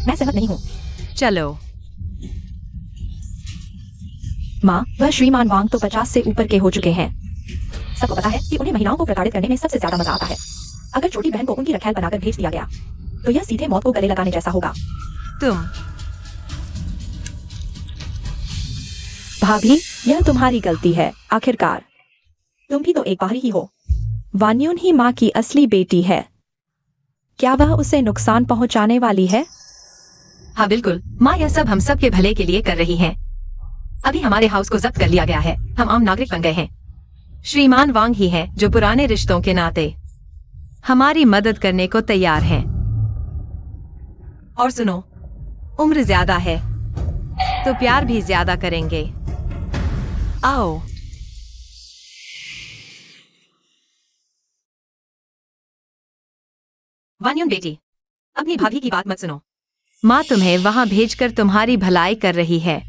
मैं सहमत नहीं हूँ। चलो। माँ, वह श्रीमान वांग तो 50 से ऊपर के हो चुके हैं। सबको पता है कि उन्हें महिलाओं को प्रताड़ित करने में सबसे ज्यादा मजा आता है। अगर छोटी बहन को उनकी रखैल बनाकर भेज दिया गया तो यह सीधे मौत को गले लगाने जैसा होगा। तुम भाभी, यह तुम्हारी गलती है। आखिरकार तुम भी तो एक बाहरी ही हो। वान्यून ही माँ की असली बेटी है। क्या वह उसे नुकसान पहुंचाने वाली है? हाँ बिल्कुल, माँ यह सब हम सब के भले के लिए कर रही हैं। अभी हमारे हाउस को जब्त कर लिया गया है, हम आम नागरिक बन गए हैं। श्रीमान वांग ही हैं जो पुराने रिश्तों के नाते हमारी मदद करने को तैयार हैं। और सुनो, उम्र ज्यादा है तो प्यार भी ज्यादा करेंगे। आओ। वान्यून बेटी, अपनी भाभी की बात मत सुनो। माँ तुम्हें वहां भेजकर तुम्हारी भलाई कर रही है।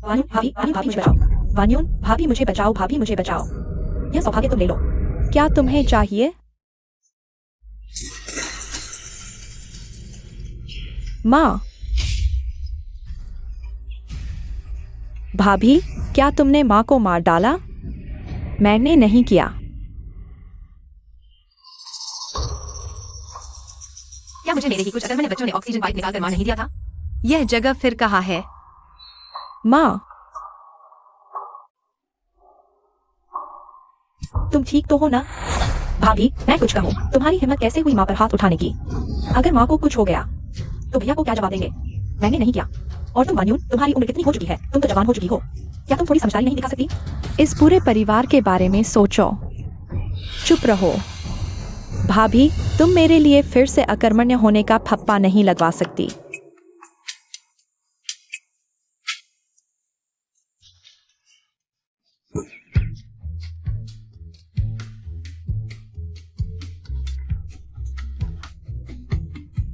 भाभी मुझे बचाओ। वान्यून, भाभी मुझे बचाओ, भाभी मुझे बचाओ। यह सौभाग्य तुम ले लो। क्या तुम्हें चाहिए? माँ। भाभी, क्या तुमने माँ को मार डाला? मैंने नहीं किया। क्या मुझे मेरे ही कुछ अकलमंद बच्चों ने ऑक्सीजन पाइप निकालकर मार नहीं दिया था? यह जगह फिर कहाँ है? माँ, तुम ठीक तो हो ना? भाभी, मैं कुछ कहूँ, तुम्हारी हिम्मत कैसे हुई माँ पर हाथ उठाने की? अगर माँ को कुछ हो गया तो भैया को क्या जवाब देंगे? मैंने नहीं किया। और तुम वान्यून, तुम्हारी उम्र कितनी हो चुकी है? तुम तो जवान हो चुकी हो। क्या तुम थोड़ी समझदारी नहीं दिखा सकती? इस पूरे परिवार के बारे में सोचो। चुप रहो। भाभी, तुम मेरे लिए फिर से अकर्मण्य होने का फप्पा नहीं लगवा सकती।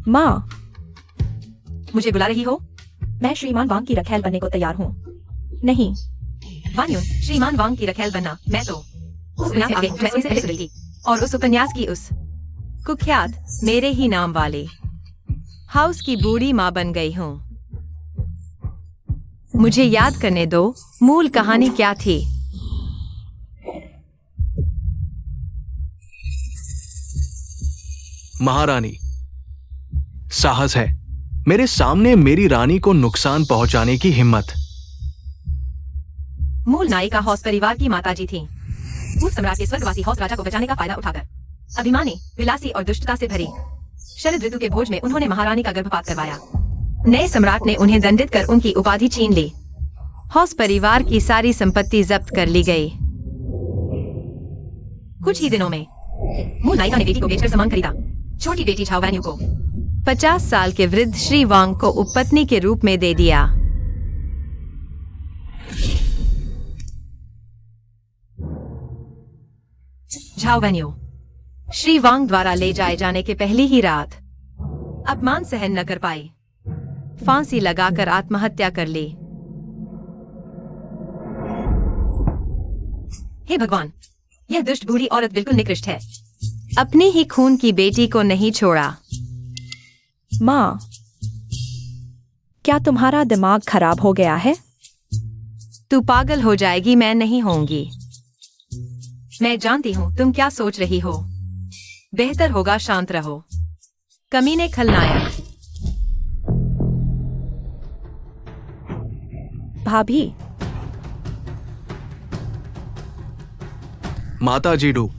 माँ, मुझे बुला रही हो? मैं श्रीमान वांग की रखैल बनने को तैयार हूँ। नहीं। वान्यून, श्रीमान वांग की रखैल बनना, मैं तो उस उपन्यास आगे जैसे से पहले थी। और उस उपन्यास की उस कुख्यात मेरे ही नाम वाले हाउस की बूढ़ी माँ बन गई हूँ। मुझे याद करने दो, मूल कहानी क्या थी? महारानी, साहस है मेरे सामने मेरी रानी को नुकसान पहुंचाने की हिम्मत। मूल नायिका हौस परिवार की माताजी थीं। भूत सम्राट के स्वर्गवासी हौस राजा को बचाने का फायदा उठाकर अभिमानी, विलासी और दुष्टता से भरी शरद ऋतु के भोज में उन्होंने महारानी का गर्भपात करवाया। नए सम्राट ने उन्हें दंडित कर उनकी उपाधि छीन ली। हौस परिवार की सारी संपत्ति जब्त कर ली गई। कुछ ही दिनों में मूल नायिका ने बेटी को बेचकर सामान खरीदा, छोटी बेटी झाओ वैन्यू को 50 साल के वृद्ध श्री वांग को उपपत्नी के रूप में दे दिया। झाओ वैन्यू श्री वांग द्वारा ले जाए जाने के पहली ही रात अपमान सहन न कर पाई, फांसी लगाकर आत्महत्या कर ली। हे भगवान, यह दुष्ट बूढ़ी औरत बिल्कुल निकृष्ट है। अपनी ही खून की बेटी को नहीं छोड़ा। माँ, क्या तुम्हारा दिमाग खराब हो गया है? तू पागल हो जाएगी, मैं नहीं होंगी। मैं जानती हूँ तुम क्या सोच रही हो। बेहतर होगा शांत रहो। कमीने खलनायक। भाभी। माता जीडू,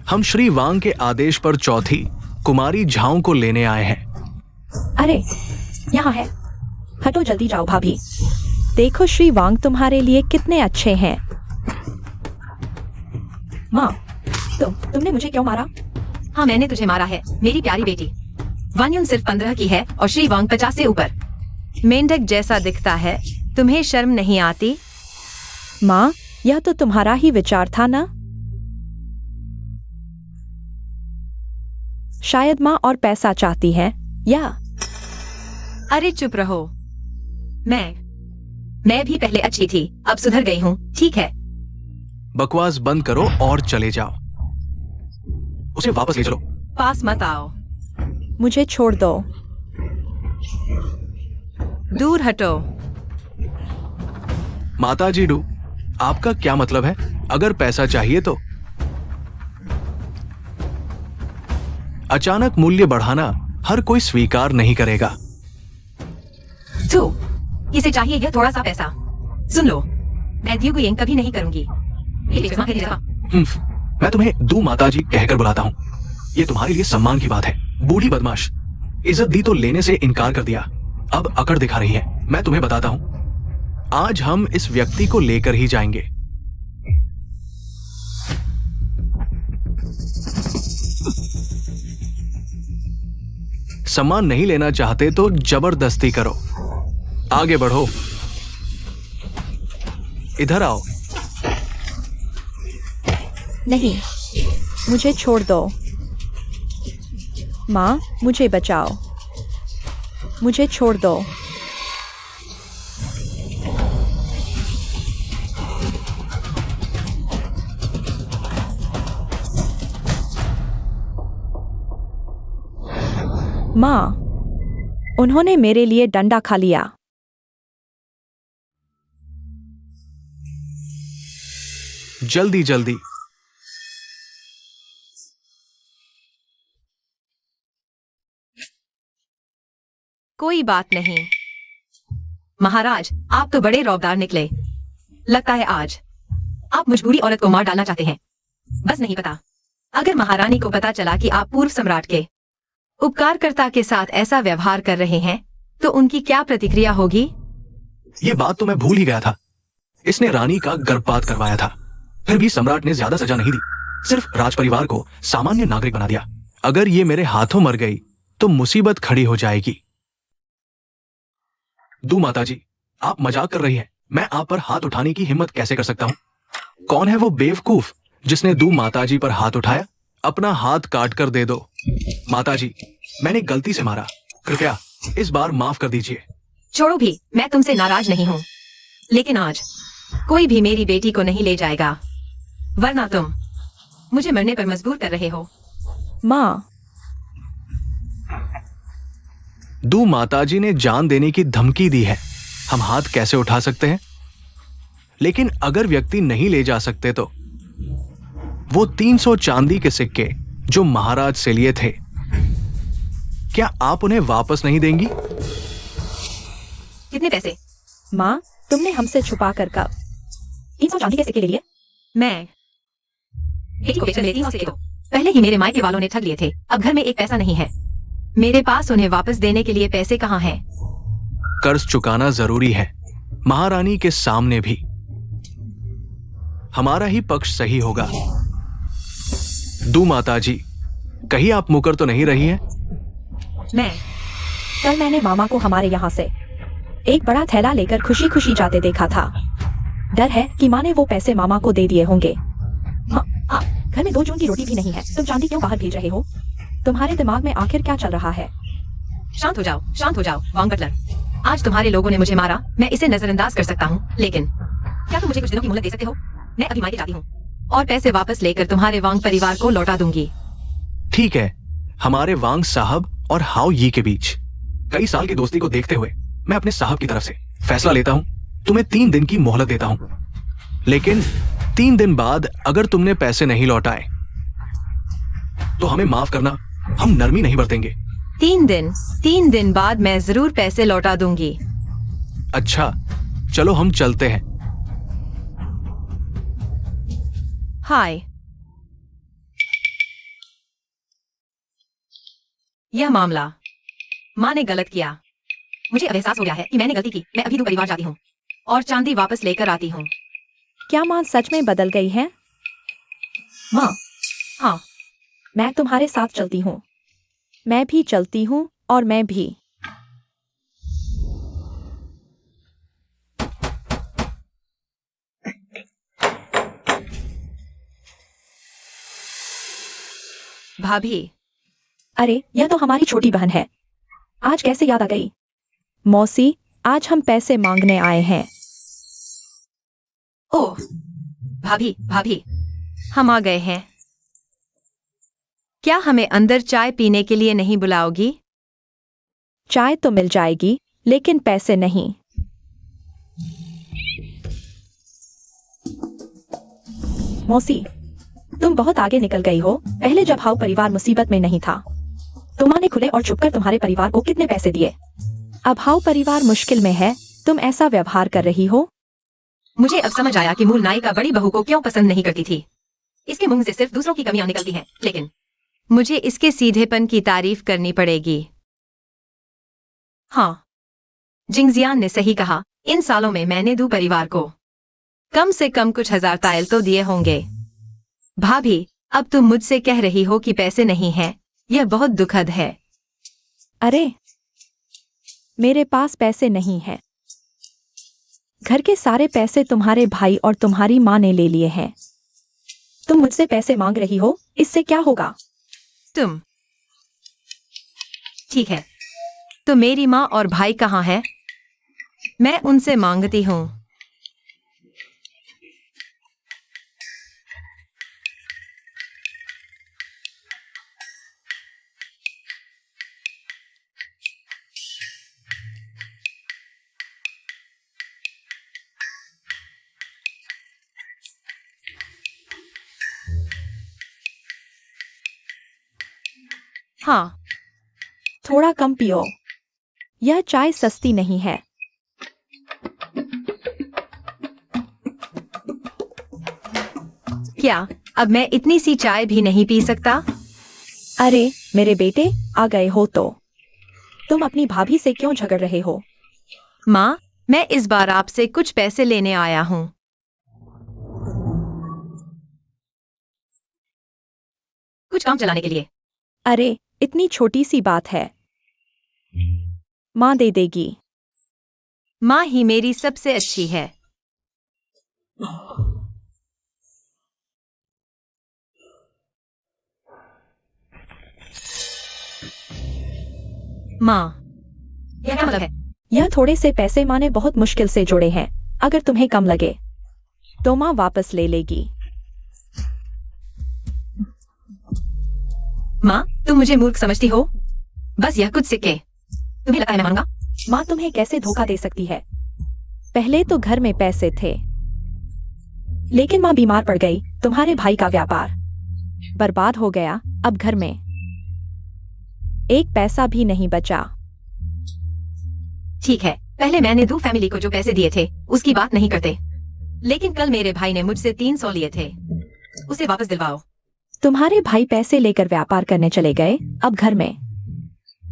हम श्री वांग के आदेश पर चौथी कुमारी झाओ को लेने आए हैं। अरे, यहाँ है। हटो, जल्दी जाओ भाभी। देखो श्री वांग तुम्हारे लिए कितने अच्छे हैं। माँ, तुमने मुझे क्यों मारा? हाँ, मैंने तुझे मारा है, मेरी प्यारी बेटी। वान्यून सिर्फ 15 की है और श्री वांग 50 से ऊपर। मेंढक जैसा दिखता है, तुम्हें शर्म नहीं आती? माँ, यह तो तुम्हारा ही विचार था ना? शायद माँ और पैसा चाहती है, या? अरे चुप रहो। मैं भी पहले अच्छी थी, अब सुधर गई हूँ, ठीक है? बकवास बंद करो और चले जाओ। उसे वापस ले चलो। पास मत आओ, मुझे छोड़ दो। दूर हटो। माता जी डू, आपका क्या मतलब है? अगर पैसा चाहिए तो? अचानक मूल्य बढ़ाना हर कोई स्वीकार नहीं करेगा। तू, इसे चाहिए यह थोड़ा सा पैसा। सुन लो, मैं दियो गुयेंग कभी नहीं करूंगी। मैं तुम्हें दू माताजी कहकर बुलाता हूँ। ये तुम्हारे लिए सम्मान की बात है। बूढ़ी बदमाश, इज्जत दी तो लेने से इनकार कर दिया, अब अकड़ दिखा रही है। मैं तुम्हें बताता हूँ, आज हम इस व्यक्ति को लेकर ही जाएंगे। सम्मान नहीं लेना चाहते तो जबरदस्ती करो। आगे बढ़ो, इधर आओ। नहीं, मुझे छोड़ दो। माँ, मुझे बचाओ। मुझे छोड़ दो। माँ, उन्होंने मेरे लिए डंडा खा लिया। जल्दी जल्दी। कोई बात नहीं। महाराज, आप तो बड़े रौबदार निकले। लगता है आज आप मजबूरी औरत को मार डालना चाहते हैं। बस नहीं पता, अगर महारानी को पता चला कि आप पूर्व सम्राट के उपकारकर्ता के साथ ऐसा व्यवहार कर रहे हैं तो उनकी क्या प्रतिक्रिया होगी? ये बात तो मैं भूल ही गया था। इसने रानी का गर्भपात करवाया था, फिर भी सम्राट ने ज्यादा सजा नहीं दी, सिर्फ राजपरिवार को सामान्य नागरिक बना दिया। अगर ये मेरे हाथों मर गई तो मुसीबत खड़ी हो जाएगी। दू माताजी, आप मजाक कर रही हैं। मैं आप पर हाथ उठाने की हिम्मत कैसे कर सकता हूँ? कौन है वो बेवकूफ जिसने दू माताजी पर हाथ उठाया? अपना हाथ काट कर दे दो। माताजी, मैंने गलती से मारा, कृपया इस बार माफ कर दीजिए। छोड़ो भी, मैं तुमसे नाराज नहीं हूँ, लेकिन आज कोई भी मेरी बेटी को नहीं ले जाएगा, वरना तुम मुझे मरने पर मजबूर कर रहे हो। माँ, दू माताजी ने जान देने की धमकी दी है, हम हाथ कैसे उठा सकते हैं? लेकिन अगर व्यक्ति नहीं ले जा सकते तो वो 300 चांदी के सिक्के जो महाराज से लिए थे, क्या आप उन्हें वापस नहीं देंगी? कितने पैसे? माँ, तुमने हमसे छुपा कर कब 300 चांदी के सिक्के ले लिए? मैं बेटी को बेचकर मेरे 300 सिक्के तो पहले ही मेरे मायके वालों ने ठग लिए थे। अब घर में एक पैसा नहीं है। मेरे पास उन्हें वापस देने के लिए पैसे कहाँ हैं? कर्ज चुकाना जरूरी है, महारानी के सामने भी। हमारा ही पक्ष सही होगा। दू माताजी, कहीं आप मुकर तो नहीं रही हैं? कल मैंने मामा को हमारे यहाँ से एक बड़ा थैला लेकर खुशी खुशी जाते देखा था। डर है कि माँ ने वो पैसे मामा को दे दिए होंगे। घर में 2 जून की रोटी भी नहीं है, तुम चांदी क्यों बाहर भेज रहे हो? तुम्हारे दिमाग में आखिर क्या चल रहा है? शांत हो जाओ, शांत हो जाओ वांग बटलर। आज तुम्हारे लोगों ने मुझे मारा, मैं इसे नजरअंदाज कर सकता हूँ, लेकिन क्या तुम मुझे कुछ दिनों की मोहलत दे सकते हो? मैं अभी मायके जाती हूँ और पैसे वापस लेकर तुम्हारे वांग परिवार को लौटा दूंगी। ठीक है, हमारे वांग साहब और हाओ यी के बीच कई साल की दोस्ती को देखते हुए मैं अपने साहब की तरफ से फैसला लेता हूं। तुम्हें 3 दिन की मोहलत देता हूं, लेकिन 3 दिन बाद अगर तुमने पैसे नहीं लौटाए तो हमें माफ करना, हम नरमी नहीं बरतेंगे। 3 दिन बाद मैं जरूर पैसे लौटा दूंगी। अच्छा, चलो हम चलते हैं। हाय। यह मामला माँ ने गलत किया। मुझे अब एहसास हो गया है कि मैंने गलती की। मैं अभी दू परिवार जाती हूँ और चांदी वापस लेकर आती हूँ। क्या माँ सच में बदल गई है? माँ, हाँ, मैं तुम्हारे साथ चलती हूँ। मैं भी चलती हूँ और मैं भी। भाभी, अरे, यह तो हमारी छोटी बहन है। आज कैसे याद आ गई? मौसी, आज हम पैसे मांगने आए हैं। ओह, भाभी, भाभी, हम आ गए हैं। क्या हमें अंदर चाय पीने के लिए नहीं बुलाओगी? चाय तो मिल जाएगी, लेकिन पैसे नहीं। मौसी, तुम बहुत आगे निकल गई हो। पहले जब हाउ परिवार मुसीबत में नहीं था, तुमने खुले और छुपकर तुम्हारे परिवार को कितने पैसे दिए। अब हाउ परिवार मुश्किल में है, तुम ऐसा व्यवहार कर रही हो। मुझे अब समझ आया कि मूल नायिका बड़ी बहू को क्यों पसंद नहीं करती थी। इसके मुंह से सिर्फ दूसरों की कमियां निकलती हैं, लेकिन मुझे इसके सीधेपन की तारीफ करनी पड़ेगी। हाँ, जिंगजियान ने सही कहा। इन सालों में मैंने दू परिवार को कम से कम कुछ हजार तायल तो दिए होंगे। भाभी, अब तुम मुझसे कह रही हो कि पैसे नहीं हैं, यह बहुत दुखद है। अरे, मेरे पास पैसे नहीं हैं। घर के सारे पैसे तुम्हारे भाई और तुम्हारी माँ ने ले लिए हैं। तुम मुझसे पैसे मांग रही हो, इससे क्या होगा? तुम ठीक है, तो मेरी माँ और भाई कहाँ हैं? मैं उनसे मांगती हूँ। हाँ, थोड़ा कम पियो। यह चाय सस्ती नहीं है। क्या अब मैं इतनी सी चाय भी नहीं पी सकता? अरे मेरे बेटे, आ गए हो तो। तुम अपनी भाभी से क्यों झगड़ रहे हो? माँ, मैं इस बार आपसे कुछ पैसे लेने आया हूँ। कुछ काम चलाने के लिए। अरे, इतनी छोटी सी बात है, माँ दे देगी। माँ ही मेरी सबसे अच्छी है। माँ, यह क्या मतलब है? यह थोड़े से पैसे माँ ने बहुत मुश्किल से जोड़े हैं। अगर तुम्हें कम लगे तो माँ वापस ले लेगी। माँ, तुम मुझे मूर्ख समझती हो? बस यह कुछ सिक्के। तुम्हें लगता है मैं मानूंगा? माँ तुम्हें कैसे धोखा दे सकती है? पहले तो घर में पैसे थे, लेकिन माँ बीमार पड़ गई। तुम्हारे भाई का व्यापार बर्बाद हो गया। अब घर में एक पैसा भी नहीं बचा। ठीक है, पहले मैंने दू फैमिली को जो पैसे दिए थे उसकी बात नहीं करते, लेकिन कल मेरे भाई ने मुझसे 300 लिए थे, उसे वापस दिलवाओ। तुम्हारे भाई पैसे लेकर व्यापार करने चले गए। अब घर में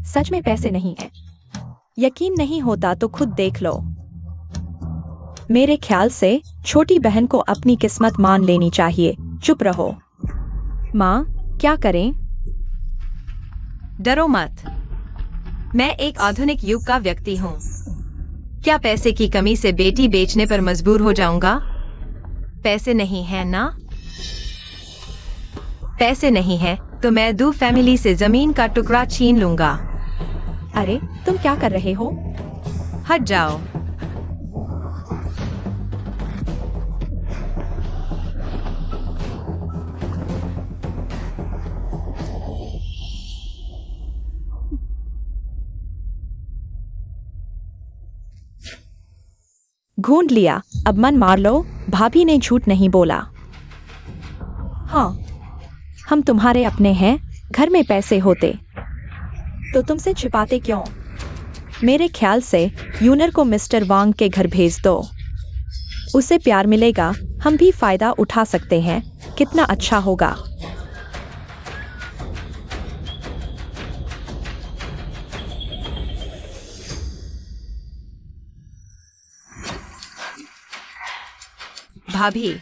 सच में पैसे नहीं है। यकीन नहीं होता तो खुद देख लो। मेरे ख्याल से छोटी बहन को अपनी किस्मत मान लेनी चाहिए। चुप रहो। माँ, क्या करें? डरो मत, मैं एक आधुनिक युग का व्यक्ति हूँ। क्या पैसे की कमी से बेटी बेचने पर मजबूर हो जाऊंगा? पैसे नहीं है ना? पैसे नहीं है तो मैं दू फैमिली से जमीन का टुकड़ा छीन लूंगा। अरे, तुम क्या कर रहे हो? हट जाओ। ढूंढ लिया, अब मन मार लो। भाभी ने झूठ नहीं बोला। हाँ, हम तुम्हारे अपने हैं। घर में पैसे होते तो तुमसे छिपाते क्यों? मेरे ख्याल से यूनर को मिस्टर वांग के घर भेज दो। उसे प्यार मिलेगा, हम भी फायदा उठा सकते हैं। कितना अच्छा होगा। भाभी,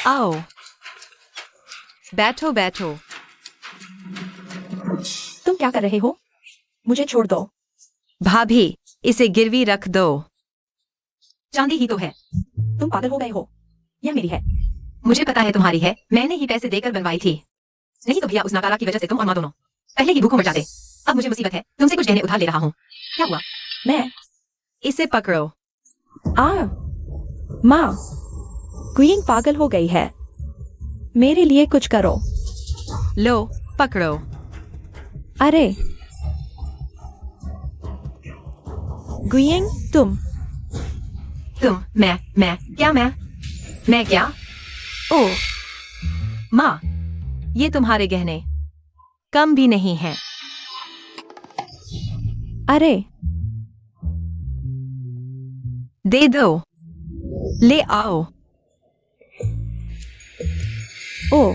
आओ, बैठो बैठो। तुम क्या कर रहे हो? मुझे छोड़ दो। भाभी, इसे गिरवी रख दो। चांदी ही तो है। तुम पागल हो गए हो? यह मेरी है। मुझे पता है तुम्हारी है, मैंने ही पैसे देकर बनवाई थी। नहीं तो भैया उस नाकारा की वजह से तुम और माँ दोनों पहले ही भूखों मर जाते। अब मुझे मुसीबत है, तुमसे कुछ गहने उधार ले रहा हूँ। क्या हुआ? मैं इसे पकड़ो। माँ, क्वीन पागल हो गई है। मेरे लिए कुछ करो। लो, पकड़ो। अरे गुयिंग, तुम मैं क्या? ओ माँ, ये तुम्हारे गहने कम भी नहीं हैं। अरे दे दो, ले आओ। ओ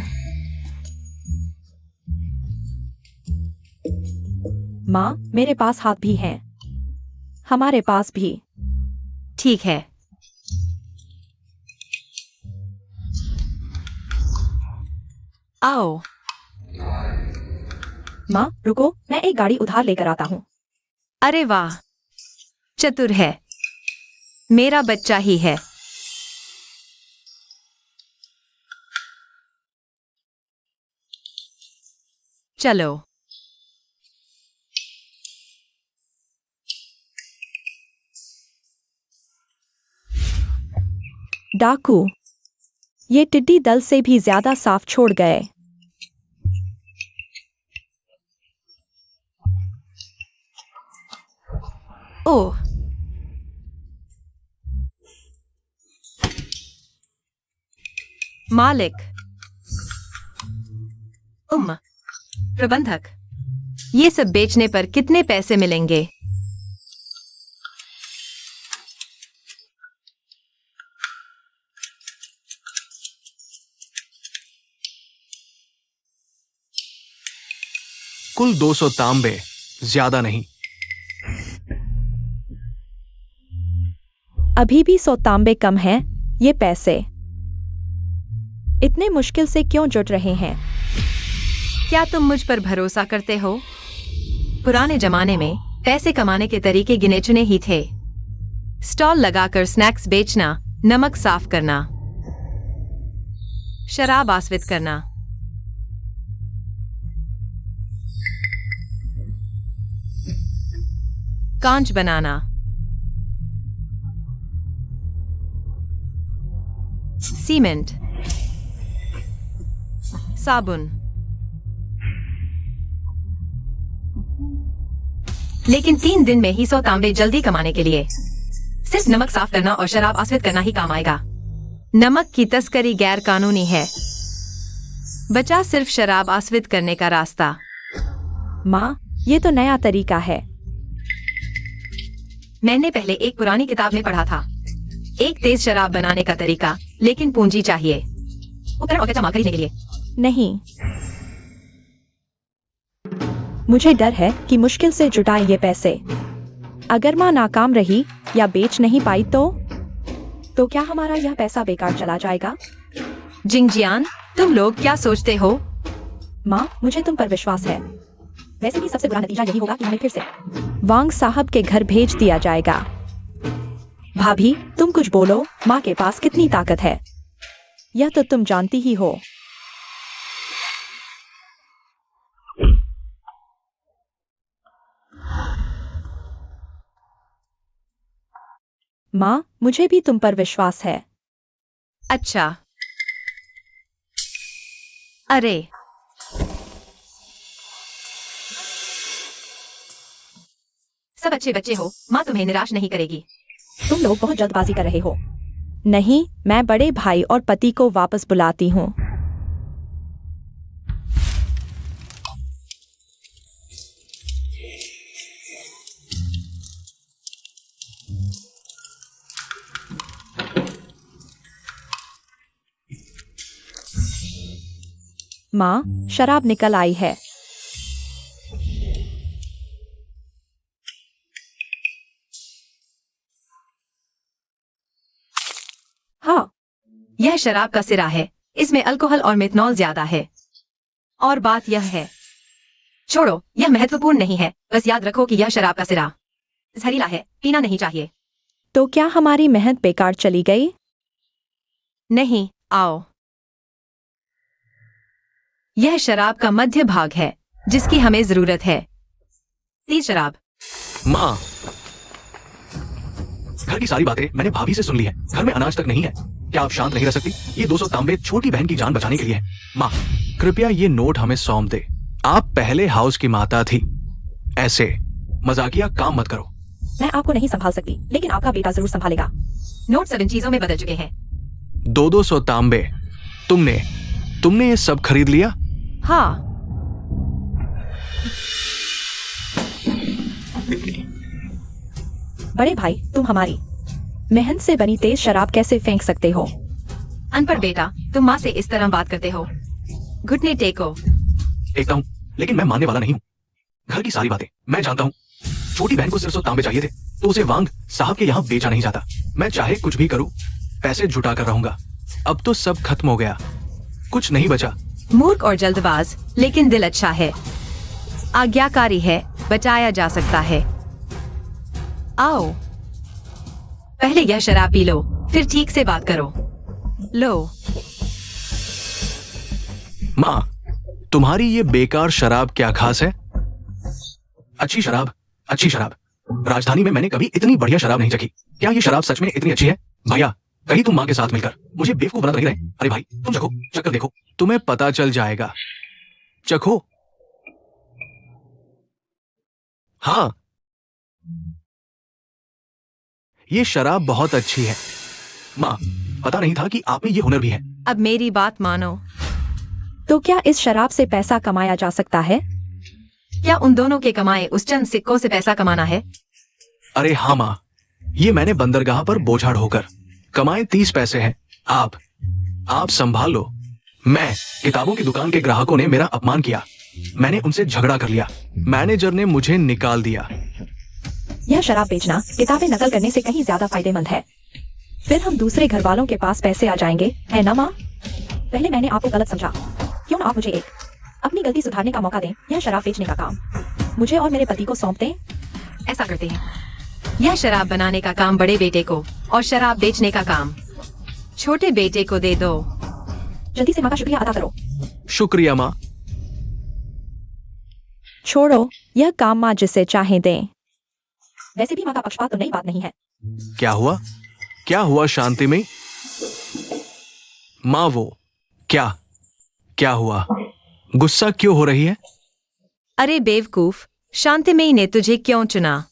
माँ, मेरे पास हाथ भी हैं। हमारे पास भी। ठीक है। आओ। माँ रुको, मैं एक गाड़ी उधार लेकर आता हूँ। अरे वाह, चतुर है। मेरा बच्चा ही है। चलो। डाकू, ये टिड्डी दल से भी ज्यादा साफ छोड़ गए। ओह, मालिक। प्रबंधक, ये सब बेचने पर कितने पैसे मिलेंगे? कुल 200 तांबे, ज्यादा नहीं। अभी भी 100 तांबे कम हैं। ये पैसे इतने मुश्किल से क्यों जुट रहे हैं? क्या तुम मुझ पर भरोसा करते हो? पुराने जमाने में पैसे कमाने के तरीके गिने चुने ही थे। स्टॉल लगाकर स्नैक्स बेचना, नमक साफ करना, शराब आस्वित करना। कांच बनाना, सीमेंट, साबुन। लेकिन 3 दिन में ही 100 तांबे जल्दी कमाने के लिए सिर्फ नमक साफ करना और शराब आस्वित करना ही काम आएगा। नमक की तस्करी गैर कानूनी है। बचा सिर्फ शराब आस्वित करने का रास्ता। माँ, ये तो नया तरीका है। मैंने पहले एक पुरानी किताब में पढ़ा था, एक तेज शराब बनाने का तरीका, लेकिन पूंजी चाहिए। उपकरण और कच्चा माल खरीदने के लिए। नहीं, मुझे डर है कि मुश्किल से जुटाए ये पैसे। अगर माँ नाकाम रही या बेच नहीं पाई तो क्या हमारा यह पैसा बेकार चला जाएगा? जिंगजियान, तुम लोग क्या सोचते हो? माँ, मुझे तुम पर विश्वास है। वैसे भी सबसे बुरा नतीजा यही होगा कि हमें फिर से वांग साहब के घर भेज दिया जाएगा। भाभी, तुम कुछ बोलो। माँ के पास कितनी ताकत है, यह तो तुम जानती ही हो। माँ, मुझे भी तुम पर विश्वास है। अच्छा। अरे, सब अच्छे बच्चे हो, माँ तुम्हें निराश नहीं करेगी। तुम लोग बहुत जल्दबाजी कर रहे हो। नहीं, मैं बड़े भाई और पति को वापस बुलाती हूँ। माँ, शराब निकल आई है। हाँ, यह शराब का सिरा है। इसमें अल्कोहल और मेथनॉल ज्यादा है। और बात यह है, छोड़ो, यह महत्वपूर्ण नहीं है। बस याद रखो कि यह शराब का सिरा जहरीला है, पीना नहीं चाहिए। तो क्या हमारी मेहनत बेकार चली गई? नहीं, आओ। यह शराब का मध्य भाग है जिसकी हमें जरूरत है। तेज शराब। माँ, घर की सारी बातें मैंने भाभी से सुन ली है। घर में अनाज तक नहीं है। क्या आप शांत नहीं रह सकती? ये 200 तांबे छोटी बहन की जान बचाने के लिए है। माँ, कृपया ये नोट हमें सौंप दे। आप पहले हाउस की माता थी। ऐसे मजाकिया काम मत करो। मैं आपको नहीं संभाल सकती, लेकिन आपका बेटा जरूर संभालेगा। नोट सब इन चीजों में बदल चुके हैं। 200 तांबे। तुमने ये सब खरीद लिया? हाँ, बड़े भाई, तुम हमारी मेहनत से बनी तेज शराब कैसे फेंक सकते हो? अनपढ़ बेटा, तुम माँ से इस तरह बात करते हो। घुटने टेको। देखता हूँ, लेकिन मैं मानने वाला नहीं हूँ। घर की सारी बातें मैं जानता हूँ। छोटी बहन को सिर्फ 100 तांबे चाहिए थे, तो उसे वांग साहब के यहाँ बेचा नहीं जाता। मैं चाहे कुछ भी करूँ, पैसे जुटा कर रहूंगा। अब तो सब खत्म हो गया, कुछ नहीं बचा। मूर्ख और जल्दबाज, लेकिन दिल अच्छा है, आज्ञाकारी है, बचाया जा सकता है। आओ, पहले यह शराब पी लो, फिर ठीक से बात करो। लो। माँ, तुम्हारी ये बेकार शराब क्या खास है? अच्छी शराब, अच्छी शराब। राजधानी में मैंने कभी इतनी बढ़िया शराब नहीं चखी। क्या ये शराब सच में इतनी अच्छी है? भैया, कहीं तुम माँ के साथ मिलकर मुझे बेवकूफ बना नहीं रहे? अरे भाई, तुम चखो, चखकर देखो, तुम्हें पता चल जाएगा। चखो। हाँ, ये शराब बहुत अच्छी है। माँ, पता नहीं था कि आप में ये हुनर भी है। अब मेरी बात मानो। तो क्या इस शराब से पैसा कमाया जा सकता है? क्या उन दोनों के कमाए उस चंद सिक्कों से पैसा कमाना है? अरे हाँ माँ, ये मैंने बंदरगाह पर बोझा ढोकर कमाए 30 पैसे हैं। आप संभाल लो। मैं किताबों की दुकान के ग्राहकों ने मेरा अपमान किया। मैंने उनसे झगड़ा कर लिया। मैनेजर ने मुझे निकाल दिया। यह शराब बेचना किताबें नकल करने से कहीं ज्यादा फायदेमंद है। फिर हम दूसरे घर वालों के पास पैसे आ जाएंगे, है ना माँ? पहले मैंने आपको गलत समझा। क्यों ना आप मुझे अपनी गलती सुधारने का मौका दें। यह शराब बेचने का काम मुझे और मेरे पति को सौंप दें। ऐसा करते हैं। यह शराब बनाने का काम बड़े बेटे को और शराब बेचने का काम छोटे बेटे को दे दो। जल्दी से माँ का शुक्रिया अदा करो। शुक्रिया माँ। छोड़ो, यह काम माँ जिसे चाहे दें। वैसे भी माँ का पक्षपात तो नई बात नहीं है। क्या हुआ शांति में? माँ, वो क्या हुआ? गुस्सा क्यों हो रही है? अरे बेवकूफ, शांतिमयी ने तुझे क्यों चुना?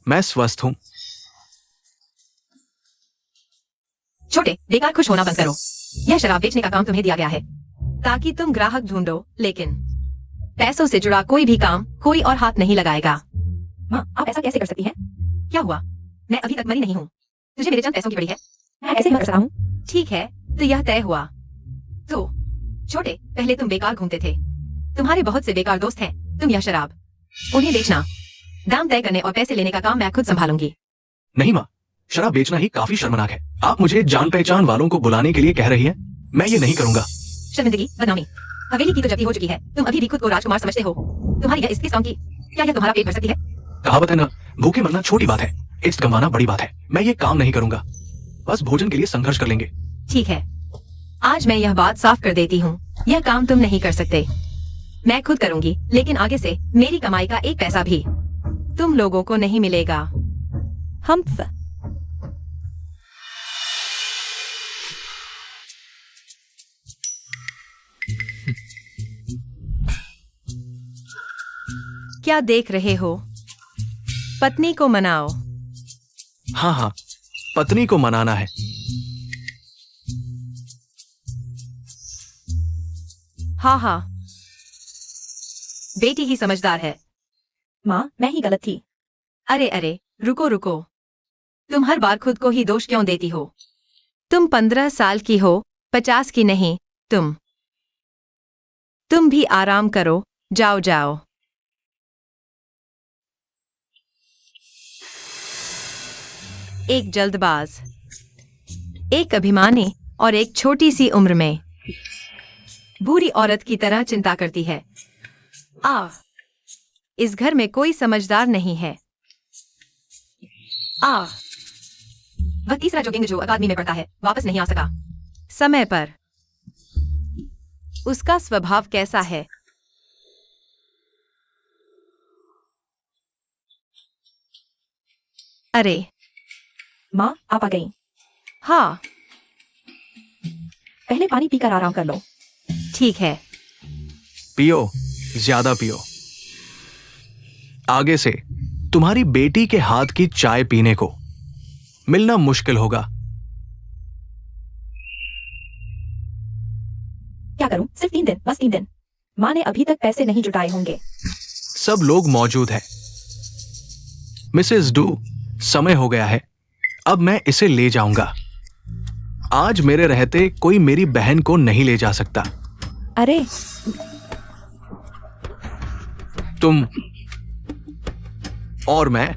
मैं स्वस्थ हूँ। छोटे, बेकार खुश होना बंद करो। यह शराब बेचने का काम तुम्हें दिया गया है ताकि तुम ग्राहक ढूंढो, लेकिन पैसों से जुड़ा कोई भी काम कोई और हाथ नहीं लगाएगा। माँ, आप ऐसा कैसे कर सकती हैं? क्या हुआ? मैं अभी तक मरी नहीं हूँ। तुझे मेरे चंद पैसों की पड़ी है। मैं कैसे मर सकता हूँ? ठीक है, तो यह तय हुआ। तो छोटे, पहले तुम बेकार घूमते थे। तुम्हारे बहुत से बेकार दोस्त हैं। तुम यह शराब उन्हें बेचना, दाम तय करने और पैसे लेने का काम मैं खुद संभालूंगी। नहीं माँ, शराब बेचना ही काफी शर्मनाक है। आप मुझे जान पहचान वालों को बुलाने के लिए कह रही हैं? मैं ये नहीं करूंगा। शर्मिंदगी, बदनामी, हवेली की तो जब्ती हो चुकी है। तुम अभी भी खुद को राजकुमार समझते हो। तुम्हारी यह इस की क्या यह तुम्हारा पेट भर सकती है? कहावत है ना, भूखे मरना छोटी बात है, इष्ट गंवाना बड़ी बात है। मैं ये काम नहीं करूंगा। बस भोजन के लिए संघर्ष कर लेंगे। ठीक है, आज मैं यह बात साफ कर देती हूँ। यह काम तुम नहीं कर सकते। मैं खुद करूंगी, लेकिन आगे से मेरी कमाई का एक पैसा भी तुम लोगों को नहीं मिलेगा। हम्फ। क्या देख रहे हो? पत्नी को मनाओ। हाँ, पत्नी को मनाना है। हाँ, बेटी ही समझदार है। माँ, मैं ही गलत थी। अरे, रुको। तुम हर बार खुद को ही दोष क्यों देती हो? तुम 15 साल की हो, 50 की नहीं। तुम भी आराम करो। जाओ। एक जल्दबाज, एक अभिमानी और एक छोटी सी उम्र में बुरी औरत की तरह चिंता करती है। इस घर में कोई समझदार नहीं है। वह तीसरा जोगिंग जो अकादमी में पढ़ता है, वापस नहीं आ सका। समय पर। उसका स्वभाव कैसा है? अरे माँ, आप आ गई। हाँ, पहले पानी पीकर आराम कर लो। ठीक है। पियो, ज्यादा पियो। आगे से तुम्हारी बेटी के हाथ की चाय पीने को मिलना मुश्किल होगा। क्या करूं? सिर्फ 3 दिन, बस 3 दिन। माँ ने अभी तक पैसे नहीं जुटाए होंगे। सब लोग मौजूद हैं। मिसेस डू, समय हो गया है। अब मैं इसे ले जाऊंगा। आज मेरे रहते कोई मेरी बहन को नहीं ले जा सकता। अरे तुम और मैं,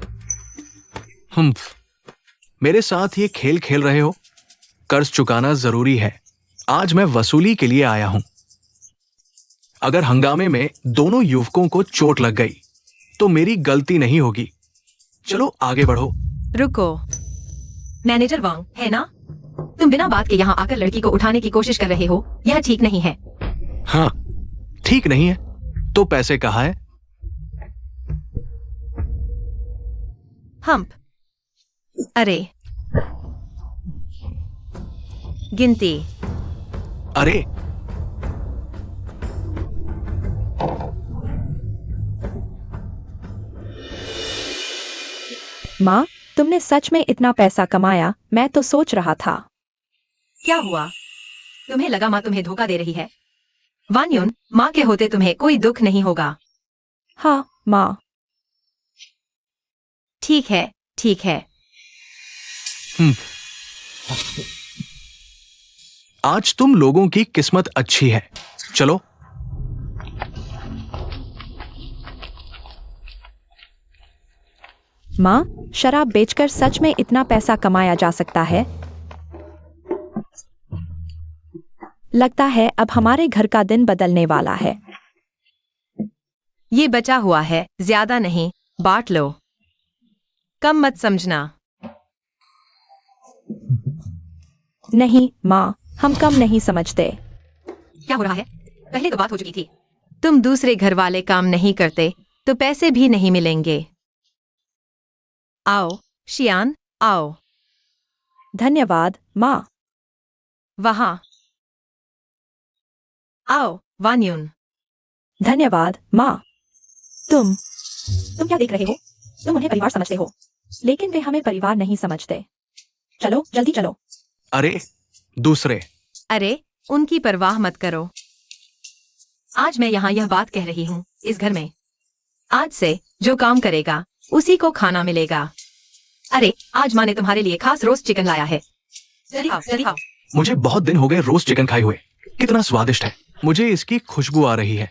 मेरे साथ ये खेल खेल रहे हो। कर्ज चुकाना जरूरी है। आज मैं वसूली के लिए आया हूं। अगर हंगामे में दोनों युवकों को चोट लग गई तो मेरी गलती नहीं होगी। चलो आगे बढ़ो। रुको, मैनेजर वांग है ना? तुम बिना बात के यहाँ आकर लड़की को उठाने की कोशिश कर रहे हो। यह ठीक नहीं है। हाँ, ठीक नहीं है तो पैसे कहाँ है? हम्प। अरे, गिनती। अरे माँ, तुमने सच में इतना पैसा कमाया? मैं तो सोच रहा था। क्या हुआ? तुम्हें लगा माँ तुम्हें धोखा दे रही है? वान यून, माँ के होते तुम्हें कोई दुख नहीं होगा। हाँ माँ। ठीक है, ठीक है। आज तुम लोगों की किस्मत अच्छी है। चलो। माँ, शराब बेचकर सच में इतना पैसा कमाया जा सकता है? लगता है अब हमारे घर का दिन बदलने वाला है। ये बचा हुआ है, ज्यादा नहीं, बांट लो। कम मत समझना। नहीं माँ, हम कम नहीं समझते। क्या हो रहा है? पहले तो बात हो चुकी थी। तुम दूसरे घर वाले काम नहीं करते तो पैसे भी नहीं मिलेंगे। आओ शियान, आओ। धन्यवाद माँ। वहां आओ वान यून। धन्यवाद माँ। तुम क्या देख रहे हो? तुम उन्हें परिवार समझते हो, लेकिन वे हमें परिवार नहीं समझते। चलो जल्दी चलो। अरे दूसरे। अरे, उनकी परवाह मत करो। आज मैं यहाँ यह बात कह रही हूँ, इस घर में आज से जो काम करेगा उसी को खाना मिलेगा। अरे, आज माँ ने तुम्हारे लिए खास रोस्ट चिकन लाया है। जल्दी खाओ, जल्दी खाओ। मुझे बहुत दिन हो गए रोस्ट चिकन खाए हुए। कितना स्वादिष्ट है। मुझे इसकी खुशबू आ रही है।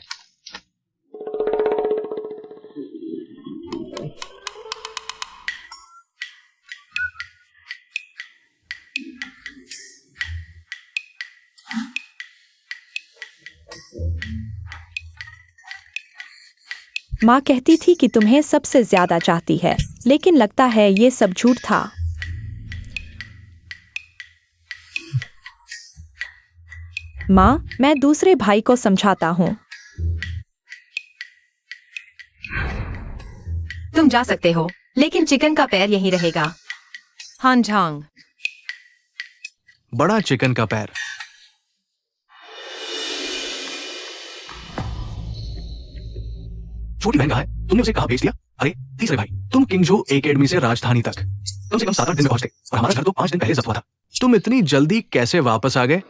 माँ कहती थी कि तुम्हें सबसे ज्यादा चाहती है, लेकिन लगता है ये सब झूठ था। माँ, मैं दूसरे भाई को समझाता हूँ। तुम जा सकते हो, लेकिन चिकन का पैर यहीं रहेगा। हान झांग। बड़ा चिकन का पैर। छोटी बहन कहाँ है? तुमने उसे कहाँ भेज दिया? अरे तीसरे भाई, तुम किंगजो एकेडमी से राजधानी तक कम से कम 7-8 दिन में पहुंचते, और हमारा घर तो 5 दिन पहले जब्त हुआ था। तुम इतनी जल्दी कैसे वापस आ गए?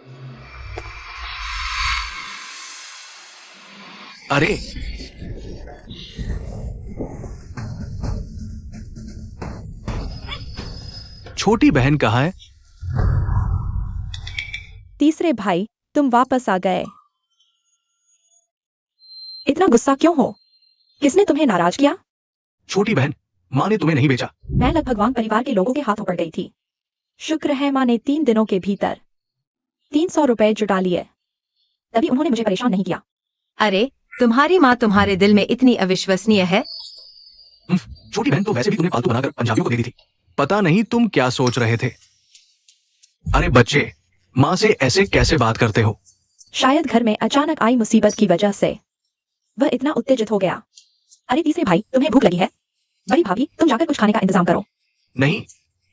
अरे छोटी बहन कहाँ है? तीसरे भाई, तुम वापस आ गए। इतना गुस्सा क्यों हो? किसने तुम्हें नाराज किया? छोटी बहन, माँ ने तुम्हें नहीं बेचा। मैं लगभग वांग परिवार के लोगों के हाथों पड़ गई थी। शुक्र है माँ ने 3 दिनों के भीतर 300 रुपए जुटा लिए, तभी उन्होंने मुझे परेशान नहीं किया। अरे, तुम्हारी माँ तुम्हारे दिल में इतनी अविश्वसनीय है? छोटी बहन तो वैसे भी तुम्हें पालतू बनाकर पंजाबियों को दे दी थी। पता नहीं तुम क्या सोच रहे थे। अरे बच्चे, माँ से ऐसे कैसे बात करते हो? शायद घर में अचानक आई मुसीबत की वजह से वह इतना उत्तेजित हो गया। अरे तीसरे भाई, तुम्हें भूख लगी है? बड़ी भाभी, तुम जाकर कुछ खाने का इंतजाम करो। नहीं,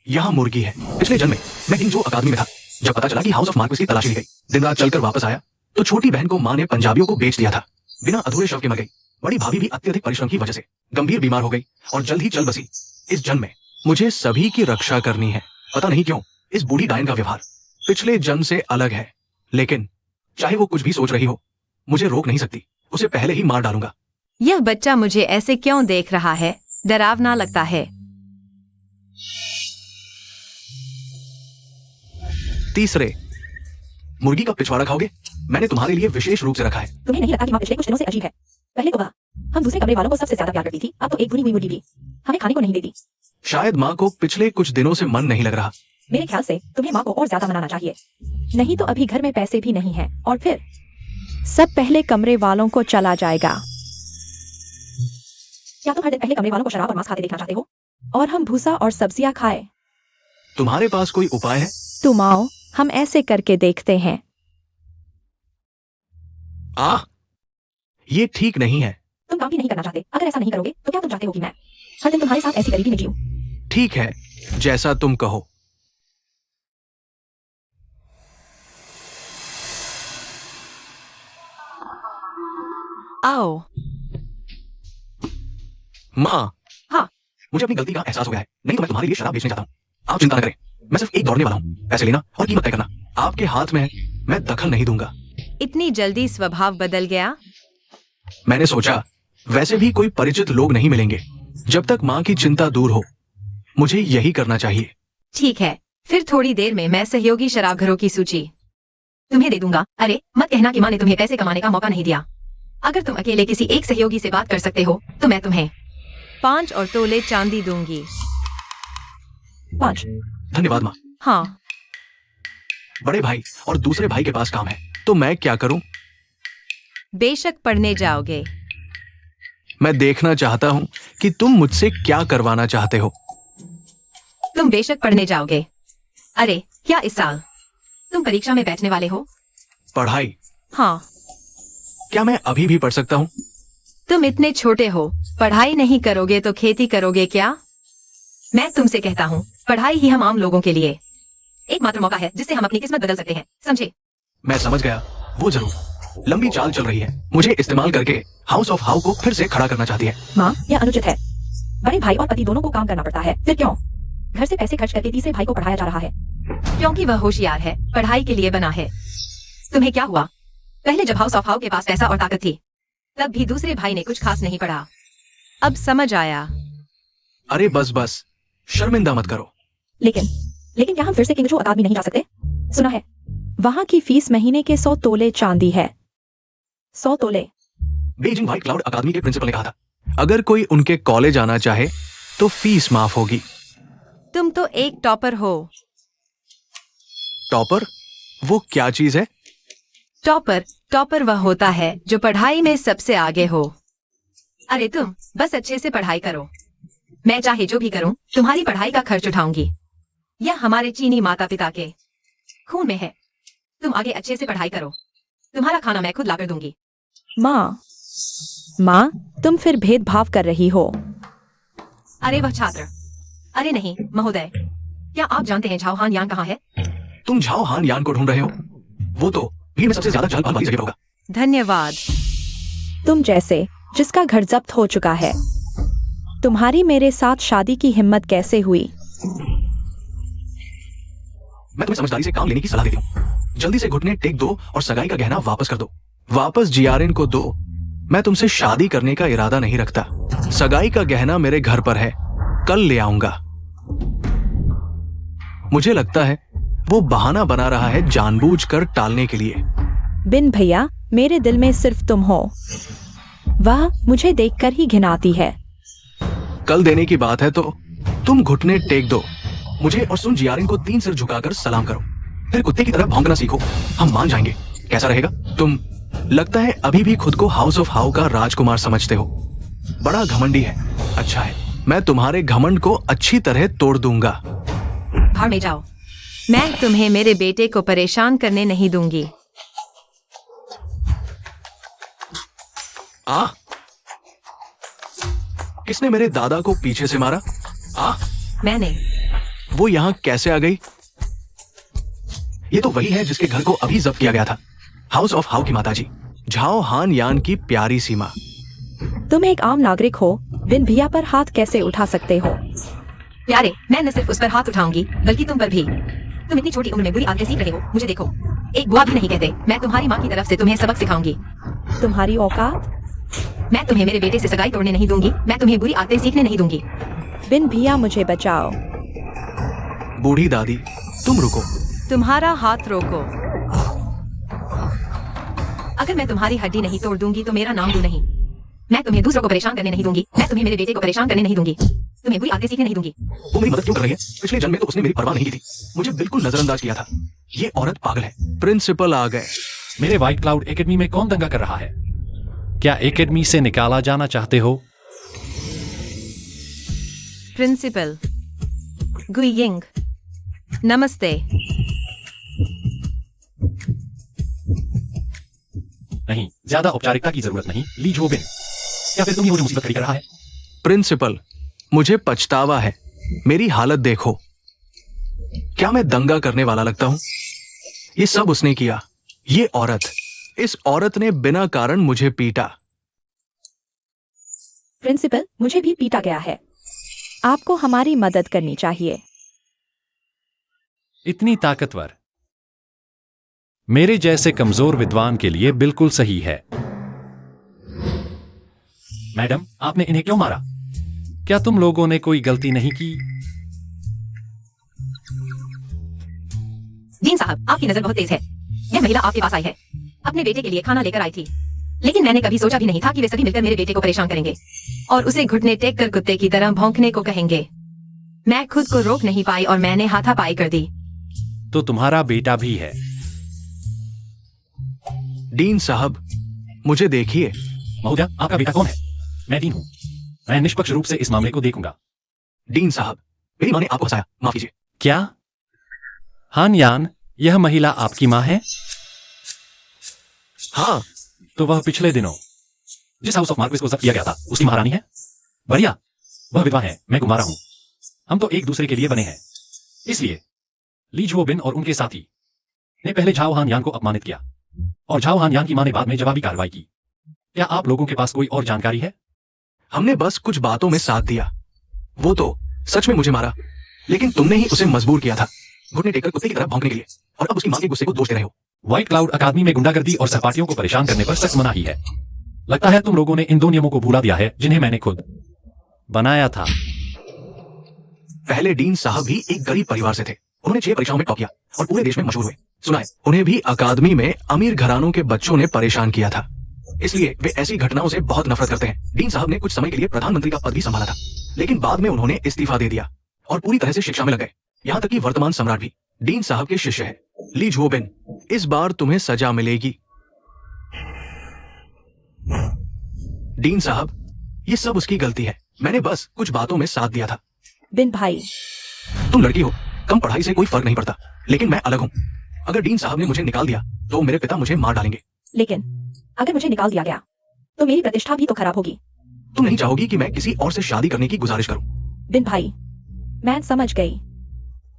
यहाँ मुर्गी है। पिछले जन्म में मैं किंगजो अकादमी में था। जब पता चला कि हाउस ऑफ मार्क्वेस की तलाशी ली गई, दिन रात चलकर वापस आया तो छोटी बहन को माँ ने पंजाबियों को बेच दिया था। बिना अधूरे शव के मर गई। बड़ी भाभी भी अत्यधिक परिश्रम की वजह से गंभीर बीमार हो गई और जल्द ही चल बसी। इस जन्म में मुझे सभी की रक्षा करनी है। पता नहीं क्यों इस बूढ़ी डायन का व्यवहार पिछले जन्म से अलग है, लेकिन चाहे वो कुछ भी सोच रही हो, मुझे रोक नहीं सकती। उसे पहले ही मार डालूंगा। यह बच्चा मुझे ऐसे क्यों देख रहा है? डरावना लगता है। तीसरे, मुर्गी का पिछवाड़ा खाओगे? मैंने तुम्हारे लिए विशेष रूप से रखा है। तुम्हें नहीं लगता कि माँ पिछले कुछ दिनों से अजीब है? पहले तो वह हम दूसरे कमरे वालों को सबसे ज्यादा प्यार करती थी, अब तो एक भुनी हुई मुर्गी भी हमें खाने को नहीं देती। शायद माँ को पिछले कुछ दिनों से मन नहीं लग रहा। मेरे ख्याल से तुम्हें माँ को और ज्यादा मनाना चाहिए, नहीं तो अभी घर में पैसे भी नहीं है और फिर सब पहले कमरे वालों को चला जाएगा। क्या तुम हर दिन पहले कमरे वालों को शराब और मांस खाते देखना चाहते हो? और हम भूसा और सब्जियां खाए। तुम्हारे पास कोई उपाय है? तुम आओ, हम ऐसे करके देखते हैं। ये ठीक नहीं है। तुम काम भी नहीं करना चाहते। अगर ऐसा नहीं करोगे तो क्या तुम चाहते हो कि मैं हर दिन तुम्हारे साथ ऐसी गरीबी में जीऊं? ठीक है, जैसा तुम कहो। आओ। माँ। हाँ। मुझे अपनी गलती का एहसास हो गया है। नहीं तो मैं तुम्हारे लिए शराब बेचने जाता हूँ। आप चिंता न करें, मैं सिर्फ एक दौड़ने वाला हूँ। पैसे लेना और कीमत तय करना आपके हाथ में है। मैं दखल नहीं दूंगा। इतनी जल्दी स्वभाव बदल गया? मैंने सोचा वैसे भी कोई परिचित लोग नहीं मिलेंगे जब तक माँ की चिंता दूर हो। मुझे यही करना चाहिए। ठीक है, फिर थोड़ी देर में मैं सहयोगी शराबघरों की सूची तुम्हें दे दूंगा। अरे मत कहना कि माँ ने तुम्हें पैसे कमाने का मौका नहीं दिया। अगर तुम अकेले किसी एक सहयोगी से बात कर सकते हो तो मैं तुम्हें 5 और तोले चांदी दूंगी। 5। धन्यवाद माँ। हाँ। बड़े भाई और दूसरे भाई के पास काम है, तो मैं क्या करूं? बेशक पढ़ने जाओगे। मैं देखना चाहता हूं कि तुम मुझसे क्या करवाना चाहते हो। तुम बेशक पढ़ने जाओगे। अरे क्या इस साल तुम परीक्षा में बैठने वाले हो? पढ़ाई? हाँ। क्या मैं अभी भी पढ़ सकता हूँ? तुम इतने छोटे हो, पढ़ाई नहीं करोगे तो खेती करोगे क्या? मैं तुमसे कहता हूँ, पढ़ाई ही हम आम लोगों के लिए एकमात्र मौका है जिससे हम अपनी किस्मत बदल सकते हैं, समझे? मैं समझ गया, वो जरूर। लंबी चाल चल रही है, मुझे इस्तेमाल करके हाउस ऑफ हाउ को फिर से खड़ा करना चाहती है। माँ, यह अनुचित है। बड़े भाई और पति दोनों को काम करना पड़ता है, फिर क्यों घर से पैसे खर्च करके तीसरे भाई को पढ़ाया जा रहा है? क्योंकि वह होशियार है, पढ़ाई के लिए बना है। तुम्हें क्या हुआ? पहले जब हाउस ऑफ हाउ के पास पैसा और ताकत थी तब भी दूसरे भाई ने कुछ खास नहीं पढ़ा। अब समझ आया। अरे बस बस, शर्मिंदा मत करो। लेकिन क्या हम फिर से किंगजू अकादमी नहीं जा सकते? सुना है वहाँ की फीस महीने के 100 तोले चांदी है। 100 तोले? बीजिंग व्हाइट क्लाउड अकादमी के प्रिंसिपल ने कहा था, अगर कोई उनके कॉलेज आना चाहे तो फीस माफ होगी। तुम तो एक टॉपर हो। टॉपर? वो क्या चीज है? टॉपर वह होता है जो पढ़ाई में सबसे आगे हो। अरे तुम बस अच्छे से पढ़ाई करो। मैं चाहे जो भी करूं, तुम्हारी पढ़ाई का खर्च उठाऊंगी। यह हमारे चीनी माता पिता के खून में है। तुम आगे अच्छे से पढ़ाई करो। तुम्हारा खाना मैं खुद लाकर दूंगी। माँ, तुम फिर भेदभाव कर रही हो। अरे वह छात्र। अरे नहीं महोदय, क्या आप जानते हैं झाओ हान यान कहाँ है? तुम झाओ हान यान को ढूंढ रहे हो? वो तो भीड़ में सबसे ज्यादा चहल पहल वाली जगह होगा। धन्यवाद। तुम जैसे जिसका घर जब्त हो चुका है। तुम्हारी मेरे साथ शादी की हिम्मत कैसे हुई? मैं तुम्हें समझदारी से काम लेने की सलाह देती हूँ। जल्दी से घुटने टेक दो और सगाई का गहना वापस कर दो। वापस जियारिन को दो। मैं तुमसे शादी करने का इरादा नहीं रखता। सगाई का गहना मेरे घर पर है, कल ले आऊंगा। मुझे लगता है वो बहाना बना रहा है जानबूझकर टालने के लिए। बिन भैया, मेरे दिल में सिर्फ तुम हो। वह मुझे देखकर ही घिनाती है। कल देने की बात है तो तुम घुटने टेक दो मुझे और सुन जियारिन को 3 सिर झुकाकर सलाम करो। फिर कुत्ते की तरह भौंकना सीखो, हम मान जाएंगे। कैसा रहेगा? तुम लगता है अभी भी खुद को हाउस ऑफ हाउ का राजकुमार समझते हो। बड़ा घमंडी है। अच्छा है, मैं तुम्हारे घमंड को अच्छी तरह तोड़ दूंगा। भाड़ में जाओ। मैं तुम्हें मेरे बेटे को परेशान करने नहीं दूंगी। किसने मेरे दादा को पीछे से मारा? मैंने। वो यहाँ कैसे आ गई? ये तो वही है जिसके घर को अभी जब्त किया गया था। हाउस ऑफ हाउ की माताजी। झाओ हान यान की प्यारी सीमा। तुम एक आम नागरिक हो, बिन भैया पर हाथ कैसे उठा सकते हो? प्यारे, मैं न सिर्फ उस पर हाथ उठाऊंगी बल्कि तुम पर भी। तुम इतनी छोटी उम्र में बुरी आदतें सीख रहे हो, मुझे देखो। एक बुआ भी नहीं कहते। मैं तुम्हारी माँ की तरफ से तुम्हें सबक सिखाऊंगी। तुम्हारी औकात? मैं तुम्हें मेरे बेटे से सगाई तोड़ने नहीं दूंगी। मैं तुम्हें बुरी आदतें सीखने नहीं दूंगी। बिन भैया मुझे बचाओ। बूढ़ी दादी, तुम रुको। तुम्हारा हाथ रोको। अगर मैं तुम्हारी हड्डी नहीं तोड़ दूंगी तो मेरा नाम दू नहीं। मैं तुम्हें दूसरों को परेशान करने नहीं दूंगी। मैं तुम्हें मेरे बेटे को परेशान करने नहीं दूंगी। तुम्हें बुरी आदतें सीखने नहीं दूंगी। वो मेरी मदद क्यों कर रही है? पिछले जन्म में तो उसने मेरी परवाह नहीं की थी, मुझे बिल्कुल नजरअंदाज किया था। ये औरत पागल है। प्रिंसिपल आ गए। मेरे व्हाइट क्लाउड एकेडमी में कौन दंगा कर रहा है? क्या एकेडमी से निकाला जाना चाहते हो? प्रिंसिपल गुइयिंग, नमस्ते। नहीं, ज्यादा औपचारिकता की जरूरत नहीं। ली जोबिन, क्या फिर तुम ही मुझे मुसीबत खड़ी कर रहा है? प्रिंसिपल, मुझे पछतावा है। मेरी हालत देखो। क्या मैं दंगा करने वाला लगता हूं? ये सब उसने किया। ये औरत, इस औरत ने बिना कारण मुझे पीटा। प्रिंसिपल, मुझे भी पीटा गया है। आपको हमारी मदद करनी चाहिए। इतनी ताकतवर मेरे जैसे कमजोर विद्वान के लिए बिल्कुल सही है। मैडम, आपने इन्हें क्यों मारा? क्या तुम लोगों ने कोई गलती नहीं की? डीन साहब, आपकी नजर बहुत तेज है। यह महिला आपके पास आई है। अपने बेटे के लिए खाना लेकर आई थी, लेकिन मैंने कभी सोचा भी नहीं था कि वे सभी मिलकर मेरे बेटे को परेशान करेंगे और उसे घुटने टेक कर कुत्ते की तरह भौंकने को कहेंगे। मैं खुद को रोक नहीं पाई और मैंने हाथापाई कर दी। तो तुम्हारा बेटा भी है? डीन साहब, मुझे देखिए। महोदय, आपका बेटा कौन है? मैं डीन हूं। मैं निष्पक्ष रूप से इस मामले को देखूंगा। डीन साहब, मेरी मां ने आपको हंसाया, माफ कीजिए। क्या? हान यान, यह महिला आपकी मां है? हाँ। तो वह पिछले दिनों जिस हाउस ऑफ मार्क्विस को जब्त किया गया था, उसकी महारानी है? बढ़िया, वह विधवा है, मैं गुमारा हूं। हम तो एक दूसरे के लिए बने हैं। इसलिए ली जुओबिन और उनके साथी ने पहले झाओ हान यान को अपमानित किया और झाओ हान यान की मां ने बाद में जवाबी कार्रवाई की। क्या आप लोगों के पास कोई और जानकारी है? हमने बस कुछ बातों में साथ दिया। वो तो सच में मुझे मारा, लेकिन तुमने ही उसे मजबूर किया था घुटने टेककर कुत्ते की तरह भौंकने के लिए, और अब उसकी मां के गुस्से को दोष दे रहे हो। व्हाइट क्लाउड अकादमी में गुंडागर्दी और सहपाठियों को परेशान करने पर सख्त मनाही है। लगता है तुम लोगों ने इन दो नियमों को भूला दिया है जिन्हें मैंने खुद बनाया था। पहले डीन साहब भी एक गरीब परिवार से थे। उन्होंने 6 परीक्षाओं में टॉप किया और पूरे देश में मशहूर हुए। सुना है उन्हें भी अकादमी में अमीर घरानों के बच्चों ने परेशान किया था, इसलिए वे ऐसी घटनाओं से बहुत नफरत करते हैं। डीन साहब ने कुछ समय के लिए प्रधानमंत्री का पद भी संभाला था, लेकिन बाद में उन्होंने इस्तीफा दे दिया और पूरी तरह से शिक्षा में लग गए। यहाँ तक कि वर्तमान सम्राट भी डीन साहब के शिष्य है। ली जुओबिन, इस बार तुम्हें सजा मिलेगी। डीन साहब, ये सब उसकी गलती है। मैंने बस कुछ बातों में साथ दिया था। बिन भाई, तुम लड़की हो, कम पढ़ाई से कोई फर्क नहीं पड़ता, लेकिन मैं अलग हूँ। अगर डीन साहब ने मुझे निकाल दिया तो मेरे पिता मुझे मार डालेंगे। लेकिन अगर मुझे निकाल दिया गया तो मेरी प्रतिष्ठा भी तो खराब होगी। तुम नहीं चाहोगी कि मैं किसी और से शादी करने की गुजारिश करूं? बिन भाई, मैं समझ गई।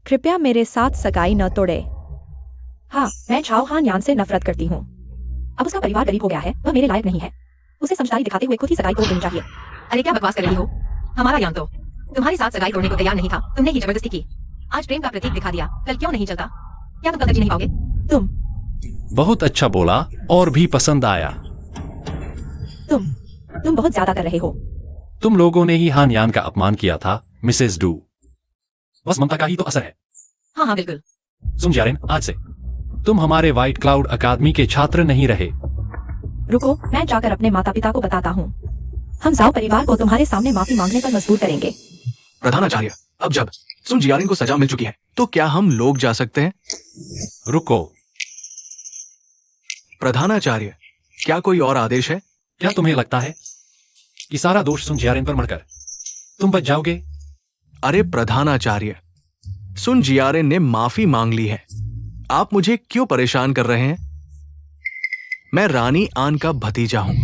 कृपया मेरे साथ सगाई न तोड़े। हाँ, मैं झाओ हान यान से नफरत करती हूँ। अब उसका परिवार गरीब हो गया है, वह मेरे लायक नहीं है। उसे समझदारी दिखाते हुए खुद ही सगाई तोड़ देनी चाहिए। अरे क्या बकवास कर रही हो? हमारा यान तो तुम्हारे साथ सगाई तोड़ने को तैयार नहीं था, तुमने ही जबरदस्ती की। आज प्रेम का प्रतीक दिखा दिया, कल क्यों नहीं चलता? क्या तुम कल तक जी नहीं पाओगे? तुम बहुत अच्छा बोला और भी पसंद आया। तुम बहुत ज्यादा कर रहे हो। तुम लोगों ने ही हान यान का अपमान किया था, मिसेस डू। बस ममता का ही तो असर है। हाँ हाँ बिल्कुल। सुन जारेन, आज से तुम हमारे व्हाइट क्लाउड अकादमी के छात्र नहीं रहे। रुको, मैं जाकर अपने माता पिता को बताता हूँ। हम जाओ परिवार को तुम्हारे सामने माफी मांगने पर मजबूर करेंगे। प्रधानाचार्य, अब जब सुन जियारिन को सजा मिल चुकी है तो क्या हम लोग जा सकते हैं? रुको, प्रधानाचार्य, क्या कोई और आदेश है? क्या तुम्हें लगता है कि सारा दोष सुन जियारिन पर मढ़कर तुम बच जाओगे? अरे प्रधानाचार्य, सुन जियारिन ने माफी मांग ली है, आप मुझे क्यों परेशान कर रहे हैं? मैं रानी आन का भतीजा हूं।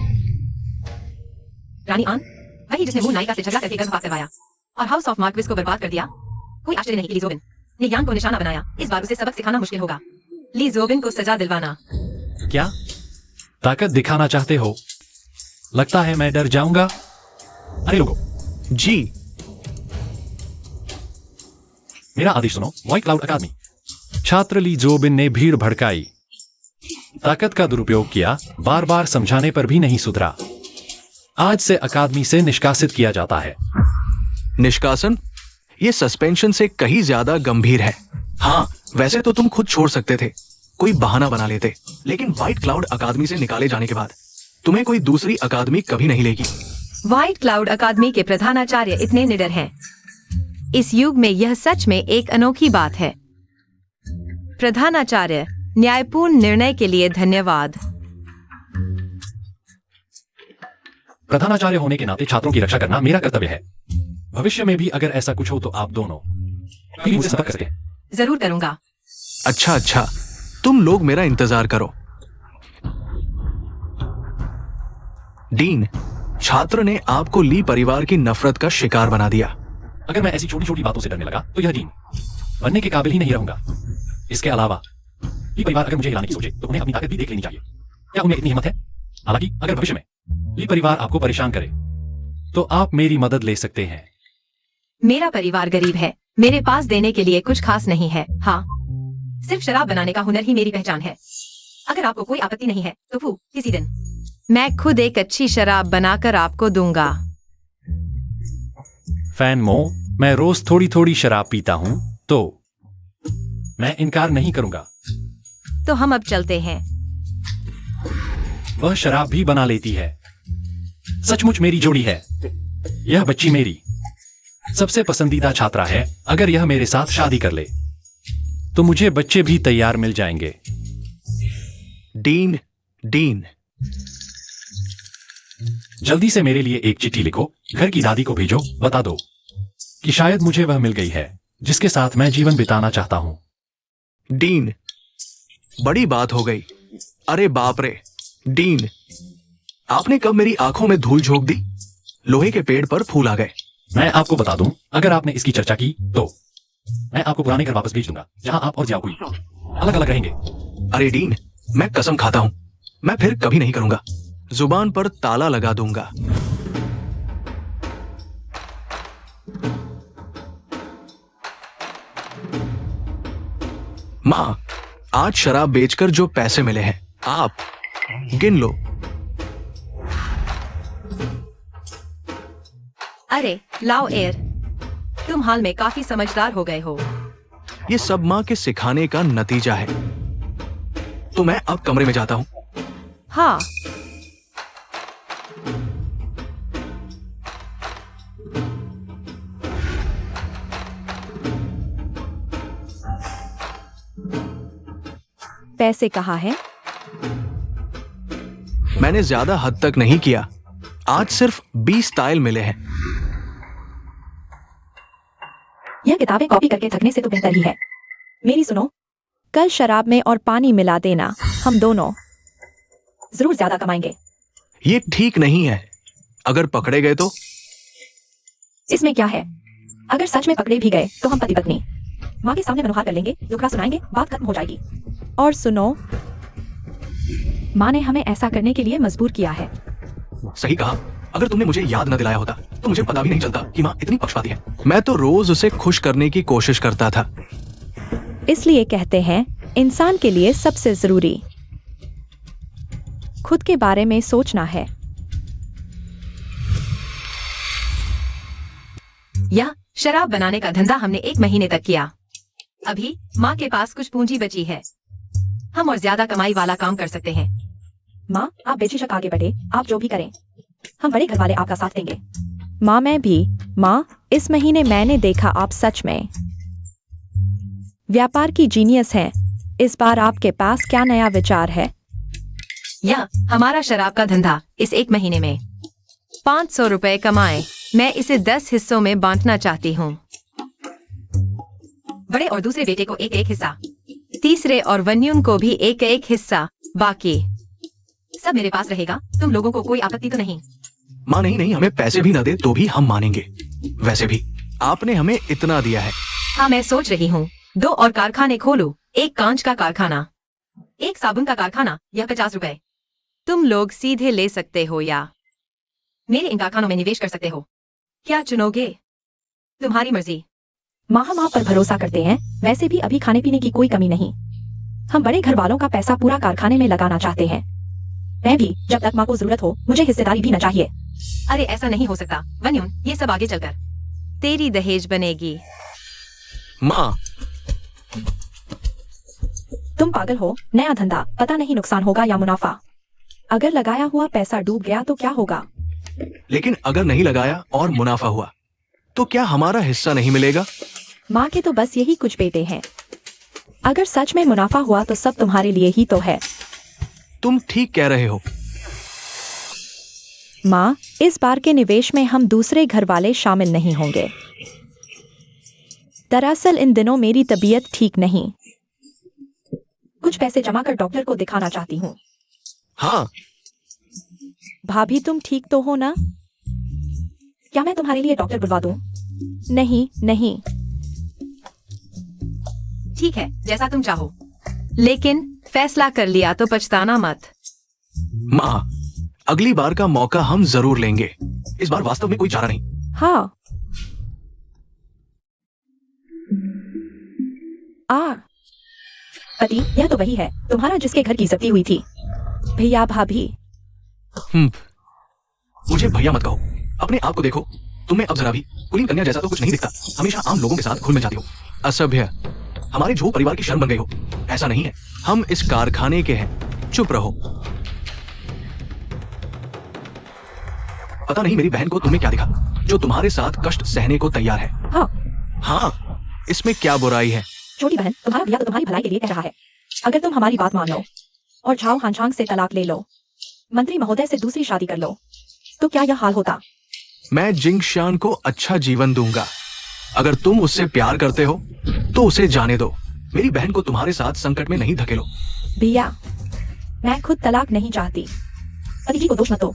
रानी आन, वही जिसने मून नायिका से झगड़ा करके गर्भपात करवाया और हाउस ऑफ मार्क्विस को बर्बाद कर दिया। कोई आश्चर्य नहीं कि ली जोबिन ने यान को निशाना बनाया। इस बार उसे सबक सिखाना मुश्किल होगा। ली जोबिन को सजा दिलवाना। क्या ताकत दिखाना चाहते हो? लगता है मैं डर जाऊंगा। अरे लोगों, जी। मेरा आदेश सुनो। व्हाइट क्लाउड अकादमी। छात्र ली जोबिन ने भीड़ भड़काई, ताकत का दुरुपयोग किया, बार बार समझाने पर भी नहीं सुधरा। आज से अकादमी से निष्कासित किया जाता है। निष्कासन? ये सस्पेंशन से कहीं ज्यादा गंभीर है। हाँ, वैसे तो तुम खुद छोड़ सकते थे, कोई बहाना बना लेते, लेकिन व्हाइट क्लाउड अकादमी से निकाले जाने के बाद तुम्हें कोई दूसरी अकादमी कभी नहीं लेगी। व्हाइट क्लाउड अकादमी के प्रधानाचार्य इतने निडर हैं। इस युग में यह सच में एक अनोखी बात है। प्रधानाचार्य, न्यायपूर्ण निर्णय के लिए धन्यवाद। प्रधानाचार्य होने के नाते छात्रों की रक्षा करना मेरा कर्तव्य है। भविष्य में भी अगर ऐसा कुछ हो तो आप दोनों कभी मुझसे संपर्क कर सकते हैं। जरूर करूंगा। अच्छा, तुम लोग मेरा इंतजार करो। डीन, छात्र ने आपको ली परिवार की नफरत का शिकार बना दिया। अगर मैं ऐसी छोटी छोटी बातों से डरने लगा तो यह डीन बनने के काबिल ही नहीं रहूंगा। इसके अलावा ली परिवार अगर मुझे हिलाने की सोचे तो उन्हें अपनी ताकत भी देख लेनी चाहिए। क्या उन्हें इतनी हिम्मत है? हालांकि अगर भविष्य में ली परिवार आपको परेशान करे तो आप मेरी मदद ले सकते हैं। मेरा परिवार गरीब है, मेरे पास देने के लिए कुछ खास नहीं है। हाँ, सिर्फ शराब बनाने का हुनर ही मेरी पहचान है। अगर आपको कोई आपत्ति नहीं है तो फू किसी दिन मैं खुद एक अच्छी शराब बनाकर आपको दूंगा। फैन मो, मैं रोज थोड़ी थोड़ी शराब पीता हूं, तो मैं इनकार नहीं करूंगा। तो हम अब चलते हैं। वह शराब भी बना लेती है। सचमुच मेरी जोड़ी है। यह बच्ची मेरी सबसे पसंदीदा छात्रा है। अगर यह मेरे साथ शादी कर ले तो मुझे बच्चे भी तैयार मिल जाएंगे। डीन, जल्दी से मेरे लिए एक चिट्ठी लिखो, घर की दादी को भेजो, बता दो कि शायद मुझे वह मिल गई है जिसके साथ मैं जीवन बिताना चाहता हूं। डीन, बड़ी बात हो गई। अरे बाप रे, डीन, आपने कब मेरी आंखों में धूल झोंक दी? लोहे के पेड़ पर फूल आ गए। मैं आपको बता दूं, अगर आपने इसकी चर्चा की तो मैं आपको पुराने घर वापस भेज दूंगा, जहां आप और जियाकुई अलग अलग रहेंगे। अरे डीन, मैं कसम खाता हूं, मैं फिर कभी नहीं करूंगा। जुबान पर ताला लगा दूंगा। मां, आज शराब बेचकर जो पैसे मिले हैं आप गिन लो। अरे लाओ एयर, तुम हाल में काफी समझदार हो गए हो। ये सब मां के सिखाने का नतीजा है। तो मैं अब कमरे में जाता हूं। हाँ, पैसे कहाँ हैं? मैंने ज्यादा हद तक नहीं किया। आज सिर्फ 20 ताइल मिले हैं। यह किताबें कॉपी करके थकने से तो बेहतर ही है। मेरी सुनो, कल शराब में और पानी मिला देना, हम दोनों जरूर ज्यादा कमाएंगे। ये ठीक नहीं है। अगर पकड़े गए तो? इसमें क्या है? अगर सच में पकड़े भी गए तो हम पति पत्नी माँ के सामने मनोहार कर लेंगे, दुखड़ा सुनाएंगे, बात खत्म हो जाएगी। और सुनो, माँ ने हमें ऐसा करने के लिए मजबूर किया है। सही कहा। अगर तुमने मुझे याद न दिलाया होता तो मुझे पता भी नहीं चलता कि माँ इतनी पक्षपाती है। मैं तो रोज उसे खुश करने की कोशिश करता था। इसलिए कहते हैं, इंसान के लिए सबसे जरूरी खुद के बारे में सोचना है। यह शराब बनाने का धंधा हमने 1 महीने तक किया। अभी माँ के पास कुछ पूंजी बची है। हम और ज्यादा कमाई वाला काम कर सकते हैं। माँ, आप बेझिझक आगे बढ़े, आप जो भी करें, हम बड़े घर वाले आपका साथ देंगे। माँ, मैं भी। माँ, इस महीने मैंने देखा आप सच में व्यापार की जीनियस हैं। इस बार आपके पास क्या नया विचार है? यह हमारा शराब का धंधा इस 1 महीने में 500 रुपए कमाए। मैं इसे 10 हिस्सों में बांटना चाहती हूँ। बड़े और दूसरे बेटे को 1-1 हिस्सा, तीसरे और वन्यून को भी 1-1 हिस्सा, बाकी सब मेरे पास रहेगा। तुम लोगों को कोई आपत्ति तो नहीं? माँ, नहीं, हमें पैसे भी न दे तो भी हम मानेंगे। वैसे भी आपने हमें इतना दिया है। हाँ, मैं सोच रही हूँ 2 और कारखाने खोलूं। 1 कांच का कारखाना, 1 साबुन का कारखाना। यह 50 रुपए। तुम लोग सीधे ले सकते हो या मेरे इन कारखानों में निवेश कर सकते हो। क्या चुनोगे? तुम्हारी मर्जी। माँ हम आप पर भरोसा करते हैं, वैसे भी अभी खाने पीने की कोई कमी नहीं। हम बड़े घर वालों का पैसा पूरा कारखाने में लगाना चाहते हैं। मैं भी, जब तक माँ को जरूरत हो, मुझे हिस्सेदारी भी न चाहिए। अरे ऐसा नहीं हो सकता वन्यून, ये सब आगे चलकर। तेरी दहेज बनेगी। माँ, तुम पागल हो, नया धंधा, पता नहीं नुकसान होगा या मुनाफा। अगर लगाया हुआ पैसा डूब गया तो क्या होगा? लेकिन अगर नहीं लगाया और मुनाफा हुआ तो क्या हमारा हिस्सा नहीं मिलेगा? माँ के तो बस यही कुछ बेटे हैं। अगर सच में मुनाफा हुआ तो सब तुम्हारे लिए ही तो है। तुम ठीक कह रहे हो। माँ, इस बार के निवेश में हम दूसरे घर वाले शामिल नहीं होंगे। दरअसल इन दिनों मेरी तबीयत ठीक नहीं। कुछ पैसे जमा कर डॉक्टर को दिखाना चाहती हूँ। हाँ, भाभी तुम ठीक तो हो ना? क्या मैं तुम्हारे लिए डॉक्टर बुलवा दूँ? नहीं नहीं। ठीक है, जैसा तुम चाहो। लेकिन फैसला कर लिया तो पछताना मत। माँ, अगली बार का मौका हम जरूर लेंगे। इस बार वास्तव में कोई चारा नहीं। हाँ। पति, यह तो वही है तुम्हारा जिसके घर की इज्जती हुई थी। भैया भाभी। मुझे भैया मत कहो, अपने आप को देखो। तुम्हें अब जरा भी कुलीन कन्या जैसा तो कुछ नहीं दिखता। हमेशा आम लोगों के साथ घुल मिल जाती हो। असभ्य, हमारे झो परिवार की शर्म बन गई हो। ऐसा नहीं है, हम इस कारखाने के हैं। चुप रहो। पता नहीं मेरी बहन को तुमने क्या दिखा जो तुम्हारे साथ कष्ट सहने को तैयार है। हाँ, इसमें क्या बुराई है? छोटी बहन, तुम्हारा भैया तो तुम्हारी भलाई के लिए कह रहा है। अगर तुम हमारी बात मान लो और झाओ हांचांग से तलाक ले लो, मंत्री महोदय से दूसरी शादी कर लो, तो क्या यह हाल होता? मैं जिंगशान को अच्छा जीवन दूंगा। अगर तुम उससे प्यार करते हो तो उसे जाने दो। मेरी बहन को तुम्हारे साथ संकट में नहीं धकेलो। भैया, मैं खुद तलाक नहीं चाहती। पति जी को दोष मत दो।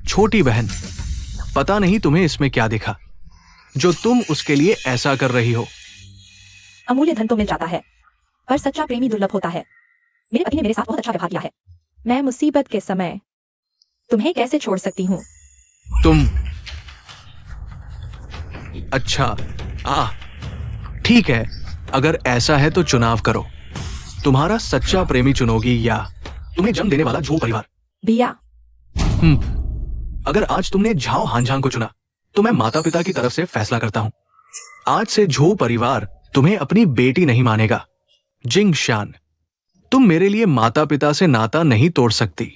छोटी बहन, पता नहीं तुम्हें इसमें क्या दिखा जो तुम उसके लिए ऐसा कर रही हो। अमूल्य धन तो मिल जाता है, पर सच्चा प्रेमी दुर्लभ होता है। मेरे पति ने मेरे साथ बहुत अच्छा व्यवहार किया है। मैं मुसीबत के समय तुम्हें कैसे छोड़ सकती हूँ? तुम अच्छा, ठीक है। अगर ऐसा है तो चुनाव करो। तुम्हारा सच्चा प्रेमी चुनोगी या तुम्हें जन्म देने वाला झो परिवार? भैया, अगर आज तुमने झाओ हांझांग को चुना तो मैं माता पिता की तरफ से फैसला करता हूं। आज से झो परिवार तुम्हें अपनी बेटी नहीं मानेगा। जिंगशान, तुम मेरे लिए माता पिता से नाता नहीं तोड़ सकती।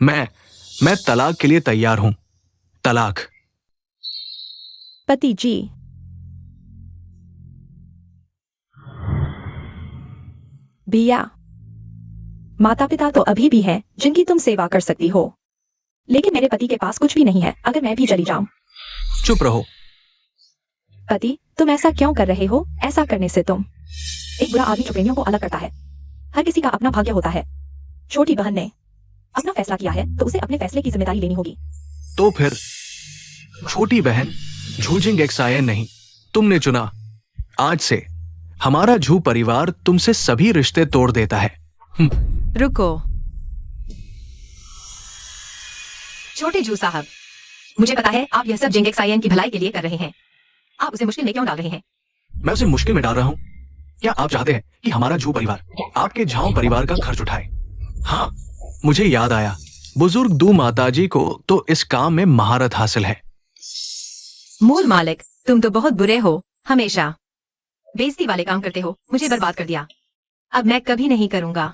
मैं तलाक के लिए तैयार हूं। तलाक। पति जी। भैया, माता पिता तो अभी भी हैं जिनकी तुम सेवा कर सकती हो, लेकिन मेरे पति के पास कुछ भी नहीं है। अगर मैं भी चली जाऊं। चुप रहो। पति, तुम ऐसा क्यों कर रहे हो? ऐसा करने से तुम एक बुरा आदमी जो प्रेमियों को अलग करता है। हर किसी का अपना भाग्य होता है। छोटी बहन ने अपना फैसला किया है तो उसे अपने फैसले की जिम्मेदारी लेनी होगी। तो फिर छोटी बहन, झूजिंग एक्सायन नहीं, तुमने चुना। आज से हमारा झू परिवार तुमसे सभी रिश्ते तोड़ देता है। रुको। छोटे जू साहब, मुझे पता है आप यह सब जिंगेक्सायन की भलाई के लिए कर रहे हैं। आप उसे मुश्किल में क्यों डाल रहे हैं? मैं उसे मुश्किल में डाल रहा हूं? क्या आप चाहते हैं कि हमारा झू परिवार आपके झाओ परिवार का खर्च उठाए? हाँ, मुझे याद आया, बुजुर्ग दू माताजी को तो इस काम में महारत हासिल है। मूल मालिक, तुम तो बहुत बुरे हो। हमेशा बेइज्जती वाले काम करते हो। मुझे बर्बाद कर दिया। अब मैं कभी नहीं करूंगा।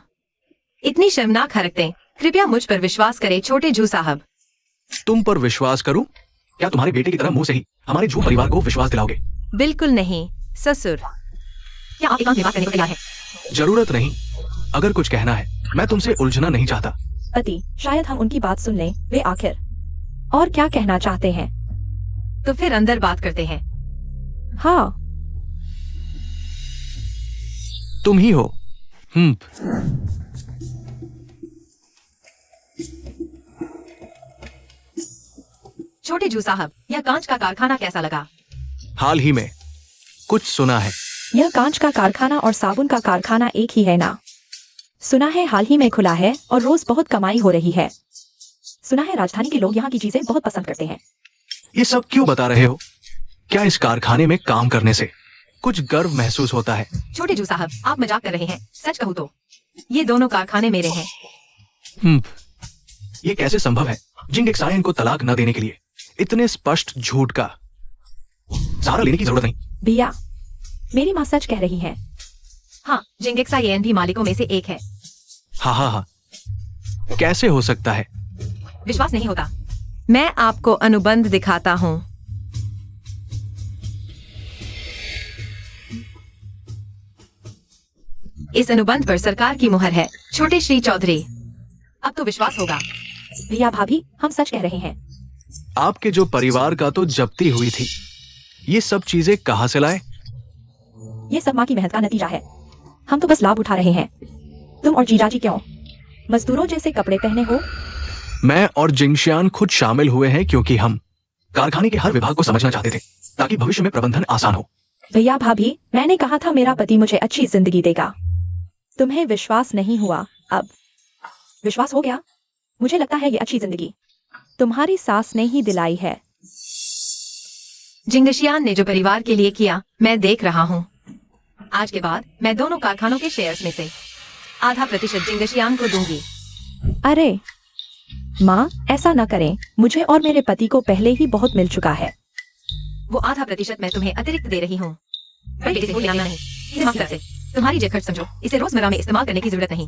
इतनी शर्मनाक हरकतें। कृपया मुझ पर विश्वास करें छोटे जू साहब। तुम पर विश्वास करूं? क्या तुम्हारे बेटे की तरह मुंह से ही हमारे झू परिवार को विश्वास दिलाओगे? बिल्कुल नहीं ससुर। क्या आप एकांत में बात करने को तैयार हैं? जरूरत नहीं। अगर कुछ कहना है, मैं तुमसे उलझना नहीं चाहता। पति, शायद हम उनकी बात सुन लें। वे आखिर और क्या कहना चाहते हैं? तो फिर अंदर बात करते हैं। हाँ, तुम ही हो। छोटे जू साहब, यह कांच का कारखाना कैसा लगा? हाल ही में कुछ सुना है। यह कांच का कारखाना और साबुन का कारखाना एक ही है ना? सुना है हाल ही में खुला है और रोज बहुत कमाई हो रही है। सुना है राजधानी के लोग यहाँ की चीजें बहुत पसंद करते हैं। ये सब क्यों बता रहे हो? क्या इस कारखाने में काम करने से कुछ गर्व महसूस होता है? छोटे जू साहब, आप मजाक कर रहे हैं। सच कहूँ तो ये दोनों कारखाने मेरे हैं। ये कैसे संभव है? जिंगेक्साइन को तलाक न देने के लिए इतने स्पष्ट झूठ का सहारा लेने की जरूरत नहीं। भैया, मेरी माँ सच कह रही है। हाँ, जिंगेक्साइन भी मालिकों में से एक है। हाँ, कैसे हो सकता है? विश्वास नहीं होता? मैं आपको अनुबंध दिखाता हूँ। इस अनुबंध पर सरकार की मुहर है। छोटे श्री चौधरी, अब तो विश्वास होगा। भैया भाभी, हम सच कह रहे हैं। आपके जो परिवार का तो जब्ती हुई थी, ये सब चीजें कहाँ से लाए? ये सब माँ की मेहनत का नतीजा है। हम तो बस लाभ उठा रहे हैं। तुम और जीजाजी क्यों मजदूरों जैसे कपड़े पहने हो? मैं और जिंगशियान खुद शामिल हुए हैं क्योंकि हम कारखाने के हर विभाग को समझना चाहते थे ताकि भविष्य में प्रबंधन आसान हो। भैया भाभी, मैंने कहा था मेरा पति मुझे अच्छी जिंदगी देगा। तुम्हें विश्वास नहीं हुआ, अब विश्वास हो गया। मुझे लगता है ये अच्छी जिंदगी तुम्हारी सास ने ही दिलाई है। जिंगशियान ने जो परिवार के लिए किया, मैं देख रहा हूँ। आज के बाद मैं दोनों कारखानों के शेयर्स में से आधा प्रतिशत जिंगशियान को दूंगी। अरे माँ, ऐसा न करें। मुझे और मेरे पति को पहले ही बहुत मिल चुका है। वो आधा प्रतिशत मैं तुम्हें अतिरिक्त दे रही हूँ। बेटे से कोई लेना नहीं, इसे माफ कर दे। तुम्हारी जेब खर्च समझो, इसे रोजमर्रा में इस्तेमाल करने की जरूरत नहीं।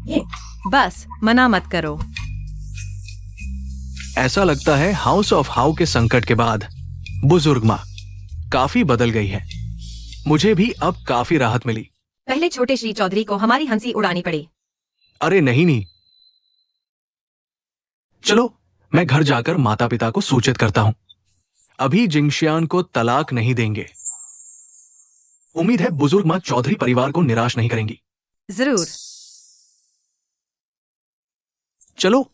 ये बस मना मत करो। ऐसा लगता है हाउस ऑफ हाउ के संकट के बाद बुजुर्ग माँ काफी बदल गई है। मुझे भी अब काफी राहत मिली। पहले छोटे श्री चौधरी को हमारी हंसी उड़ानी पड़ी। अरे नहीं, चलो मैं घर जाकर माता पिता को सूचित करता हूं। अभी जिंगशियान को तलाक नहीं देंगे। उम्मीद है बुजुर्ग माँ चौधरी परिवार को निराश नहीं करेंगी। जरूर। चलो।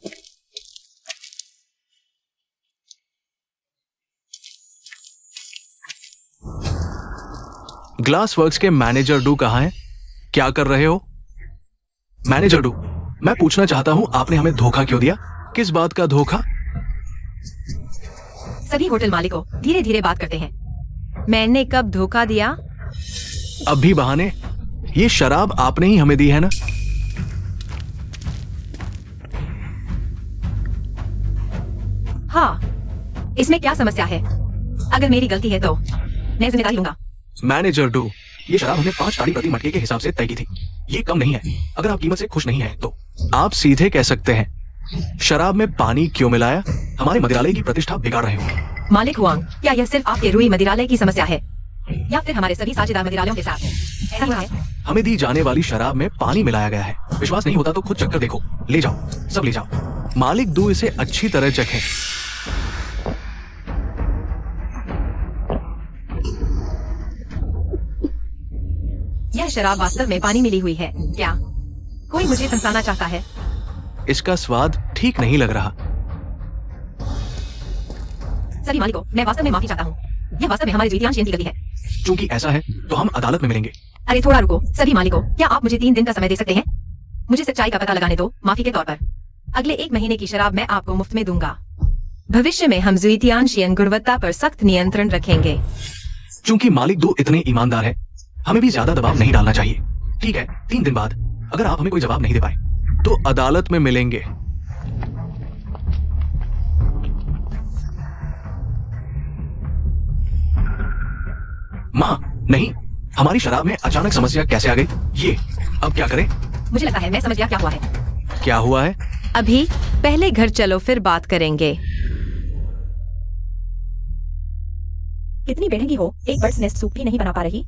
ग्लास वर्क्स के मैनेजर डू कहां हैं? क्या कर रहे हो? मैनेजर डू, मैं पूछना चाहता हूं आपने हमें धोखा क्यों दिया? किस बात का धोखा? सभी होटल मालिकों धीरे धीरे बात करते हैं। मैंने कब धोखा दिया? अब भी बहाने? ये शराब आपने ही हमें दी है ना? हाँ, इसमें क्या समस्या है? अगर मेरी गलती है तो मैं जिम्मेदारी लूंगा। मैनेजर डू, ये शराब हमने 5 ताड़ी प्रति मटके के हिसाब से तय की थी। ये कम नहीं है। अगर आप कीमत से खुश नहीं हैं तो आप सीधे कह सकते हैं शराब में पानी क्यों मिलाया? हमारे मदिरालय की प्रतिष्ठा बिगाड़ रहे हो। मालिक हुआंग, क्या यह सिर्फ आपके रूई मदिरालय की समस्या है या फिर हमारे सभी साझेदार मदिरालयों के साथ? ऐसा ही है। हमें दी जाने वाली शराब में पानी मिलाया गया है। विश्वास नहीं होता तो खुद चक्कर देखो। ले जाओ, सब ले जाओ। मालिक दू इसे अच्छी तरह चखें। यह शराब वास्तव में पानी मिली हुई है क्या? कोई मुझे फंसाना चाहता है। इसका स्वाद ठीक नहीं लग रहा। सभी मालिकों, मैं वास्तव में माफी चाहता हूँ। यह वास्तव में हमारे द्वितीयांश की गलती है। क्योंकि ऐसा है तो हम अदालत में मिलेंगे। अरे थोड़ा रुको। सभी मालिकों, क्या आप मुझे 3 दिन का समय दे सकते हैं? मुझे सच्चाई का पता लगाने दो, माफी के तौर पर। अगले 1 महीने की शराब मैं आपको मुफ्त में दूंगा। भविष्य में हम द्वितीयांशीय गुणवत्ता पर सख्त नियंत्रण रखेंगे। क्योंकि मालिक दो इतने ईमानदार है, हमें भी ज्यादा दबाव नहीं डालना चाहिए। ठीक है, 3 दिन बाद अगर आप हमें कोई जवाब नहीं दे पाए तो अदालत में मिलेंगे। माँ, नहीं, हमारी शराब में अचानक समस्या कैसे आ गई? ये अब क्या करें? मुझे लगता है मैं समझ गया क्या हुआ है। क्या हुआ है? अभी पहले घर चलो, फिर बात करेंगे। कितनी बेढंगी हो, एक बर्ड्स नेस्ट सूप भी नहीं बना पा रही।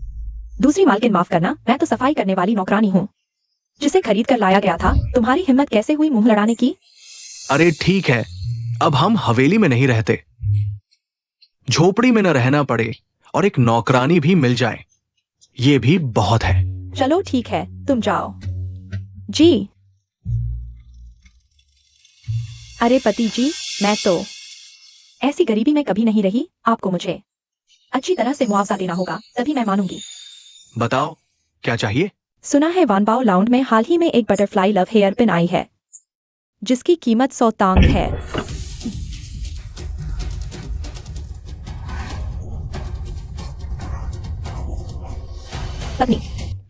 दूसरी मालकिन, माफ करना, मैं तो सफाई करने वाली नौकरानी हूँ जिसे खरीद कर लाया गया था। तुम्हारी हिम्मत कैसे हुई मुंह लड़ाने की? अरे ठीक है, अब हम हवेली में नहीं रहते। झोपड़ी में न रहना पड़े और एक नौकरानी भी मिल जाए, ये भी बहुत है। चलो ठीक है, तुम जाओ। जी। अरे पति जी, मैं तो ऐसी गरीबी में कभी नहीं रही। आपको मुझे अच्छी तरह से मुआवजा देना होगा, तभी मैं मानूंगी। बताओ क्या चाहिए? सुना है वानबाओ लाउंड में हाल ही में एक बटरफ्लाई लव हेयर पिन आई है जिसकी कीमत 100 तांग है। पत्नी,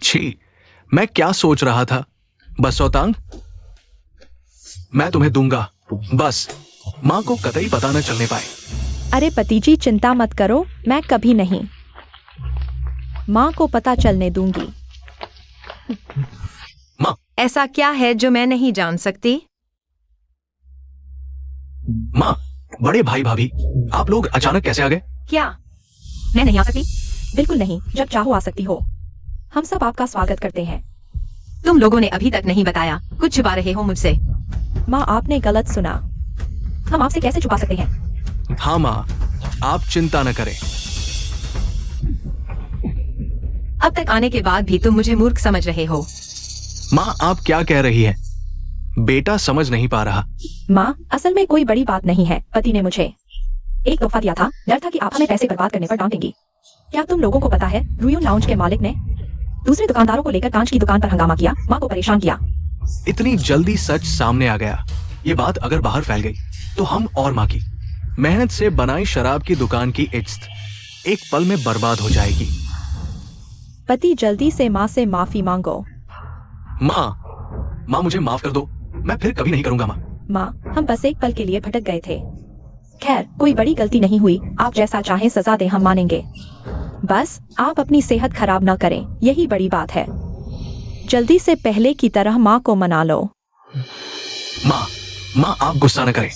छी, मैं क्या सोच रहा था। बस 100 तांग मैं तुम्हें दूंगा, बस माँ को कतई पता न चलने पाए। अरे पति जी चिंता मत करो, मैं कभी नहीं माँ को पता चलने दूंगी। माँ, ऐसा क्या है जो मैं नहीं जान सकती? माँ, बड़े भाई भाभी आप लोग अचानक कैसे आ गए? क्या मैं नहीं आ सकती? बिल्कुल नहीं, जब चाहो आ सकती हो। हम सब आपका स्वागत करते हैं। तुम लोगों ने अभी तक नहीं बताया, कुछ छुपा रहे हो मुझसे। माँ आपने गलत सुना। हम आपसे कैसे छुपा सकते हैं? हाँ माँ, आप चिंता न करें। अब तक आने के बाद भी तुम मुझे मूर्ख समझ रहे हो। माँ आप क्या कह रही हैं? बेटा समझ नहीं पा रहा। माँ, असल में कोई बड़ी बात नहीं है। पति ने मुझे एक तोहफा दिया था, डर था कि आप हमें पैसे बर्बाद करने पर डांटेंगी। क्या तुम लोगों को पता है, रुयून लाउंज के मालिक ने दूसरे दुकानदारों को लेकर कांच की दुकान पर हंगामा किया, माँ को परेशान किया। इतनी जल्दी सच सामने आ गया। ये बात अगर बाहर फैल गई तो हम और माँ की मेहनत से बनाई शराब की दुकान की इज्जत एक पल में बर्बाद हो जाएगी। पति जल्दी से माँ से माफी मांगो। माँ मुझे माफ कर दो, मैं फिर कभी नहीं करूंगा। माँ हम बस एक पल के लिए भटक गए थे। खैर, कोई बड़ी गलती नहीं हुई। आप जैसा चाहें सजा दें, हम मानेंगे। बस आप अपनी सेहत खराब ना करें, यही बड़ी बात है। जल्दी से पहले की तरह माँ को मना लो। माँ आप गुस्सा न करें।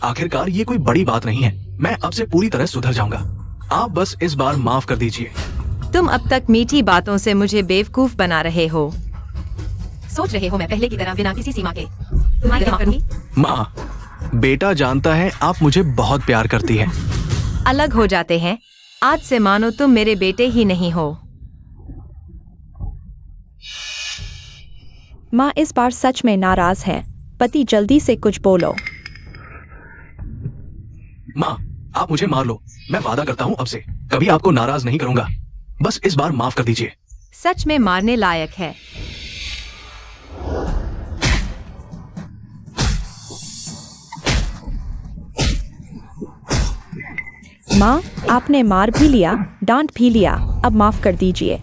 आखिरकार ये कोई बड़ी बात नहीं है। मैं अब से पूरी तरह सुधर जाऊंगा। आप बस इस बार माफ कर दीजिए। तुम अब तक मीठी बातों से मुझे बेवकूफ बना रहे हो। सोच रहे हो मैं पहले की तरह बिना किसी सीमा के तुम्हारी माफ करूंगी? माँ, बेटा जानता है आप मुझे बहुत प्यार करती हैं। अलग हो जाते हैं। आज से मानो तुम मेरे बेटे ही नहीं हो। माँ इस बार सच में नाराज है। पति जल्दी से कुछ बोलो। माँ आप मुझे मार लो, मैं वादा करता हूँ अब से कभी आपको नाराज नहीं करूंगा। बस इस बार माफ कर दीजिए। सच में मारने लायक है। माँ आपने मार भी लिया, डांट भी लिया, अब माफ कर दीजिए।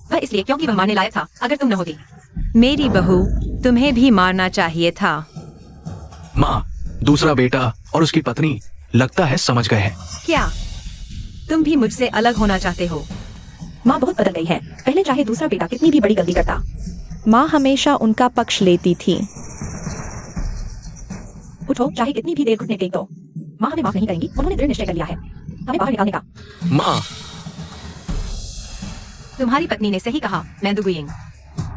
वह इसलिए क्योंकि वह मारने लायक था। अगर तुम न होती। मेरी बहू, तुम्हें भी मारना चाहिए था। माँ, दूसरा बेटा और उसकी पत्नी लगता है समझ गए हैं। क्या तुम भी मुझसे अलग होना चाहते हो? माँ बहुत बदल गई है। पहले चाहे दूसरा बेटा कितनी भी बड़ी गलती करता, माँ हमेशा उनका पक्ष लेती थी। उठो, चाहे कितनी भी देर घुटने टेक दो, माँ हमें माफ नहीं करेंगी। उन्होंने दृढ़ निश्चय कर लिया है हमें बाहर निकालने का। माँ, तुम्हारी पत्नी ने सही कहा, मैं दुगुइंग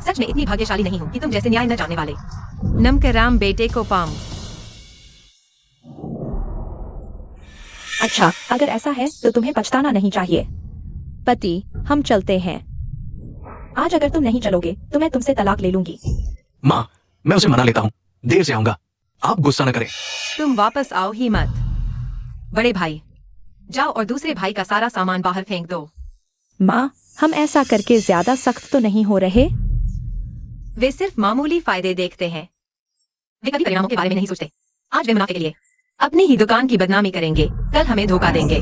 सच में इतनी भाग्यशाली नहीं हूँ कि तुम जैसे न्याय न जानने वाले नमकराम बेटे को पाम। अच्छा, अगर ऐसा है तो तुम्हें पछताना नहीं चाहिए। पति हम चलते हैं। आज अगर तुम नहीं चलोगे तो मैं तुमसे तलाक ले लूंगी। माँ मैं उसे मना लेता हूँ, देर से आऊंगा, आप गुस्सा न करें। तुम वापस आओ ही मत। बड़े भाई, जाओ और दूसरे भाई का सारा सामान बाहर फेंक दो। माँ हम ऐसा करके ज्यादा सख्त तो नहीं हो रहे? वे सिर्फ मामूली फायदे देखते हैं। वे कभी परिणामों के बारे में नहीं सोचते। आज वे मुनाफे के लिए अपनी ही दुकान की बदनामी करेंगे, कल हमें धोखा देंगे।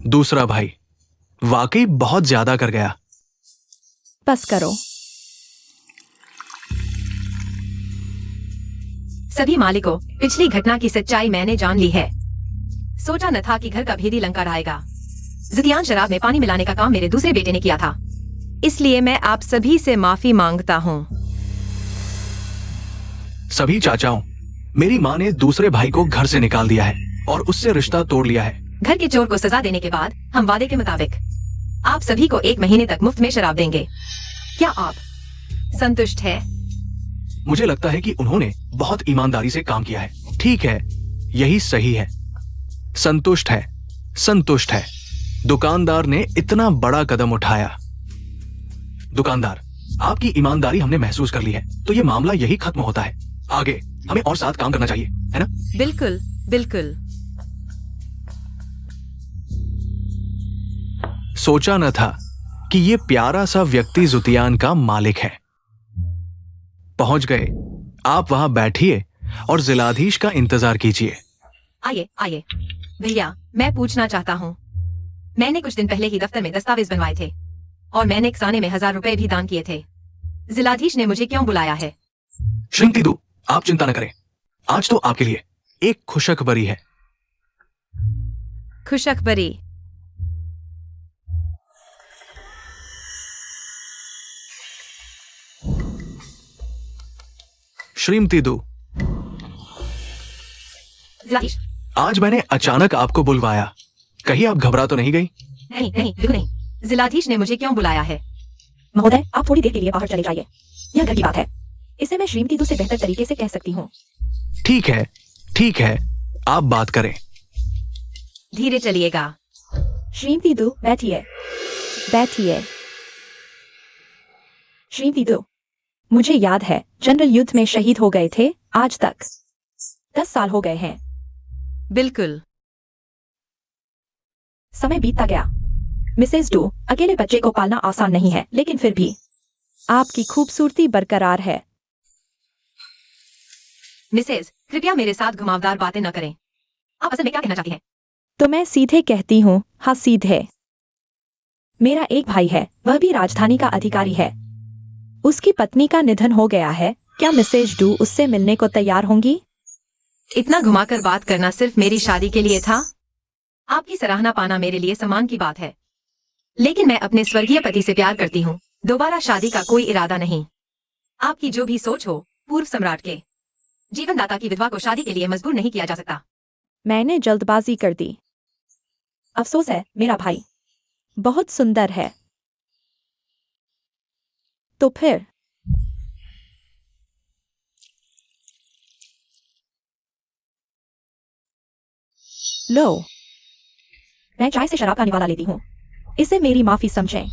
दूसरा भाई वाकई बहुत ज्यादा कर गया। बस करो। सभी मालिकों, पिछली घटना की सच्चाई मैंने जान ली है। सोचा न था कि घर का भेदी लंका रहेगा। जितियान शराब में पानी मिलाने का काम मेरे दूसरे बेटे ने किया था। इसलिए मैं आप सभी से माफी मांगता हूँ। सभी चाचाओं, मेरी माँ ने दूसरे भाई को घर से निकाल दिया है और उससे रिश्ता तोड़ लिया है। घर के चोर को सजा देने के बाद हम वादे के मुताबिक आप सभी को 1 महीने तक मुफ्त में शराब देंगे। क्या आप संतुष्ट है? मुझे लगता है कि उन्होंने बहुत ईमानदारी से काम किया है। ठीक है, यही सही है। संतुष्ट है, संतुष्ट है। दुकानदार ने इतना बड़ा कदम उठाया। दुकानदार, आपकी ईमानदारी हमने महसूस कर ली है, तो ये मामला यही खत्म होता है। आगे हमें और साथ काम करना चाहिए, है ना? बिल्कुल बिल्कुल। सोचा न था कि ये प्यारा सा व्यक्ति जुतियान का मालिक है। पहुंच गए। आप वहां बैठिए और जिलाधीश का इंतजार कीजिए। आइए आइए। भैया, मैं पूछना चाहता हूँ, मैंने कुछ दिन पहले ही दफ्तर में दस्तावेज बनवाए थे और मैंने खजाने में 1000 रुपए भी दान किए थे। जिलाधीश ने मुझे क्यों बुलाया है? श्रीमती दू, आप चिंता न करें। आज तो आपके लिए एक खुशखबरी है। खुशखबरी। श्रीमती दू, जिलाधीश। आज मैंने अचानक आपको बुलवाया। कहीं आप घबरा तो नहीं गई? नहीं नहीं, बिल्कुल नहीं। जिलाधीश ने मुझे क्यों बुलाया है? महोदय, आप थोड़ी देर के लिए बाहर चले जाइए। यह घर की बात है। इसे मैं श्रीमती दू से बेहतर तरीके से कह सकती हूँ। ठीक है, आप बात करें। धीरे चलिएगा। श्रीमती दू, बैठिए। बैठिए। श्रीमती दू, मुझे याद है, जनरल युद्ध में शहीद हो गए थे। आज तक 10 साल हो गए हैं। बिल्कुल। समय बीतता गया। मिसेस डू, अकेले बच्चे को पालना आसान नहीं है, लेकिन फिर भी आपकी खूबसूरती बरकरार है। मिसेज, कृपया मेरे साथ घुमावदार बातें न करें। आप असल में क्या कहना चाहती हैं? तो मैं सीधे कहती हूँ, हाँ सीधे। मेरा एक भाई है, वह भी राजधानी का अधिकारी है। उसकी पत्नी का निधन हो गया है। क्या मिसेज डू उससे मिलने को तैयार होंगी? इतना घुमाकर बात करना सिर्फ मेरी शादी के लिए था? आपकी सराहना पाना मेरे लिए सम्मान की बात है, लेकिन मैं अपने स्वर्गीय पति से प्यार करती हूँ। दोबारा शादी का कोई इरादा नहीं। आपकी जो भी सोच हो, पूर्व सम्राट के जीवनदाता की विधवा को शादी के लिए मजबूर नहीं किया जा सकता। मैंने जल्दबाजी कर दी। अफसोस है, मेरा भाई बहुत सुंदर है। तो फिर लो, मैं चाय से शराब का निवाला लेती हूँ। इसे मेरी माफी समझें।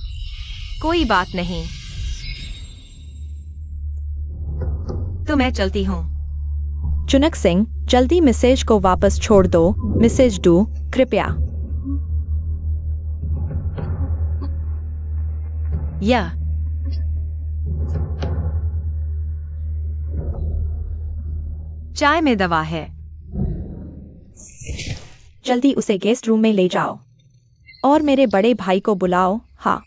कोई बात नहीं, तो मैं चलती हूँ। चुनक सिंह, जल्दी मिसेज को वापस छोड़ दो। मिसेज डू, कृपया। यह चाय में दवा है। जल्दी उसे गेस्ट रूम में ले जाओ। और मेरे बड़े भाई को बुलाओ। हाँ।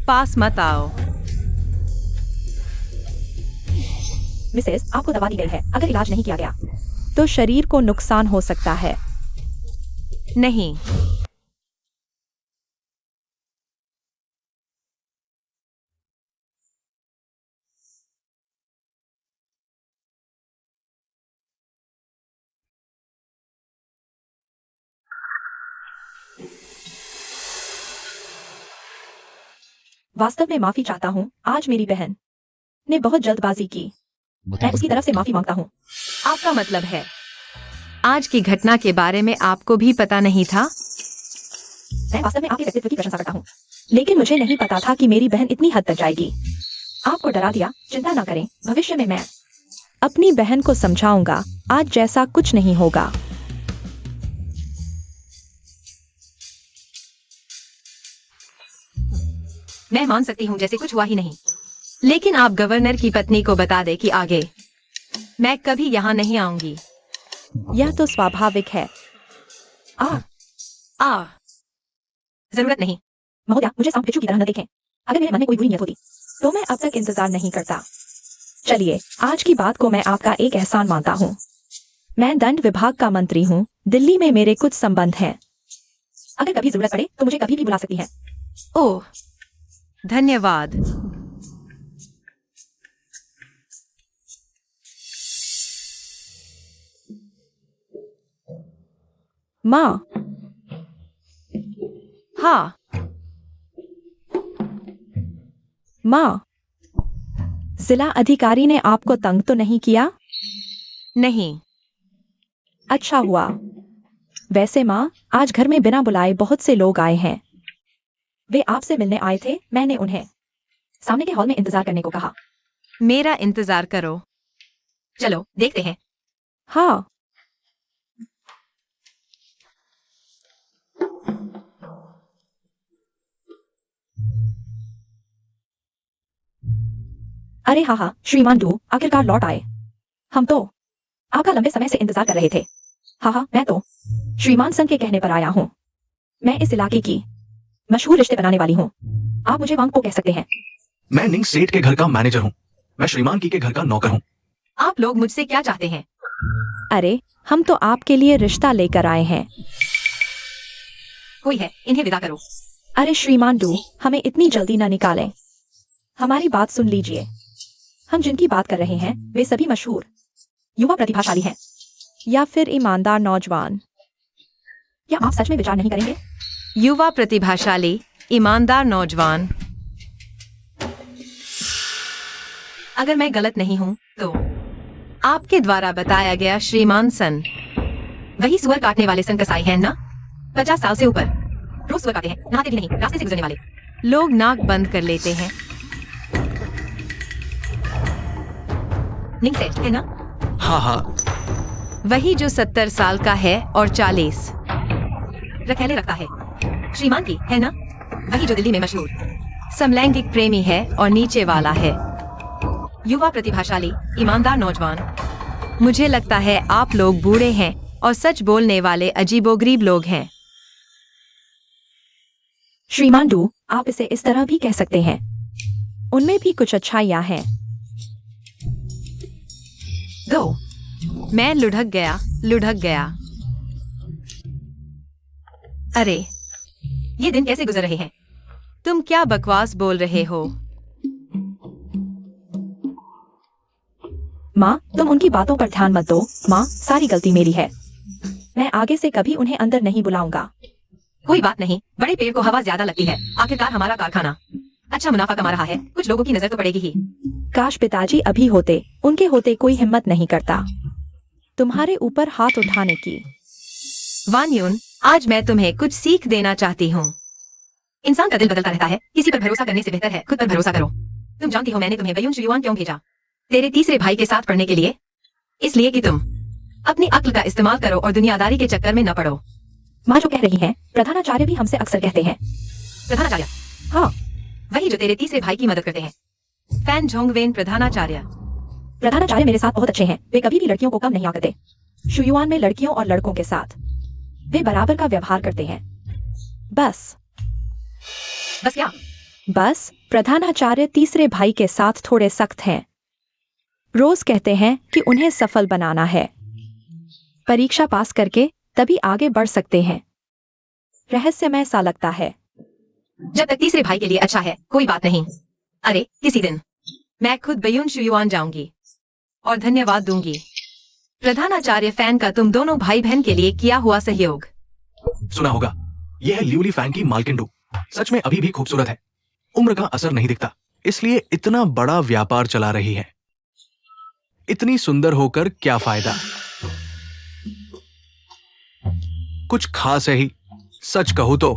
पास मत आओ। मिसेस, आपको दवा दी गई है। अगर इलाज नहीं किया गया तो शरीर को नुकसान हो सकता है। नहीं। वास्तव में माफी चाहता हूँ। आज मेरी बहन ने बहुत जल्दबाजी की। मैं उसकी तरफ से माफी मांगता हूँ। आपका मतलब है आज की घटना के बारे में आपको भी पता नहीं था? मैं वास्तव में आपके व्यक्तित्व की प्रशंसा करता हूँ, लेकिन मुझे नहीं पता था कि मेरी बहन इतनी हद तक जाएगी। आपको डरा दिया। चिंता न करें, भविष्य में मैं अपनी बहन को समझाऊंगा। आज जैसा कुछ नहीं होगा। मैं मान सकती हूँ जैसे कुछ हुआ ही नहीं। लेकिन आप गवर्नर की पत्नी को बता दे कि आगे मैं कभी यहाँ नहीं आऊंगी। यह तो स्वाभाविक है। आ जरूरत नहीं। महोदया, मुझे सांप बिच्छू की तरह न देखें। अगर मेरे मन में कोई बुरी नीयत होती तो मैं अब तक इंतजार नहीं करता। चलिए, आज की बात को मैं आपका एक एहसान मानता हूँ। मैं दंड विभाग का मंत्री हूँ। दिल्ली में मेरे कुछ संबंध हैं। अगर कभी जरूरत पड़े तो मुझे कभी भी बुला सकती हैं। ओह, धन्यवाद। माँ, हाँ, माँ, जिला अधिकारी ने आपको तंग तो नहीं किया? नहीं। अच्छा हुआ। वैसे माँ, आज घर में बिना बुलाए बहुत से लोग आए हैं। वे आपसे मिलने आए थे। मैंने उन्हें सामने के हॉल में इंतजार करने को कहा। मेरा इंतजार करो। चलो देखते हैं। हाँ। अरे हाँ हाँ, श्रीमान डू आखिरकार लौट आए। हम तो आपका लंबे समय से इंतजार कर रहे थे। हाँ हाँ, मैं तो श्रीमान संग के कहने पर आया हूँ। मैं इस इलाके की मशहूर रिश्ते बनाने वाली हूँ। आप मुझे वांग को कह सकते हैं। मैं निंग सेठ के घर का मैनेजर हूँ। मैं श्रीमान की के घर का नौकर हूँ। आप लोग मुझसे क्या चाहते हैं? अरे, हम तो आपके लिए रिश्ता लेकर आए हैं। कोई है, इन्हें विदा करो। अरे श्रीमान डू, हमें इतनी जल्दी न निकालें। हमारी बात सुन लीजिए। हम जिनकी बात कर रहे हैं वे सभी मशहूर युवा प्रतिभाशाली हैं। या फिर ईमानदार नौजवान। या आप सच में विचार नहीं करेंगे? युवा प्रतिभाशाली, ईमानदार नौजवान। अगर मैं गलत नहीं हूँ तो आपके द्वारा बताया गया श्रीमान सन। वही सुअर काटने वाले सन कसाई हैं ना? 50 साल से ऊपर। रोज सुअर काटते हैं, नहाते भी नहीं, रास्ते से गुजरने वाले। लोग नाक बंद कर लेते हैं। निंग सेठ है ना? हाँ हाँ, वही जो 70 साल का है और 40। रखेले रखता है। श्रीमान की है ना? वही जो दिल्ली में मशहूर समलैंगिक प्रेमी है और नीचे वाला है। युवा प्रतिभाशाली, ईमानदार नौजवान। मुझे लगता है आप लोग बूढ़े हैं और सच बोलने वाले अजीबोगरीब लोग हैं। श्रीमान डू, आप इसे इस तरह भी कह सकते हैं। उनमें भी कुछ अच्छाइयाँ हैं। दो। मैं लुढ़क गया। अरे, ये दिन कैसे गुजर रहे हैं? तुम क्या बकवास बोल रहे हो? माँ, तुम उनकी बातों पर ध्यान मत दो। माँ, सारी गलती मेरी है। मैं आगे से कभी उन्हें अंदर नहीं बुलाऊंगा। कोई बात नहीं, बड़े पेड़ को हवा ज्यादा लगती है। आखिरकार हमारा कारखाना अच्छा मुनाफा कमा रहा है, कुछ लोगों की नजर तो पड़ेगी ही। काश पिताजी अभी होते। उनके होते कोई हिम्मत नहीं करता तुम्हारे ऊपर हाथ उठाने की। वान यून, आज मैं तुम्हें कुछ सीख देना चाहती हूँ। इंसान का दिल बदलता रहता है, किसी पर भरोसा करने से बेहतर है खुद पर भरोसा करो। तुम जानती हो मैंने तुम्हें बयून शुयुआन क्यों भेजा? तेरे तीसरे भाई के साथ पढ़ने के लिए। इसलिए कि तुम अपनी अक्ल का इस्तेमाल करो और दुनियादारी के चक्कर में न पड़ो। माँ जो कह रही हैं, प्रधानाचार्य भी हमसे अक्सर कहते हैं। प्रधानाचार्य? हाँ, वही जो तेरे तीसरे भाई की मदद करते हैं। फैन झोंगवेन प्रधानाचार्य। प्रधानाचार्य मेरे साथ बहुत अच्छे हैं। वे कभी भी लड़कियों को कम नहीं आंकते। शुयुआन में लड़कियों और लड़कों के साथ वे बराबर का व्यवहार करते हैं। बस क्या? बस प्रधानाचार्य तीसरे भाई के साथ थोड़े सख्त हैं। रोज कहते हैं कि उन्हें सफल बनाना है। परीक्षा पास करके तभी आगे बढ़ सकते हैं। रहस्यमय सा लगता है। जब तक तीसरे भाई के लिए अच्छा है कोई बात नहीं। अरे किसी दिन मैं खुद बयून शुयुआन जाऊंगी और धन्यवाद दूंगी प्रधानाचार्य फैन का तुम दोनों भाई बहन के लिए किया हुआ सहयोग। सुना होगा, यह है ल्यूली फैन की मालकिन डू। सच में अभी भी खूबसूरत है। उम्र का असर नहीं दिखता, इसलिए इतना बड़ा व्यापार चला रही है। इतनी सुंदर होकर क्या फायदा? कुछ खास है ही, सच कहूं तो।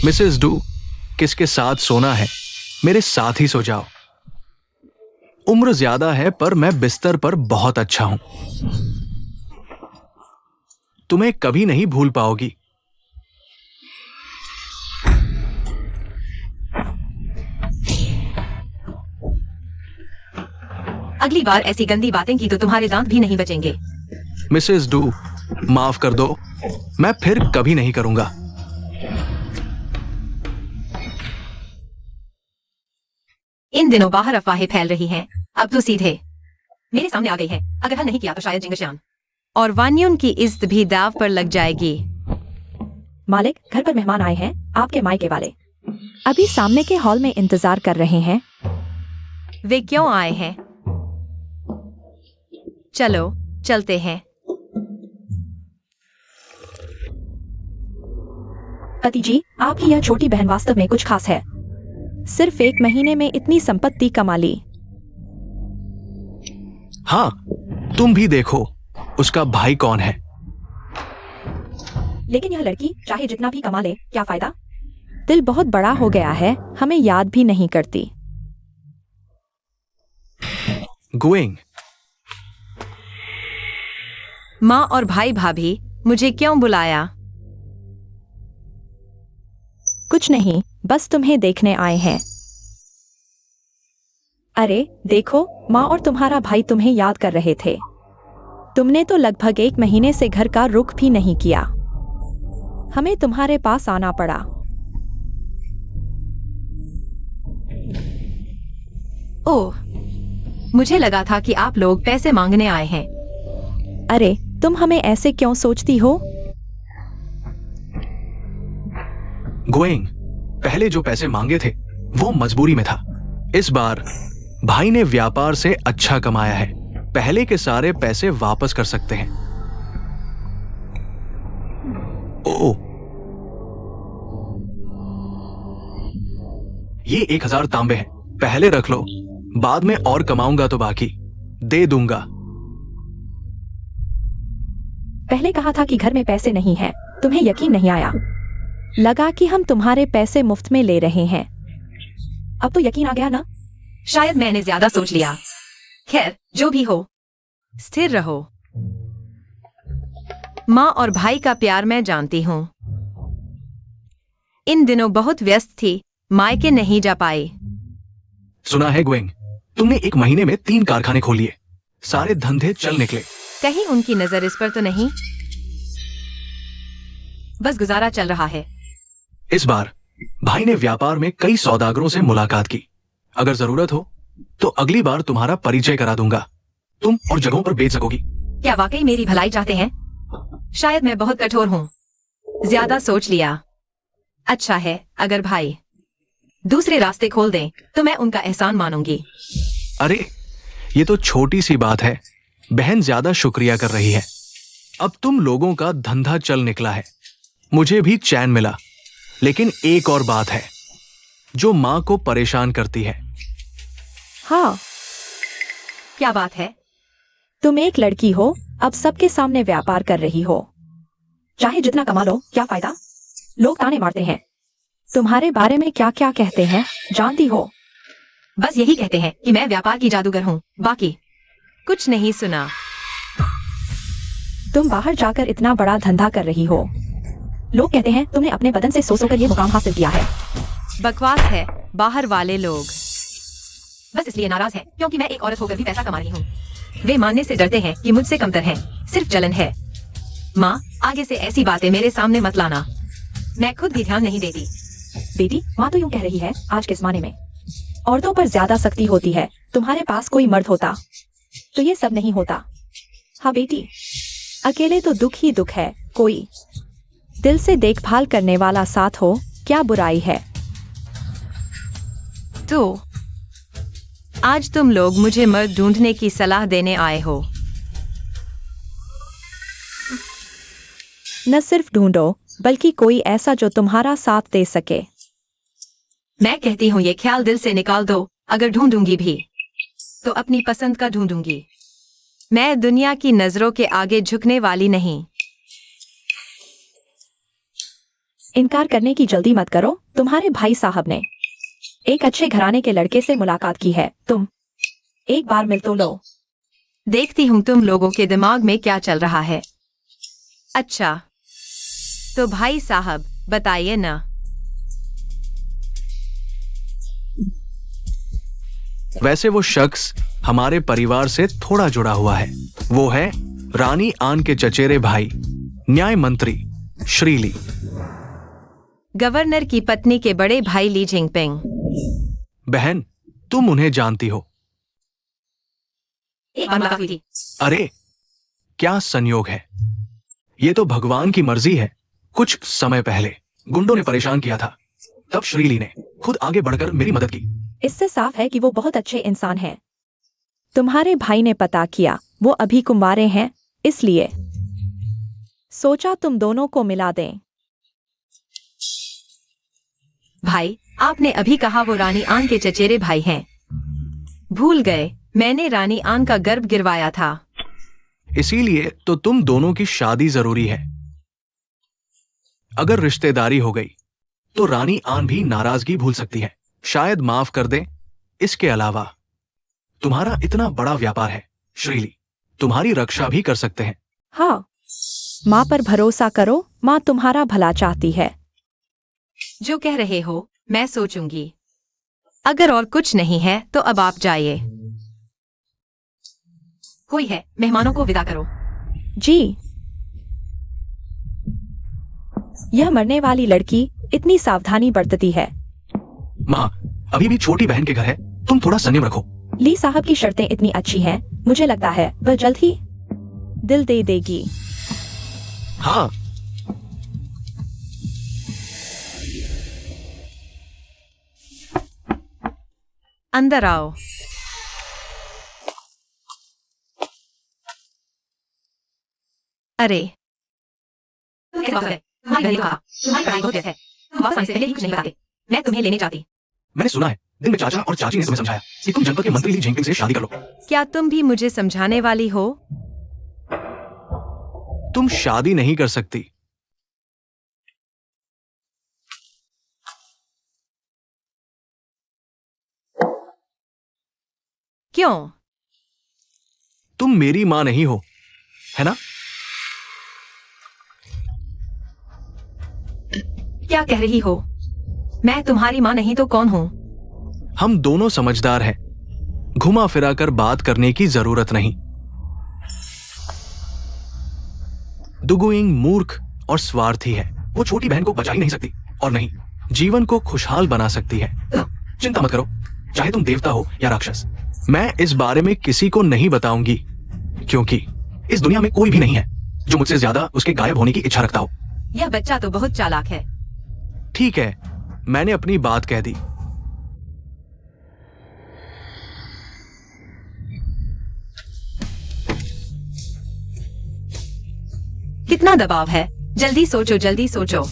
मिसेस डू, किसके साथ सोना है मेरे साथ ही सो जाओ। उम्र ज्यादा है पर मैं बिस्तर पर बहुत अच्छा हूं। तुम्हें कभी नहीं भूल पाओगी। अगली बार ऐसी गंदी बातें की तो तुम्हारे दांत भी नहीं बचेंगे। मिसेस डू, माफ कर दो, मैं फिर कभी नहीं करूंगा। इन दिनों बाहर अफवाहें फैल रही हैं। अब तो सीधे मेरे सामने आ गई है। अगर हल नहीं किया तो शायद जिंगशान और वान्यून की इज्जत भी दाव पर लग जाएगी। मालिक, घर पर मेहमान आए हैं, आपके मायके वाले। अभी सामने के हॉल में इंतजार कर रहे हैं। वे क्यों आए हैं? चलो चलते हैं। पति जी, आपकी यह छोटी बहन वास्तव में कुछ खास है। सिर्फ 1 महीने में इतनी संपत्ति कमा ली। हाँ, तुम भी देखो उसका भाई कौन है। लेकिन यह लड़की चाहे जितना भी कमा ले, क्या फायदा? दिल बहुत बड़ा हो गया है, हमें याद भी नहीं करती। गुइंग, माँ और भाई भाभी, मुझे क्यों बुलाया? कुछ नहीं, बस तुम्हें देखने आए हैं। अरे देखो, माँ और तुम्हारा भाई तुम्हें याद कर रहे थे। तुमने तो लगभग 1 महीने से घर का रुख भी नहीं किया। हमें तुम्हारे पास आना पड़ा। ओह, मुझे लगा था कि आप लोग पैसे मांगने आए हैं। अरे, तुम हमें ऐसे क्यों सोचती हो? गुइंग, पहले जो पैसे मांगे थे वो मजबूरी में था। इस बार भाई ने व्यापार से अच्छा कमाया है, पहले के सारे पैसे वापस कर सकते हैं। ओ, ये 1000 तांबे हैं, पहले रख लो, बाद में और कमाऊंगा तो बाकी दे दूंगा। पहले कहा था कि घर में पैसे नहीं हैं, तुम्हें यकीन नहीं आया। लगा कि हम तुम्हारे पैसे मुफ्त में ले रहे हैं। अब तो यकीन आ गया ना? शायद मैंने ज्यादा सोच लिया। खैर, जो भी हो। स्थिर रहो। माँ और भाई का प्यार मैं जानती हूँ। इन दिनों बहुत व्यस्त थी, मायके नहीं जा पाई। सुना है गुइंग, तुमने 1 महीने में 3 कारखाने खोल लिए, सारे धंधे चल निकले। कहीं उनकी नजर इस पर तो नहीं? बस गुजारा चल रहा है। इस बार भाई ने व्यापार में कई सौदागरों से मुलाकात की। अगर जरूरत हो तो अगली बार तुम्हारा परिचय करा दूंगा, तुम और जगहों पर बेच सकोगी। क्या वाकई मेरी भलाई चाहते हैं? शायद मैं बहुत कठोर हूँ। ज्यादा सोच लिया। अच्छा है, अगर भाई दूसरे रास्ते खोल दें तो मैं उनका एहसान मानूंगी। अरे, ये तो छोटी सी बात है, बहन ज्यादा शुक्रिया कर रही है। अब तुम लोगों का धंधा चल निकला है, मुझे भी चैन मिला। लेकिन एक और बात है जो मां को परेशान करती है। हाँ, क्या बात है? तुम एक लड़की हो, अब सबके सामने व्यापार कर रही हो। चाहे जितना कमा लो, क्या फायदा? लोग ताने मारते हैं। तुम्हारे बारे में क्या क्या कहते हैं, जानती हो? बस यही कहते हैं कि मैं व्यापार की जादूगर हूँ, बाकी कुछ नहीं सुना। तुम बाहर जाकर इतना बड़ा धंधा कर रही हो। लोग कहते हैं तुमने अपने बदन से सो कर ये मुकाम हासिल किया है। बकवास है, बाहर वाले लोग। बस इसलिए नाराज है क्योंकि मैं एक औरत होकर भी पैसा कमा रही हूँ। वे मानने से डरते हैं कि मुझसे कमतर हैं, सिर्फ जलन है। माँ, आगे से ऐसी बातें मेरे सामने मत लाना। मैं खुद भी ध्यान नहीं देती। बेटी, माँ तो यूं कह रही है, आज के जमाने में औरतों पर ज्यादा सख्ती होती है। तुम्हारे पास कोई मर्द होता तो ये सब नहीं होता। हाँ बेटी, अकेले तो दुख ही दुख है, कोई दिल से देखभाल करने वाला साथ हो, क्या बुराई है? तो आज तुम लोग मुझे मर्द ढूंढने की सलाह देने आए हो? न सिर्फ ढूंढो, बल्कि कोई ऐसा जो तुम्हारा साथ दे सके। मैं कहती हूँ ये ख्याल दिल से निकाल दो। अगर ढूंढूंगी भी तो अपनी पसंद का ढूंढूंगी। मैं दुनिया की नजरों के आगे झुकने वाली नहीं। इनकार करने की जल्दी मत करो। तुम्हारे भाई साहब ने एक अच्छे घराने के लड़के से मुलाकात की है, तुम एक बार मिल तो लो। देखती हूँ तुम लोगों के दिमाग में क्या चल रहा है। अच्छा, तो भाई साहब बताइए ना। वैसे वो शख्स हमारे परिवार से थोड़ा जुड़ा हुआ है। वो है रानी आन के चचेरे भाई, न्याय मंत्री श्रीली। गवर्नर की पत्नी के बड़े भाई ली जिंगपिंग। बहन, तुम उन्हें जानती हो। एक बार मुलाकात हुई थी। अरे, क्या संयोग है, ये तो भगवान की मर्जी है। कुछ समय पहले गुंडों ने परेशान किया था, तब श्रीली ने खुद आगे बढ़कर मेरी मदद की। इससे साफ है कि वो बहुत अच्छे इंसान हैं। तुम्हारे भाई ने पता किया, वो अभी कुंवारे हैं, इसलिए सोचा तुम दोनों को मिला दें। भाई, आपने अभी कहा वो रानी आन के चचेरे भाई हैं। भूल गए, मैंने रानी आन का गर्भ गिरवाया था। इसीलिए तो तुम दोनों की शादी जरूरी है। अगर रिश्तेदारी हो गई तो रानी आन भी नाराजगी भूल सकती है, शायद माफ कर दे। इसके अलावा तुम्हारा इतना बड़ा व्यापार है, श्रीली तुम्हारी रक्षा भी कर सकते हैं। हाँ, माँ पर भरोसा करो, माँ तुम्हारा भला चाहती है। जो कह रहे हो मैं सोचूंगी। अगर और कुछ नहीं है तो अब आप जाइए। कोई है, मेहमानों को विदा करो। जी। यह मरने वाली लड़की इतनी सावधानी बरतती है। माँ, अभी भी छोटी बहन के घर है, तुम थोड़ा संयम रखो। ली साहब की शर्तें इतनी अच्छी हैं, मुझे लगता है वह जल्द ही दिल दे देगी। हाँ, अंदर आओ। अरे, कैसे बात है? तुम्हारी बहन ने कहा तुम्हारी पढ़ाई बहुत व्यस्त है, तुम वापस आने से पहले ही कुछ नहीं बताते। मैं तुम्हें लेने जाती। मैंने सुना है दिन में चाचा और चाची ने तुम्हें समझाया कि तुम जनपद के मंत्री ली झेंकिंग से शादी कर लो। क्या तुम भी मुझे समझाने वाली हो? तुम शादी नहीं कर सकती। क्यों? तुम मेरी माँ नहीं हो, है ना? क्या कह रही हो? मैं तुम्हारी माँ नहीं तो कौन हूँ? हम दोनों समझदार हैं, घुमा फिरा कर बात करने की जरूरत नहीं। दुगुइंग मूर्ख और स्वार्थी है, वो छोटी बहन को बचा ही नहीं सकती और नहीं जीवन को खुशहाल बना सकती है। चिंता मत करो, चाहे तुम देवता हो या राक्षस, मैं इस बारे में किसी को नहीं बताऊंगी, क्योंकि इस दुनिया में कोई भी नहीं है जो मुझसे ज्यादा उसके गायब होने की इच्छा रखता हो। यह बच्चा तो बहुत चालाक है। ठीक है, मैंने अपनी बात कह दी। कितना दबाव है, जल्दी सोचो, जल्दी सोचो।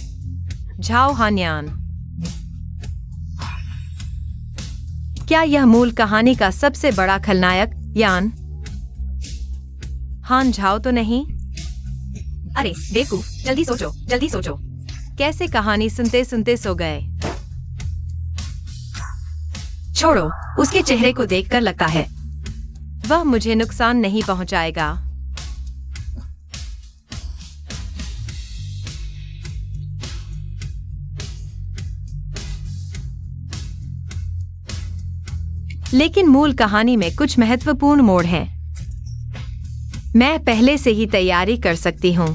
झाओ हान्यान, क्या यह मूल कहानी का सबसे बड़ा खलनायक यान हान झाओ तो नहीं? अरे बेवकूफ, जल्दी सोचो, जल्दी सोचो। कैसे कहानी सुनते सुनते सो गए? छोड़ो, उसके चेहरे को देखकर लगता है वह मुझे नुकसान नहीं पहुंचाएगा। लेकिन मूल कहानी में कुछ महत्वपूर्ण मोड़ हैं। मैं पहले से ही तैयारी कर सकती हूँ।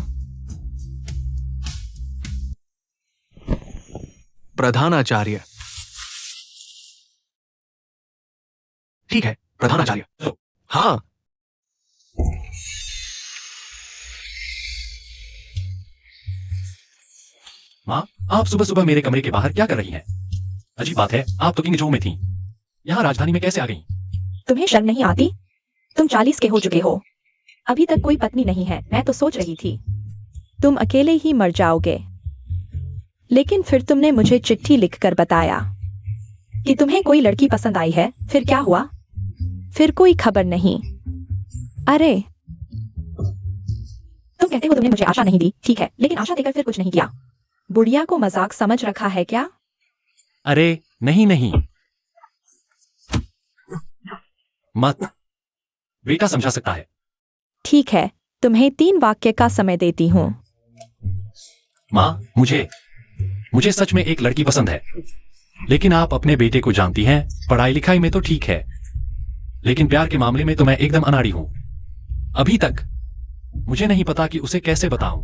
प्रधानाचार्य। ठीक है, प्रधानाचार्य। हाँ, माँ, आप सुबह सुबह मेरे कमरे के बाहर क्या कर रही हैं? अजीब बात है, आप तो किंगजो में थीं। यहाँ राजधानी में कैसे आ गईं? तुम्हें शर्म नहीं आती? तुम 40 के हो चुके हो, अभी तक कोई पत्नी नहीं है। मैं तो सोच रही थी तुम अकेले ही मर जाओगे, लेकिन फिर तुमने मुझे चिट्ठी लिखकर बताया कि तुम्हें कोई लड़की पसंद आई है। फिर क्या हुआ? फिर कोई खबर नहीं। अरे, तुम कहते हो तुमने मुझे आशा नहीं दी, ठीक है, लेकिन आशा देकर फिर कुछ नहीं किया। बुढ़िया को मजाक समझ रखा है क्या? अरे नहीं नहीं, मत, बेटा समझा सकता है। ठीक है, तुम्हें 3 वाक्य का समय देती हूँ। माँ, मुझे सच में एक लड़की पसंद है, लेकिन आप अपने बेटे को जानती हैं, पढ़ाई लिखाई में तो ठीक है, लेकिन प्यार के मामले में तो मैं एकदम अनाड़ी हूँ। अभी तक मुझे नहीं पता कि उसे कैसे बताऊं।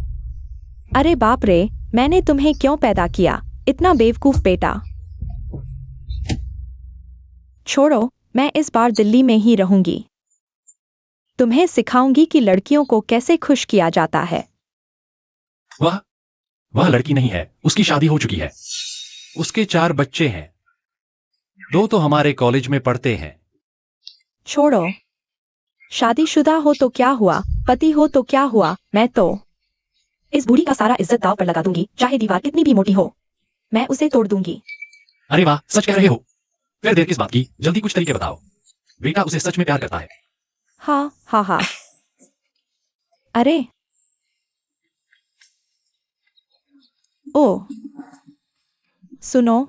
अरे बाप रे, मैंने तुम्हें क्यों पैदा किया, इतना बेवकूफ बेटा। छोड़ो, मैं इस बार दिल्ली में ही रहूंगी। तुम्हें सिखाऊंगी कि लड़कियों को कैसे खुश किया जाता है। वह लड़की नहीं है, उसकी शादी हो चुकी है। उसके 4 बच्चे हैं, 2 तो हमारे कॉलेज में पढ़ते हैं। छोड़ो, शादीशुदा हो तो क्या हुआ, पति हो तो क्या हुआ, मैं तो इस बूढ़ी का सारा इज्जत दांव पर लगा दूंगी, चाहे दीवार कितनी भी मोटी हो, मैं उसे तोड़ दूंगी। अरे वाह, सच कह रहे हो। फिर देर किस बात की, जल्दी कुछ तरीके बताओ। बेटा उसे सच में प्यार करता है। हाँ हाँ हाँ। अरे ओ सुनो,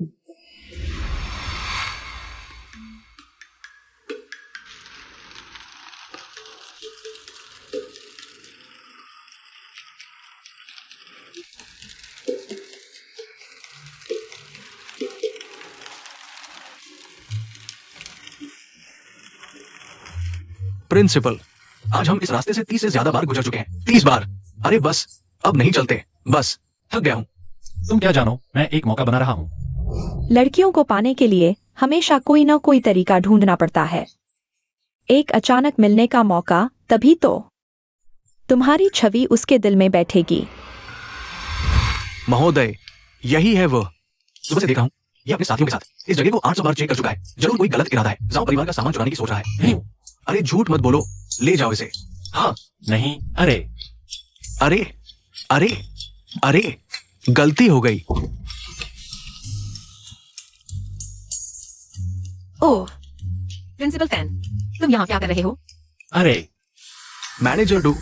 प्रिंसिपल, आज हम इस रास्ते से 30 से ज्यादा बार गुजर चुके हैं। 30 बार। अरे बस, अब नहीं चलते। बस, थक गया हूं। तुम क्या जानो, मैं एक मौका बना रहा हूँ। लड़कियों को पाने के लिए हमेशा कोई ना कोई तरीका ढूंढना पड़ता है। एक अचानक मिलने का मौका, तभी तो तुम्हारी छवि उसके दिल में बैठेगी। महोदय, यही है वो। सुबह से देखा हूं, ये अपने साथियों के साथ इस जगह को 800 बार चेक कर चुका है। जरूर कोई गलत इरादा है। जाओ, परिवार का सामान चुराने की सोच रहा है। नहीं। अरे झूठ मत बोलो, ले जाओ इसे। हाँ। नहीं। अरे अरे अरे अरे, गलती हो गई। ओह, प्रिंसिपल फैन, तुम यहाँ क्या कर रहे हो? अरे मैनेजर डू,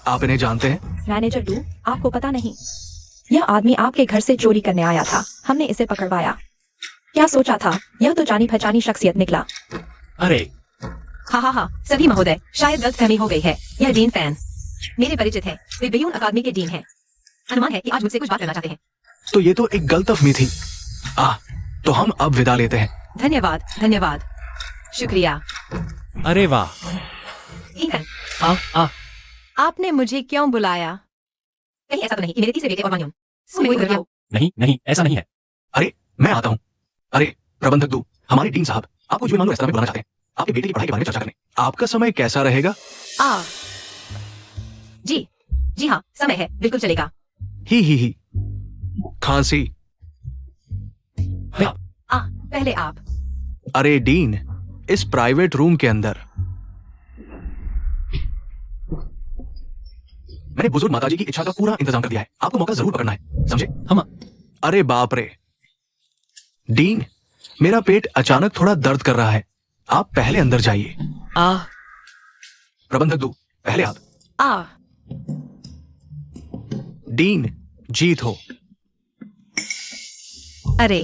आप इन्हें जानते हैं? मैनेजर डू, आपको पता नहीं, यह आदमी आपके घर से चोरी करने आया था। हमने इसे पकड़वाया। क्या सोचा था, यह तो जानी पहचानी शख्सियत निकला। अरे हाँ, सभी महोदय, शायद गलतफहमी हो गई है। यह डीन फैन मेरे परिचित है। वे बेयून अकादमी के डीन हैं। अनुमान है कि आज मुझसे कुछ बात करना चाहते हैं। तो ये तो एक गलतफहमी थी। तो हम अब विदा लेते हैं। धन्यवाद, धन्यवाद, शुक्रिया। अरे वाह। ईथन, आ आपने मुझे क्यों बुलाया? कहीं ऐसा तो नहीं कि मेरे तीसरे बेटे और वान्यून तुम मेरे को घर आओ। नहीं नहीं, ऐसा नहीं है। अरे मैं आता हूँ। अरे प्रबंधक दू, हमारे डीन साहब आपको जो मानो रेस्तरां में बुलाना चाहते हैं, आपके बेटे की पढ़ाई के बारे में चर्चा करने। आपका समय कैसा रहेगा? जी हाँ, समय है, बिल्कुल चलेगा। ही खांसी। पहले आप। अरे डीन, इस प्राइवेट रूम के अंदर। मैंने बुजुर्ग माताजी की इच्छा का पूरा इंतजाम कर दिया है। आपको मौका जरूर पकड़ना है, समझे? हम अरे बाप रे डीन, मेरा पेट अचानक थोड़ा दर्द कर रहा है। आप पहले अंदर जाइए। प्रबंधक दू, पहले आप। डीन, जीत हो। अरे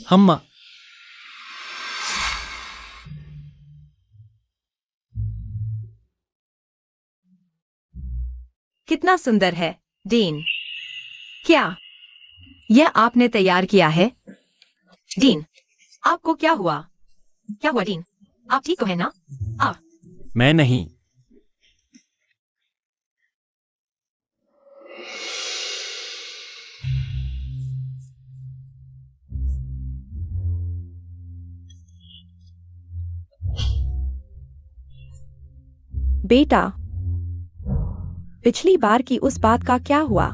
हम कितना सुंदर है, डीन। क्या यह आपने तैयार किया है? डीन, आपको क्या हुआ? क्या हुआ डीन? आप ठीक तो है ना? मैं नहीं। बेटा, पिछली बार की उस बात का क्या हुआ?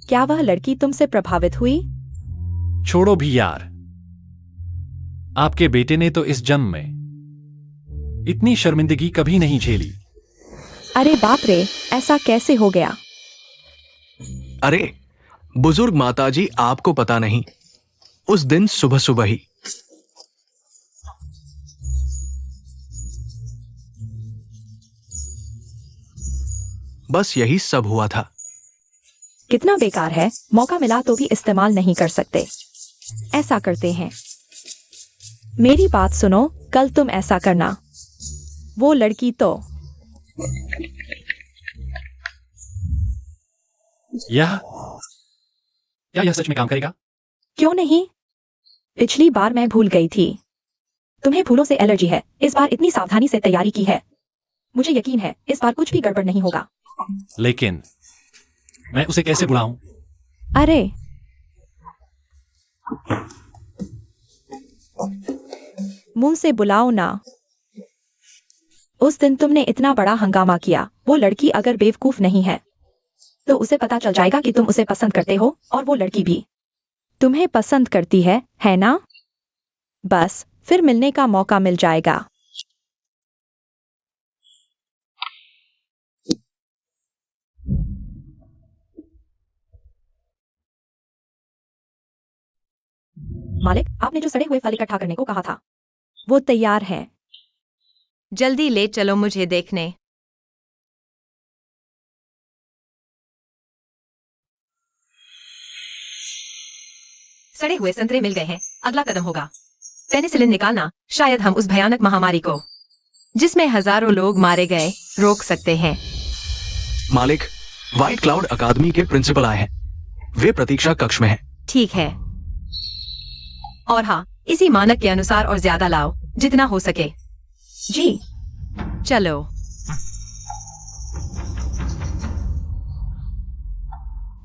क्या वह लड़की तुमसे प्रभावित हुई? छोड़ो भी यार। आपके बेटे ने तो इस जन्म में इतनी शर्मिंदगी कभी नहीं झेली। अरे बाप रे, ऐसा कैसे हो गया? अरे बुजुर्ग माताजी, आपको पता नहीं, उस दिन सुबह सुबह ही बस यही सब हुआ था। कितना बेकार है, मौका मिला तो भी इस्तेमाल नहीं कर सकते। ऐसा करते हैं। मेरी बात सुनो, कल तुम ऐसा करना। वो लड़की तो क्या यह सच में काम करेगा? क्यों नहीं? पिछली बार मैं भूल गई थी। तुम्हें फूलों से एलर्जी है, इस बार इतनी सावधानी से तैयारी की है। मुझे यकीन है इस बार कुछ भी गड़बड़ नहीं होगा। लेकिन मैं उसे कैसे बुलाऊं? अरे मुंह से बुलाओ ना। उस दिन तुमने इतना बड़ा हंगामा किया। वो लड़की अगर बेवकूफ नहीं है तो उसे पता चल जाएगा कि तुम उसे पसंद करते हो, और वो लड़की भी तुम्हें पसंद करती है ना? बस फिर मिलने का मौका मिल जाएगा। मालिक, आपने जो सड़े हुए फल इकट्ठा करने को कहा था, वो तैयार है। जल्दी ले चलो मुझे देखने। सड़े हुए संतरे मिल गए हैं। अगला कदम होगा पेनिसिलिन निकालना। शायद हम उस भयानक महामारी को, जिसमें हजारों लोग मारे गए, रोक सकते हैं। मालिक, व्हाइट क्लाउड अकादमी के प्रिंसिपल आए हैं। वे प्रतीक्षा कक्ष में हैं। ठीक है। और हाँ, इसी मानक के अनुसार और ज्यादा लाओ, जितना हो सके। जी। चलो।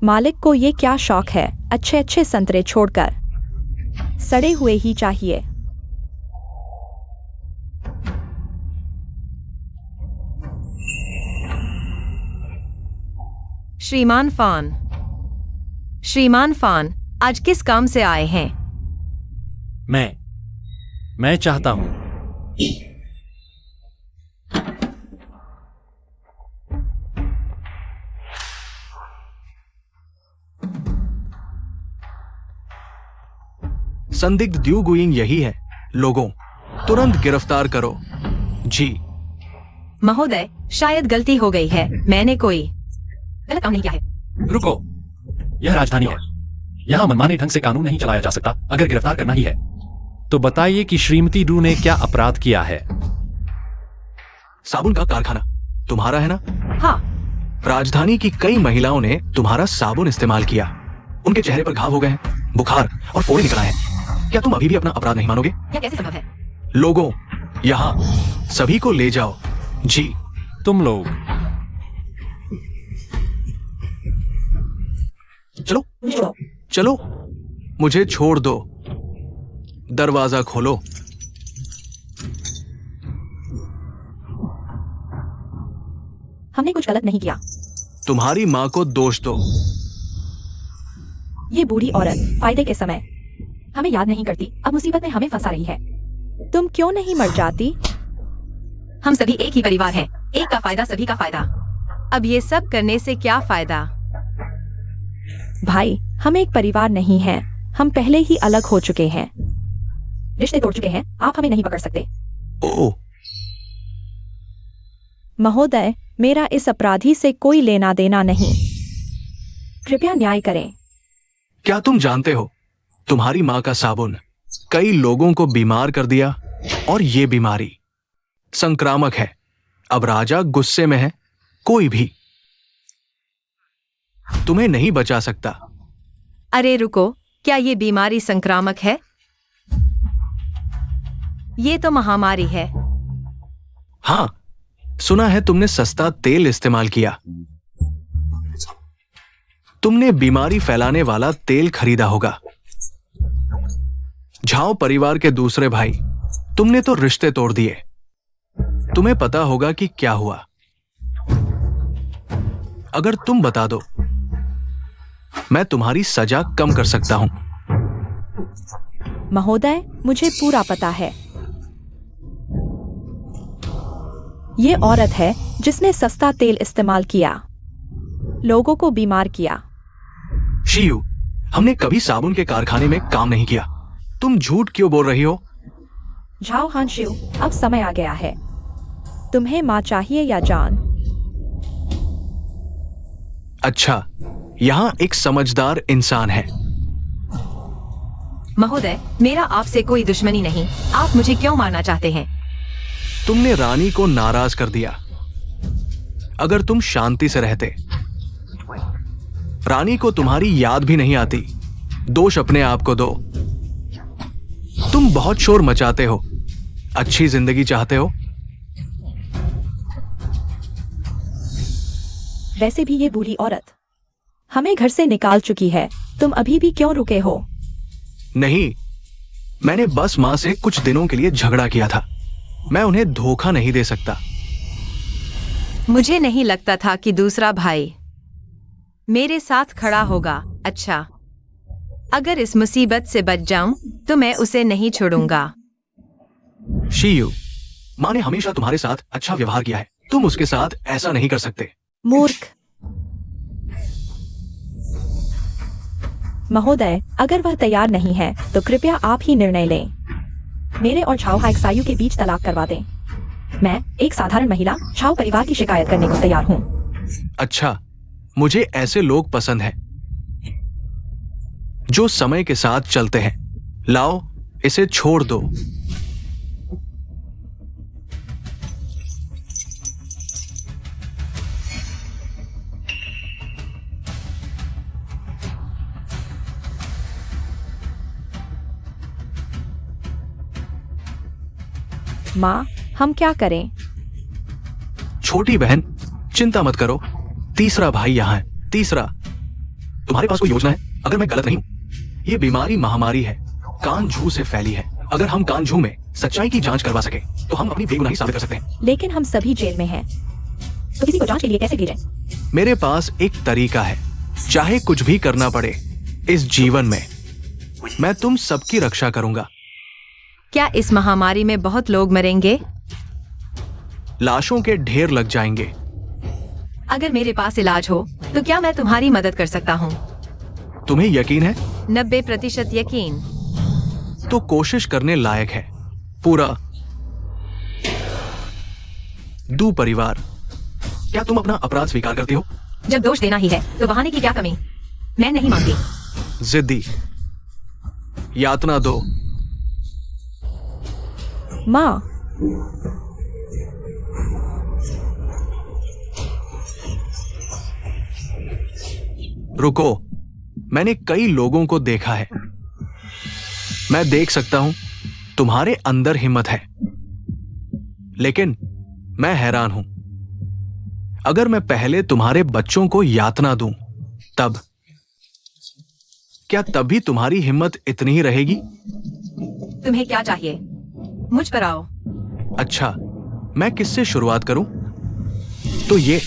मालिक को ये क्या शौक है, अच्छे अच्छे संतरे छोड़कर सड़े हुए ही चाहिए। श्रीमान फान, आज किस काम से आए हैं? मैं चाहता हूं। संदिग्ध ड्यू गुइंग यही है। लोगों, तुरंत गिरफ्तार करो। जी। महोदय, शायद गलती हो गई है। मैंने कोई गलत काम नहीं किया है। रुको, यह राजधानी है। यहाँ मनमाने ढंग से कानून नहीं चलाया जा सकता। अगर गिरफ्तार करना ही है तो बताइए कि श्रीमती डू ने क्या अपराध किया है। साबुन का कारखाना तुम्हारा है ना? हाँ। राजधानी की कई महिलाओं ने तुम्हारा साबुन इस्तेमाल किया। उनके चेहरे पर घाव हो गए हैं, बुखार और फोड़े निकल आए हैं। क्या तुम अभी भी अपना अपराध नहीं मानोगे? यह कैसे संभव है? लोगों, यहाँ सभी को ले जाओ। जी। तुम लोग चलो चलो, मुझे छोड़ दो। दरवाजा खोलो। हमने कुछ गलत नहीं किया। तुम्हारी माँ को दोष दो। ये बूढ़ी औरत फायदे के समय हमें याद नहीं करती, अब मुसीबत में हमें फंसा रही है। तुम क्यों नहीं मर जाती? हम सभी एक ही परिवार हैं। एक का फायदा सभी का फायदा। अब ये सब करने से क्या फायदा? भाई, हम एक परिवार नहीं हैं। हम पहले ही अलग हो चुके हैं। रिश्ते तोड़ चुके हैं, आप हमें नहीं पकड़ सकते। ओह, महोदय, मेरा इस अपराधी से कोई लेना देना नहीं। कृपया न्याय करें। क्या तुम जानते हो, तुम्हारी माँ का साबुन कई लोगों को बीमार कर दिया और ये बीमारी संक्रामक है। अब राजा गुस्से में है। कोई भी तुम्हें नहीं बचा सकता। अरे रुको, क्या ये बीमारी संक्रामक है? ये तो महामारी है। हाँ, सुना है तुमने सस्ता तेल इस्तेमाल किया। तुमने बीमारी फैलाने वाला तेल खरीदा होगा। झाओ परिवार के दूसरे भाई, तुमने तो रिश्ते तोड़ दिए। तुम्हें पता होगा कि क्या हुआ। अगर तुम बता दो, मैं तुम्हारी सजा कम कर सकता हूं। महोदय, मुझे पूरा पता है। ये औरत है जिसने सस्ता तेल इस्तेमाल किया, लोगों को बीमार किया। शियू, हमने कभी साबुन के कारखाने में काम नहीं किया। तुम झूठ क्यों बोल रही हो? झाओ हानशिउ, अब समय आ गया है। तुम्हें मां चाहिए या जान? अच्छा, यहां एक समझदार इंसान है। महोदय, मेरा आपसे कोई दुश्मनी नहीं। आप मुझे क्यों मारना चाहते हैं? तुमने रानी को नाराज कर दिया। अगर तुम शांति से रहते, रानी को तुम्हारी याद भी नहीं आती। दोष अपने आप को दो। तुम बहुत शोर मचाते हो। अच्छी जिंदगी चाहते हो? वैसे भी ये बूढ़ी औरत हमें घर से निकाल चुकी है। तुम अभी भी क्यों रुके हो? नहीं, मैंने बस मां से कुछ दिनों के लिए झगड़ा किया था। मैं उन्हें धोखा नहीं दे सकता। मुझे नहीं लगता था कि दूसरा भाई मेरे साथ खड़ा होगा। अच्छा, अगर इस मुसीबत से बच जाऊं तो मैं उसे नहीं छोड़ूंगा। शियू, मां ने हमेशा तुम्हारे साथ अच्छा व्यवहार किया है। तुम उसके साथ ऐसा नहीं कर सकते। मूर्ख। महोदय, अगर वह तैयार नहीं है तो कृपया आप ही निर्णय लें। मेरे और छाओ हाइक्सायु के बीच तलाक करवा दें। मैं एक साधारण महिला छाओ परिवार की शिकायत करने को तैयार हूँ। अच्छा, मुझे ऐसे लोग पसंद हैं जो समय के साथ चलते हैं। लाओ, इसे छोड़ दो। माँ, हम क्या करें? छोटी बहन, चिंता मत करो। तीसरा भाई यहाँ है। तीसरा, तुम्हारे पास कोई योजना है? अगर मैं गलत नहीं हूं, ये बीमारी महामारी है, कानजू से फैली है। अगर हम कानजू में सच्चाई की जांच करवा सके तो हम अपनी बेगुनाही साबित कर सकते हैं। लेकिन हम सभी जेल में हैं, तो किसी को जांच के लिए कैसे भेजें? मेरे पास एक तरीका है। चाहे कुछ भी करना पड़े इस जीवन में, मैं तुम सबकी रक्षा करूंगा। क्या इस महामारी में बहुत लोग मरेंगे? लाशों के ढेर लग जाएंगे। अगर मेरे पास इलाज हो तो क्या मैं तुम्हारी मदद कर सकता हूँ? तुम्हें यकीन है? 90% यकीन। तो कोशिश करने लायक है। पूरा दू परिवार, क्या तुम अपना अपराध स्वीकार करते हो? जब दोष देना ही है तो बहाने की क्या कमी? मैं नहीं मानती। जिद्दी, यातना दो। माँ, रुको, मैंने कई लोगों को देखा है। मैं देख सकता हूं तुम्हारे अंदर हिम्मत है, लेकिन मैं हैरान हूं। अगर मैं पहले तुम्हारे बच्चों को यातना दूं, तब क्या तब भी तुम्हारी हिम्मत इतनी ही रहेगी? तुम्हें क्या चाहिए? मुझ पर आओ। अच्छा, मैं किससे शुरुआत करूं? तो ये,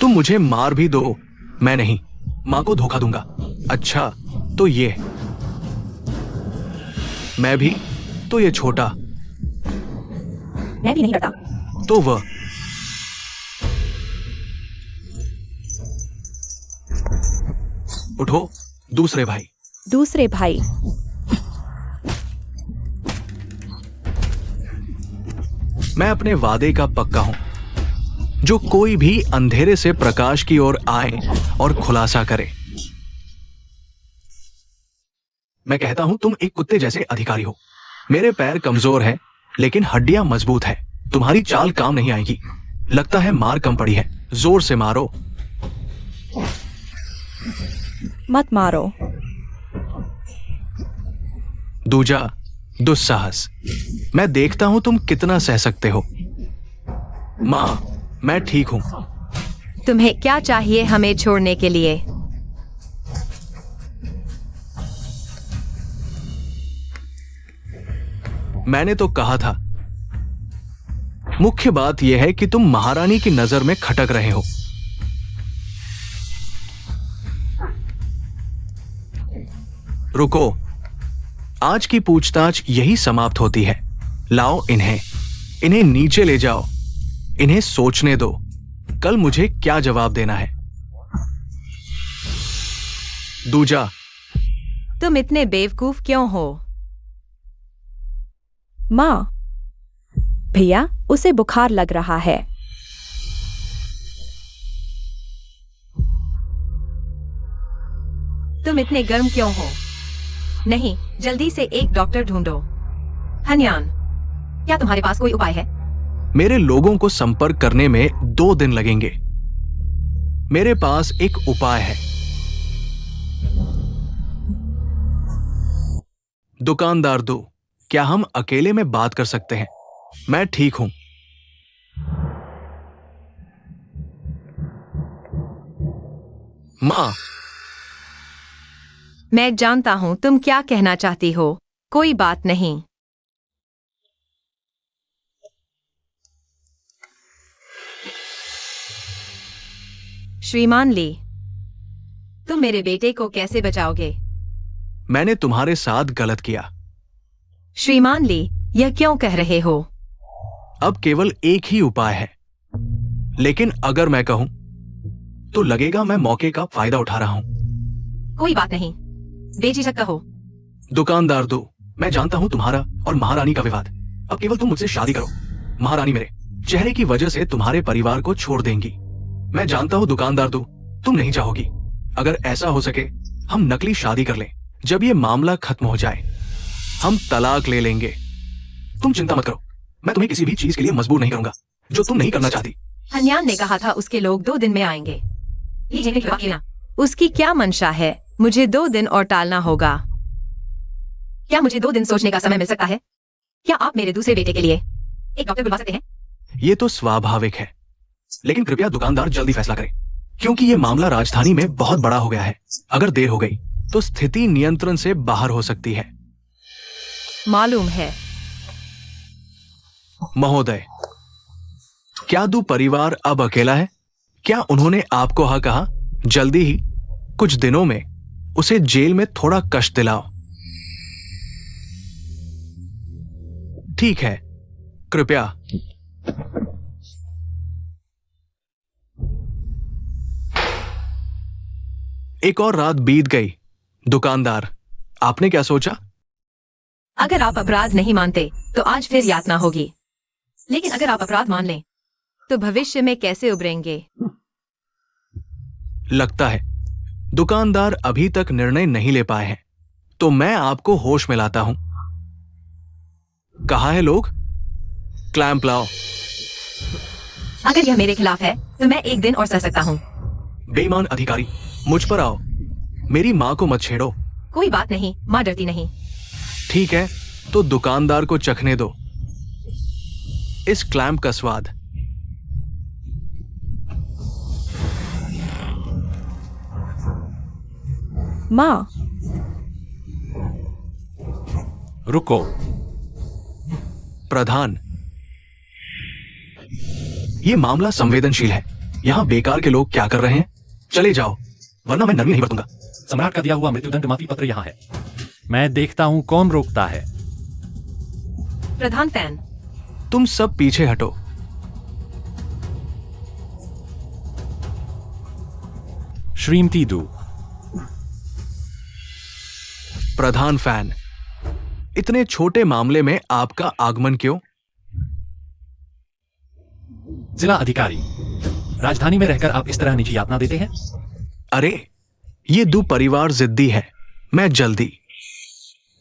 तुम मुझे मार भी दो, मैं नहीं, मां को धोखा दूंगा। अच्छा, तो ये, मैं भी, तो ये छोटा, मैं भी नहीं डरता। तो वह। उठो, दूसरे भाई। दूसरे भाई। मैं अपने वादे का पक्का हूं। जो कोई भी अंधेरे से प्रकाश की ओर आए और खुलासा करे। मैं कहता हूं तुम एक कुत्ते जैसे अधिकारी हो। मेरे पैर कमजोर हैं, लेकिन हड्डियां मजबूत हैं। तुम्हारी चाल काम नहीं आएगी। लगता है मार कम पड़ी है। जोर से मारो। मत मारो। दूजा, दुस्साहस। मैं देखता हूं तुम कितना सह सकते हो। मां, मैं ठीक हूं। तुम्हें क्या चाहिए हमें छोड़ने के लिए? मैंने तो कहा था। मुख्य बात यह है कि तुम महारानी की नजर में खटक रहे हो। रुको, आज की पूछताछ यही समाप्त होती है। लाओ इन्हें नीचे ले जाओ। इन्हें सोचने दो, कल मुझे क्या जवाब देना है। दूजा, तुम इतने बेवकूफ क्यों हो? माँ, भैया, उसे बुखार लग रहा है। तुम इतने गर्म क्यों हो? नहीं, जल्दी से एक डॉक्टर ढूंढो। हन्यान, क्या तुम्हारे पास कोई उपाय है? मेरे लोगों को संपर्क करने में 2 दिन लगेंगे। मेरे पास एक उपाय है। दुकानदार दो, क्या हम अकेले में बात कर सकते हैं? मैं ठीक हूं। मां, मैं जानता हूं तुम क्या कहना चाहती हो। कोई बात नहीं। श्रीमान ली, तुम मेरे बेटे को कैसे बचाओगे? मैंने तुम्हारे साथ गलत किया। श्रीमान ली, यह क्यों कह रहे हो? अब केवल एक ही उपाय है, लेकिन अगर मैं कहूं तो लगेगा मैं मौके का फायदा उठा रहा हूं। कोई बात नहीं, बेझिझक कहो। दुकानदार दो, मैं जानता हूं तुम्हारा और महारानी का विवाद। अब केवल तुम मुझसे शादी करो। महारानी मेरे चेहरे की वजह से तुम्हारे परिवार को छोड़ देंगी। मैं जानता हूं दुकानदार दो, तुम नहीं चाहोगी। अगर ऐसा हो सके हम नकली शादी कर लें। जब ये मामला खत्म हो जाए हम तलाक ले लेंगे। तुम चिंता मत करो, मैं तुम्हें किसी भी चीज के लिए मजबूर नहीं करूंगा जो तुम नहीं करना चाहती। हन्यान ने कहा था उसके लोग 2 दिन में आएंगे। लीजिए विवाह के लिए। उसकी क्या मंशा है? मुझे 2 दिन और टालना होगा। क्या मुझे 2 दिन सोचने का समय मिल सकता है? क्या आप मेरे दूसरे बेटे के लिए एक डॉक्टर बुलवा सकते हैं? ये तो स्वाभाविक है, लेकिन कृपया दुकानदार जल्दी फैसला करें, क्योंकि ये मामला राजधानी में बहुत बड़ा हो गया है। अगर देर हो गई तो स्थिति नियंत्रण से बाहर हो सकती है। मालूम है। महोदय, क्या दू परिवार अब अकेला है? क्या उन्होंने आपको हाँ कहा? जल्दी ही कुछ दिनों में उसे जेल में थोड़ा कष्ट दिलाओ। ठीक है, कृपया। एक और रात बीत गई। दुकानदार, आपने क्या सोचा? अगर आप अपराध नहीं मानते तो आज फिर यातना होगी, लेकिन अगर आप अपराध मान लें तो भविष्य में कैसे उभरेंगे? लगता है दुकानदार अभी तक निर्णय नहीं ले पाए हैं, तो मैं आपको होश में लाता हूं। कहा है लोग, क्लैंप लाओ। अगर यह मेरे खिलाफ है तो मैं 1 दिन और सह सकता हूँ। बेईमान अधिकारी, मुझ पर आओ। मेरी मां को मत छेड़ो। कोई बात नहीं, माँ डरती नहीं। ठीक है, तो दुकानदार को चखने दो इस क्लैंप का स्वाद। माँ, रुको। प्रधान, ये मामला संवेदनशील है। यहां बेकार के लोग क्या कर रहे हैं? चले जाओ, वरना मैं नरमी नहीं बरतूंगा। सम्राट का दिया हुआ मृत्युदंड माफी पत्र यहाँ है। मैं देखता हूँ कौन रोकता है। प्रधान फैन, तुम सब पीछे हटो। श्रीमती दू। प्रधान फैन, इतने छोटे मामले में आपका आगमन क्यों? जिला अधिकारी, राजधानी में रहकर आप इस तरह निजी यातना देते हैं? अरे, ये दो परिवार जिद्दी है। मैं जल्दी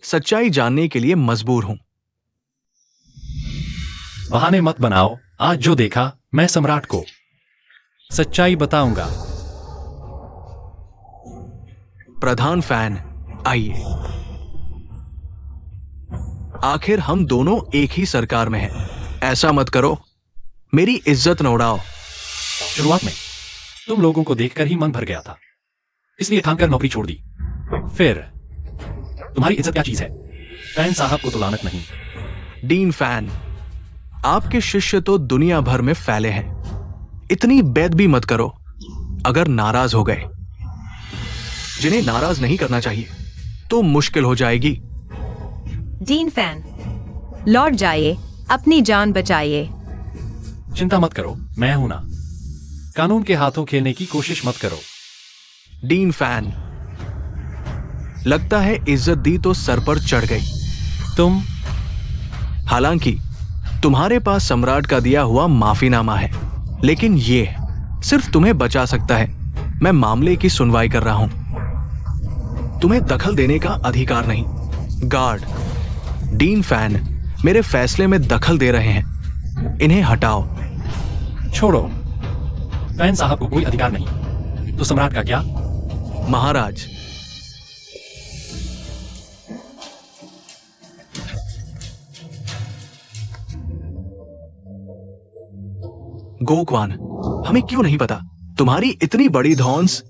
सच्चाई जानने के लिए मजबूर हूं। बहाने मत बनाओ। आज जो देखा मैं सम्राट को सच्चाई बताऊंगा। प्रधान फैन, आइए। आखिर हम दोनों एक ही सरकार में हैं। ऐसा मत करो, मेरी इज्जत न उड़ाओ। शुरुआत में तुम लोगों को देखकर ही मन भर गया था, इसलिए थामकर नौकरी छोड़ दी। फिर तुम्हारी इज्जत क्या चीज है? फैन साहब को तो लानत नहीं। डीन फैन, आपके शिष्य तो दुनिया भर में फैले हैं। इतनी बेद भी मत करो। अगर नाराज हो गए, जिन्हें नाराज नहीं करना चाहिए, तो मुश्किल हो जाएगी। डीन फैन, लौट जाइए, अपनी जान बचाइए। चिंता मत करो, मैं हूं ना। कानून के हाथों खेलने की कोशिश मत करो। डीन फैन, लगता है इज्जत दी तो सर पर चढ़ गई। तुम हालांकि तुम्हारे पास सम्राट का दिया हुआ माफीनामा है, लेकिन ये सिर्फ तुम्हें बचा सकता है। मैं मामले की सुनवाई कर रहा हूं, तुम्हें दखल देने का अधिकार नहीं। गार्ड, डीन फैन मेरे फैसले में दखल दे रहे हैं, इन्हें हटाओ। छोड़ो, फैन साहब को कोई अधिकार नहीं, तो सम्राट का क्या? महाराज, गोकवान, हमें क्यों नहीं पता तुम्हारी इतनी बड़ी धौंस?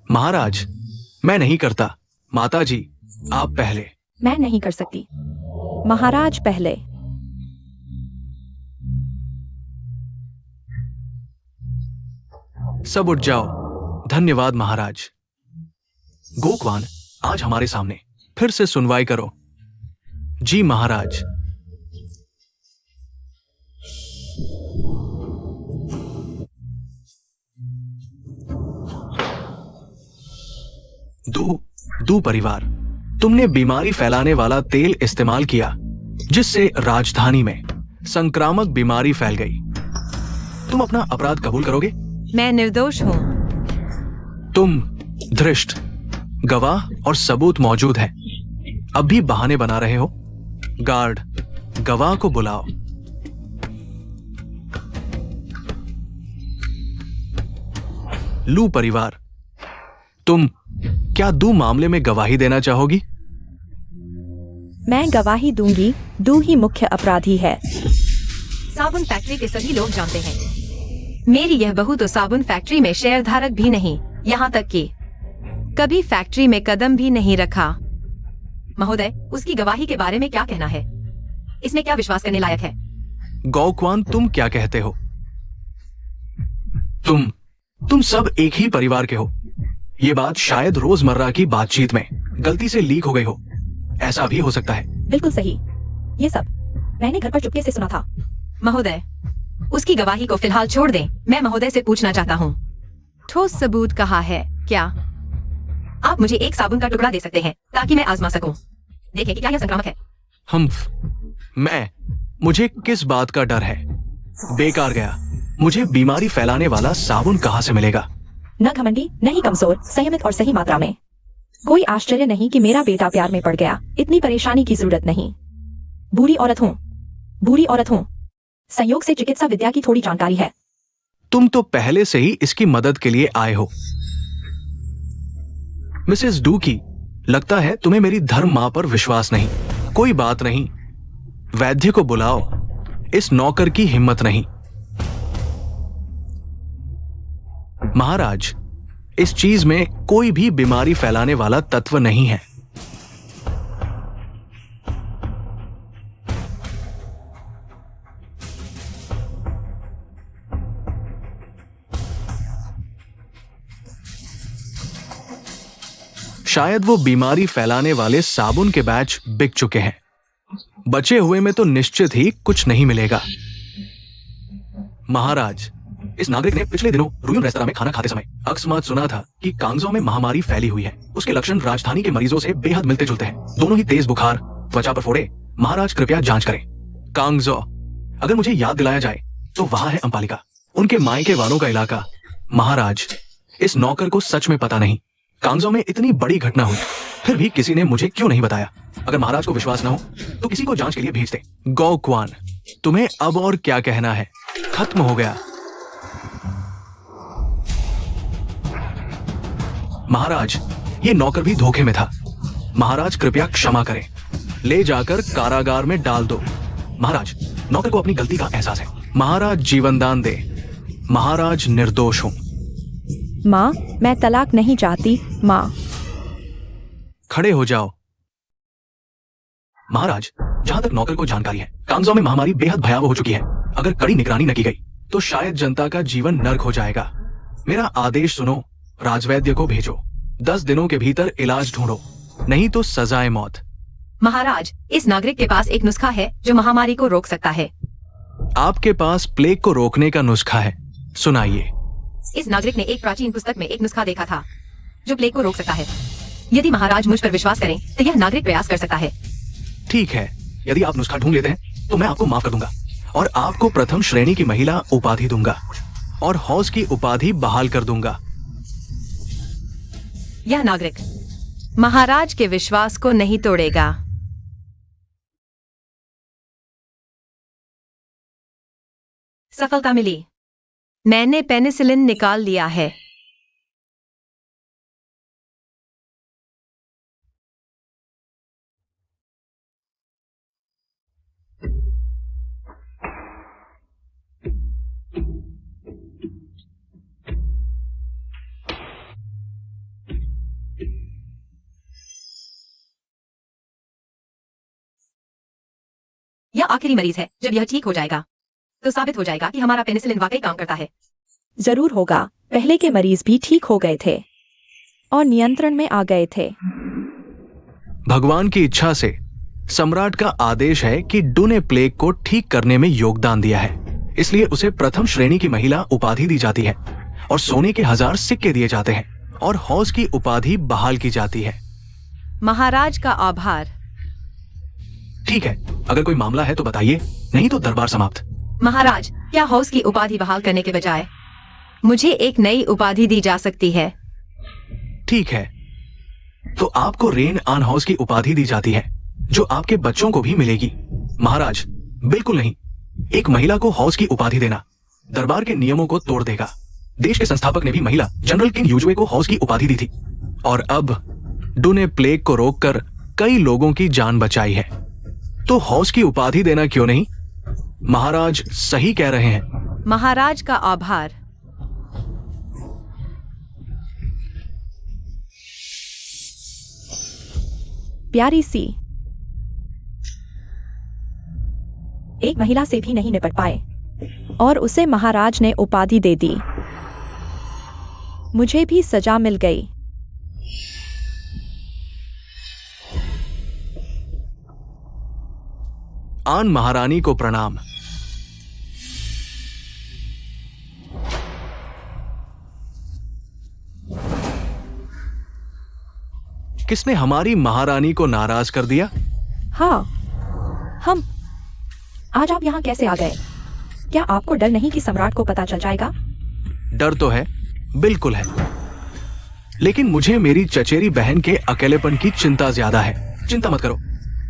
महाराज, मैं नहीं करता। माताजी, आप पहले। मैं नहीं कर सकती। महाराज पहले। सब उठ जाओ। धन्यवाद महाराज। गोकवान, आज हमारे सामने फिर से सुनवाई करो। जी महाराज। दो परिवार, तुमने बीमारी फैलाने वाला तेल इस्तेमाल किया, जिससे राजधानी में संक्रामक बीमारी फैल गई। तुम अपना अपराध कबूल करोगे? मैं निर्दोष हूँ। तुम धृष्ट, गवाह और सबूत मौजूद है, अब भी बहाने बना रहे हो। गार्ड, गवाह को बुलाओ। लू परिवार, तुम क्या दू मामले में गवाही देना चाहोगी? मैं गवाही दूंगी। दू ही मुख्य अपराधी है। साबुन फैक्ट्री के सभी लोग जानते हैं मेरी यह बहू तो साबुन फैक्ट्री में शेयरधारक भी नहीं, यहाँ तक कि कभी फैक्ट्री में कदम भी नहीं रखा। महोदय, उसकी गवाही के बारे में क्या कहना है? इसमें क्या विश्वास करने लायक है? गौक्वान, तुम क्या कहते हो? तुम सब एक ही परिवार के हो। ये बात शायद रोजमर्रा की बातचीत में गलती से लीक हो गई हो, ऐसा भी हो सकता है। बिल्कुल सही। ये सब मैंने घर पर चुपके से सुना था। महोदय, उसकी गवाही को फिलहाल छोड़ दें। मैं महोदय से पूछना चाहता हूँ, ठोस सबूत कहाँ है क्या? आप मुझे एक साबुन का टुकड़ा दे सकते हैं ताकि मैं आजमा सकूं, देखें कि क्या यह संक्रामक है। मुझे किस बात का डर है? बेकार गया। मुझे बीमारी फैलाने वाला साबुन कहाँ से मिलेगा? न घमंडी, न ही कमजोर, संयमित और सही मात्रा में। कोई आश्चर्य नहीं कि मेरा बेटा प्यार में पड़ गया। इतनी परेशानी की जरूरत नहीं। बुरी औरत हूँ। संयोग से चिकित्सा विद्या की थोड़ी जानकारी है। तुम तो पहले से ही इसकी मदद के लिए आए हो। मिसेस डूकी, लगता है तुम्हें मेरी धर्म मां पर विश्वास नहीं। कोई बात नहीं, वैद्य को बुलाओ। इस नौकर की हिम्मत नहीं। महाराज, इस चीज में कोई भी बीमारी फैलाने वाला तत्व नहीं है। शायद वो बीमारी फैलाने वाले साबुन के बैच बिक चुके हैं। बचे हुए में तो निश्चित ही कुछ नहीं मिलेगा। महाराज, इस नागरिक ने पिछले दिनों रुयन रेस्तरां में खाना खाते समय अकस्मात सुना था कि कांगजो में महामारी फैली हुई है। उसके लक्षण राजधानी के मरीजों से बेहद मिलते जुलते हैं। दोनों ही तेज बुखार, त्वचा पर फोड़े। महाराज, कृपया जांच करें। कांगजो, अगर मुझे याद दिलाया जाए तो वहां है अंपालिका, उनके मायके वालों का इलाका। महाराज, इस नौकर को सच में पता नहीं। कांगजो में इतनी बड़ी घटना हुई, फिर भी किसी ने मुझे क्यों नहीं बताया? अगर महाराज को विश्वास न हो तो किसी को जांच के लिए भेज दे। गौक्वान, तुम्हें अब और क्या कहना है? खत्म हो गया। महाराज, ये नौकर भी धोखे में था। महाराज, कृपया क्षमा करें। ले जाकर कारागार में डाल दो। महाराज, नौकर को अपनी गलती का एहसास है। महाराज, जीवनदान दे। महाराज, निर्दोष हूं। माँ, मैं तलाक नहीं चाहती। माँ, खड़े हो जाओ। महाराज, जहां तक नौकर को जानकारी है, कांगजो में महामारी बेहद भयावह हो चुकी है। अगर कड़ी निगरानी न की गई तो शायद जनता का जीवन नर्क हो जाएगा। मेरा आदेश सुनो, राजवैद्य को भेजो। 10 दिनों के भीतर इलाज ढूंढो, नहीं तो सजाए मौत। महाराज, इस नागरिक के पास एक नुस्खा है जो महामारी को रोक सकता है। आपके पास प्लेग को रोकने का नुस्खा है? सुनाइए। इस नागरिक ने एक प्राचीन पुस्तक में एक नुस्खा देखा था जो प्लेग को रोक सकता है। यदि महाराज मुझ पर विश्वास करें तो यह नागरिक प्रयास कर सकता है। ठीक है, यदि आप नुस्खा ढूंढ लेते हैं तो मैं आपको माफ कर दूंगा और आपको प्रथम श्रेणी की महिला उपाधि दूंगा और हौज की उपाधि बहाल कर दूंगा। यह नागरिक महाराज के विश्वास को नहीं तोड़ेगा। सफलता मिली। मैंने पेनिसिलिन निकाल लिया है। यह आखिरी मरीज है। जब यह ठीक हो जाएगा तो साबित हो जाएगा कि हमारा पेनिसिलिन वाकई काम करता है। जरूर होगा। पहले के मरीज भी ठीक हो गए थे और नियंत्रण में आ गए थे। भगवान की इच्छा से सम्राट का आदेश है कि डू ने प्लेग को ठीक करने में योगदान दिया है, इसलिए उसे प्रथम श्रेणी की महिला उपाधि दी जाती है और सोने के 1000 सिक्के दिए जाते हैं और हौज की उपाधि बहाल की जाती है। महाराज का आभार। ठीक है, अगर कोई मामला है तो बताइए, नहीं तो दरबार समाप्त। महाराज, क्या हाउस की उपाधि बहाल करने के बजाय मुझे एक नई उपाधि दी जा सकती है। ठीक है, तो आपको रेन आन हाउस की उपाधि दी जाती है, जो आपके बच्चों को भी मिलेगी। महाराज, बिल्कुल नहीं। एक महिला को हाउस की उपाधि देना दरबार के नियमों को तोड़ देगा। देश के संस्थापक ने भी महिला जनरल किंग यूजुए को हाउस की उपाधि दी थी, और अब डू ने प्लेग को रोककर कई लोगों की जान बचाई है। तो हाउस की उपाधि देना क्यों नहीं? महाराज सही कह रहे हैं। महाराज का आभार। प्यारी सी, एक महिला से भी नहीं निपट पाए और उसे महाराज ने उपाधि दे दी। मुझे भी सजा मिल गई। आन महारानी को प्रणाम। किसने हमारी महारानी को नाराज कर दिया? हाँ, हम। आज आप यहाँ कैसे आ गए? क्या आपको डर नहीं कि सम्राट को पता चल जाएगा? डर तो है, बिल्कुल है, लेकिन मुझे मेरी चचेरी बहन के अकेलेपन की चिंता ज्यादा है। चिंता मत करो,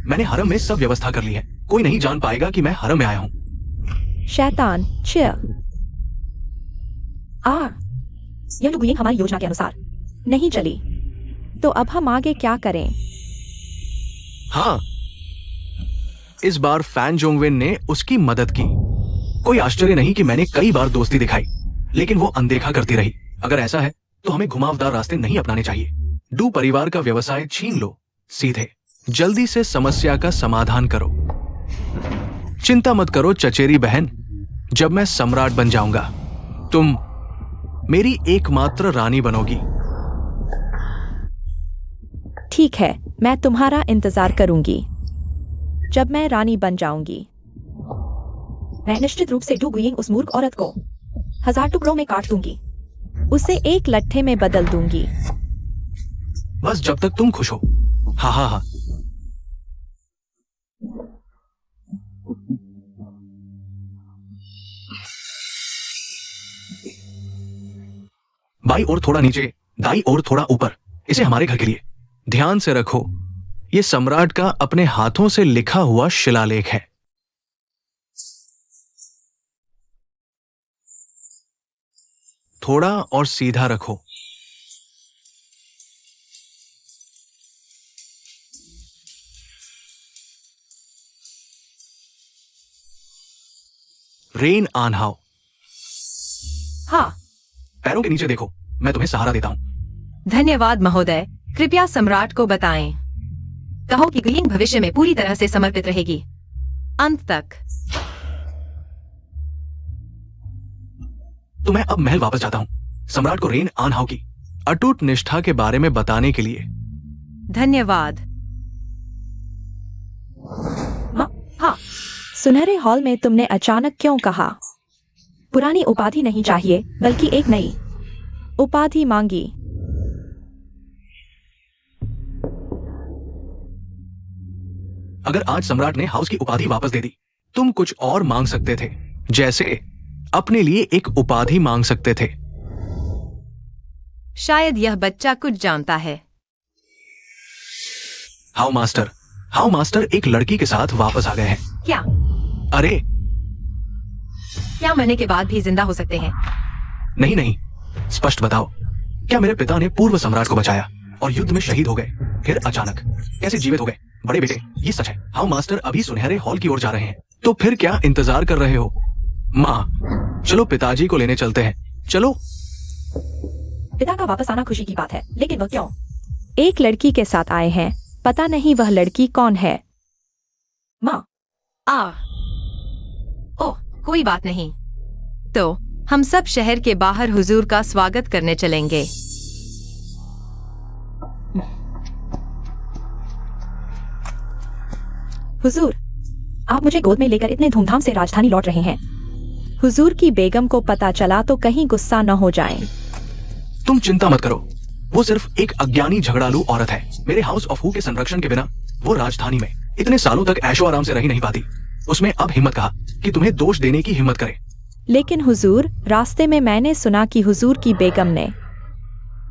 मैंने हरम में सब व्यवस्था कर ली है। कोई नहीं जान पाएगा कि मैं हरम में आया हूं। शैतान, चिया। यह लुगुइंग हमारी योजना के अनुसार नहीं चली, तो अब हम आगे क्या करें? हाँ, इस बार फैन जोंगवेन ने उसकी मदद की। कोई आश्चर्य नहीं कि मैंने कई बार दोस्ती दिखाई, लेकिन वो अनदेखा करती रही। अगर ऐसा है तो हमें घुमावदार रास्ते नहीं अपनाने चाहिए। डू परिवार का व्यवसाय छीन लो, सीधे जल्दी से समस्या का समाधान करो। चिंता मत करो चचेरी बहन, जब मैं सम्राट बन जाऊंगा तुम मेरी एकमात्र रानी बनोगी। ठीक है, मैं तुम्हारा इंतजार करूंगी। जब मैं रानी बन जाऊंगी, मैं निश्चित रूप से डू गुइंग उस मूर्ख औरत को 1000 टुकड़ों में काट दूंगी। उसे एक लट्ठे में बदल दूंगी। बस जब तक तुम खुश हो। हाँ हाँ हाँ। बाई और थोड़ा नीचे, दाई और थोड़ा ऊपर। इसे हमारे घर के लिए। ध्यान से रखो, यह सम्राट का अपने हाथों से लिखा हुआ शिलालेख है। थोड़ा और सीधा रखो। रेन आन हाउ। हाँ, पैरों के नीचे देखो, मैं तुम्हें सहारा देता हूं। धन्यवाद महोदय। कृपया सम्राट को बताएं। कहो कि गुइंग भविष्य में पूरी तरह से समर्पित रहेगी, अंत तक। तो मैं अब महल वापस जाता हूं, सम्राट को रेन आन हाउ की अटूट निष्ठा के बारे में बताने के लिए। धन्यवाद। हाँ, सुनहरे हॉल में तुमने अचानक क्यों कहा? पुरानी उपाधि नहीं चाहिए, बल्कि एक नई उपाधि मांगी। अगर आज सम्राट ने हाउस की उपाधि वापस दे दी, तुम कुछ और मांग सकते थे, जैसे अपने लिए एक उपाधि मांग सकते थे। शायद यह बच्चा कुछ जानता है। हाउ मास्टर एक लड़की के साथ वापस आ गए हैं। क्या अरे क्या मरने के बाद भी जिंदा हो सकते हैं? नहीं, स्पष्ट बताओ, क्या मेरे पिता ने पूर्व सम्राट को बचाया और युद्ध में शहीद हो गए, फिर अचानक कैसे जीवित हो गए? बड़े बेटे, ये सच है। हाउ मास्टर अभी सुनहरे हॉल की ओर जा रहे हैं, तो फिर क्या इंतजार कर रहे हो? माँ, चलो पिताजी को लेने चलते हैं। चलो। पिता का वापस आना खुशी की बात है, लेकिन वह क्यों? एक लड़की के साथ आए हैं, पता नहीं वह लड़की कौन है। माँ, ओह, कोई बात नहीं। तो हम सब शहर के बाहर हुजूर का स्वागत करने चलेंगे। हुजूर, आप मुझे गोद में लेकर इतने धूमधाम से राजधानी लौट रहे हैं। हुजूर की बेगम को पता चला तो कहीं गुस्सा न हो जाएं। तुम चिंता मत करो, वो सिर्फ एक अज्ञानी झगड़ालू औरत है। मेरे हाउस ऑफ हू के संरक्षण के बिना वो राजधानी में इतने सालों तक ऐशो आराम से रह ही नहीं पाती। उसमें अब हिम्मत कहा कि तुम्हें दोष देने की हिम्मत करे। लेकिन हुजूर, रास्ते में मैंने सुना कि हुजूर की बेगम ने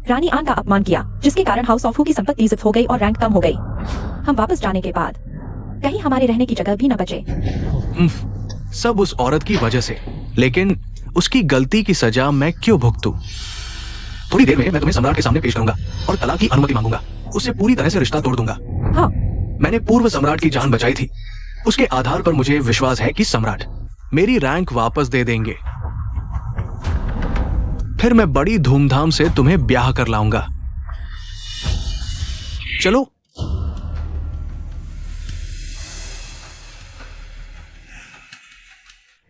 रानी आन का अपमान किया, जिसके कारण हाउस ऑफ हू की संपत्ति ज़िफ्त हो गई और रैंक कम हो गई। हम वापस जाने के बाद कहीं हमारे रहने की जगह भी न बचे। सब उस औरत की वजह से, लेकिन उसकी गलती की सजा मैं क्यों भुगतूं? थोड़ी देर में मैं तुम्हें सम्राट के सामने पेश करूंगा और तलाक की अनुमति मांगूंगा। उससे पूरी तरह से रिश्ता तोड़ दूंगा। हाँ, मैंने पूर्व सम्राट की जान बचाई थी। उसके आधार पर मुझे विश्वास है कि सम्राट मेरी रैंक वापस दे देंगे। फिर मैं बड़ी धूमधाम से तुम्हें ब्याह कर लाऊंगा। चलो।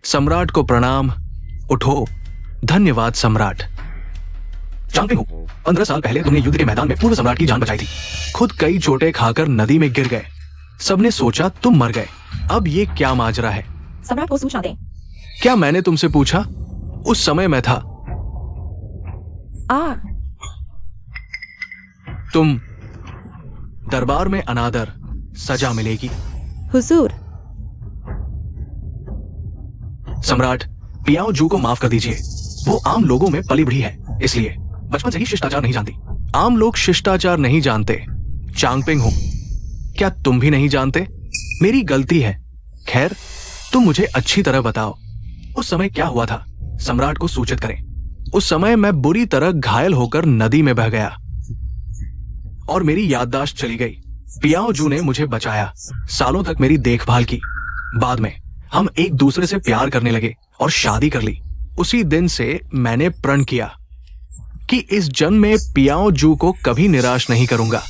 सम्राट को प्रणाम। उठो। धन्यवाद सम्राट। जानते हो, 15 साल पहले तुमने युद्ध के मैदान में पूर्व सम्राट की जान बचाई थी। खुद कई चोटें खाकर नदी में गिर गए। सबने सोचा तुम मर गए। अब ये क्या माजरा है? सम्राट को सूचना दें। क्या मैंने तुमसे पूछा? उस समय मैं था। तुम दरबार में अनादर, सजा मिलेगी। हुजूर, सम्राट, पियाओ जू को माफ कर दीजिए। वो आम लोगों में पली बढ़ी है, इसलिए बचपन से ही शिष्टाचार नहीं जानती। आम लोग शिष्टाचार नहीं जानते। चांगपिंग हूं। क्या तुम भी नहीं जानते? मेरी गलती है। खैर, तुम मुझे अच्छी तरह बताओ, उस समय क्या हुआ था? सम्राट को सूचित करें। उस समय मैं बुरी तरह घायल होकर नदी में बह गया और मेरी याददाश्त चली गई। पियाओ जू ने मुझे बचाया, सालों तक मेरी देखभाल की। बाद में हम एक दूसरे से प्यार करने लगे और शादी कर ली। उसी दिन से मैंने प्रण किया कि इस जन्म में पियाओ जू को कभी निराश नहीं करूंगा।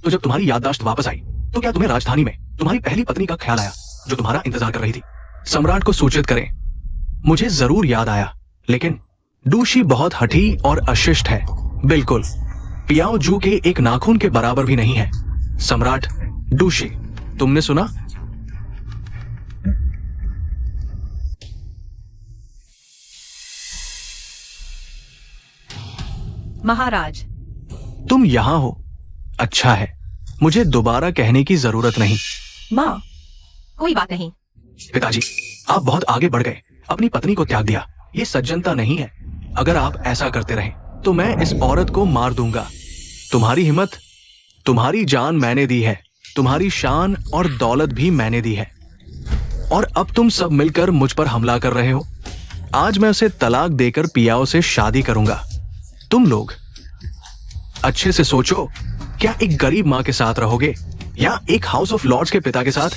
तो जब तुम्हारी याददाश्त वापस आई, तो क्या तुम्हें राजधानी में तुम्हारी पहली पत्नी का ख्याल आया जो तुम्हारा इंतजार कर रही थी? सम्राट को सूचित करें। मुझे जरूर याद आया, लेकिन डूशी बहुत हठी और अशिष्ट है। बिल्कुल पियाओ जू के एक नाखून के बराबर भी नहीं है। सम्राट, डूशी, तुमने सुना? महाराज, तुम यहां हो। अच्छा है, मुझे दोबारा कहने की जरूरत नहीं। माँ, कोई बात नहीं। पिताजी, आप बहुत आगे बढ़ गए, अपनी पत्नी को त्याग दिया। ये सज्जनता नहीं है। अगर आप ऐसा करते रहे तो मैं इस औरत को मार दूंगा। तुम्हारी हिम्मत, तुम्हारी जान मैंने दी है, तुम्हारी शान और दौलत भी मैंने दी है, और अब तुम सब मिलकर मुझ पर हमला कर रहे हो। आज मैं उसे तलाक देकर पियाओ से शादी करूंगा। तुम लोग अच्छे से सोचो, क्या एक गरीब मां के साथ रहोगे या एक हाउस ऑफ लॉर्ड्स के पिता के साथ?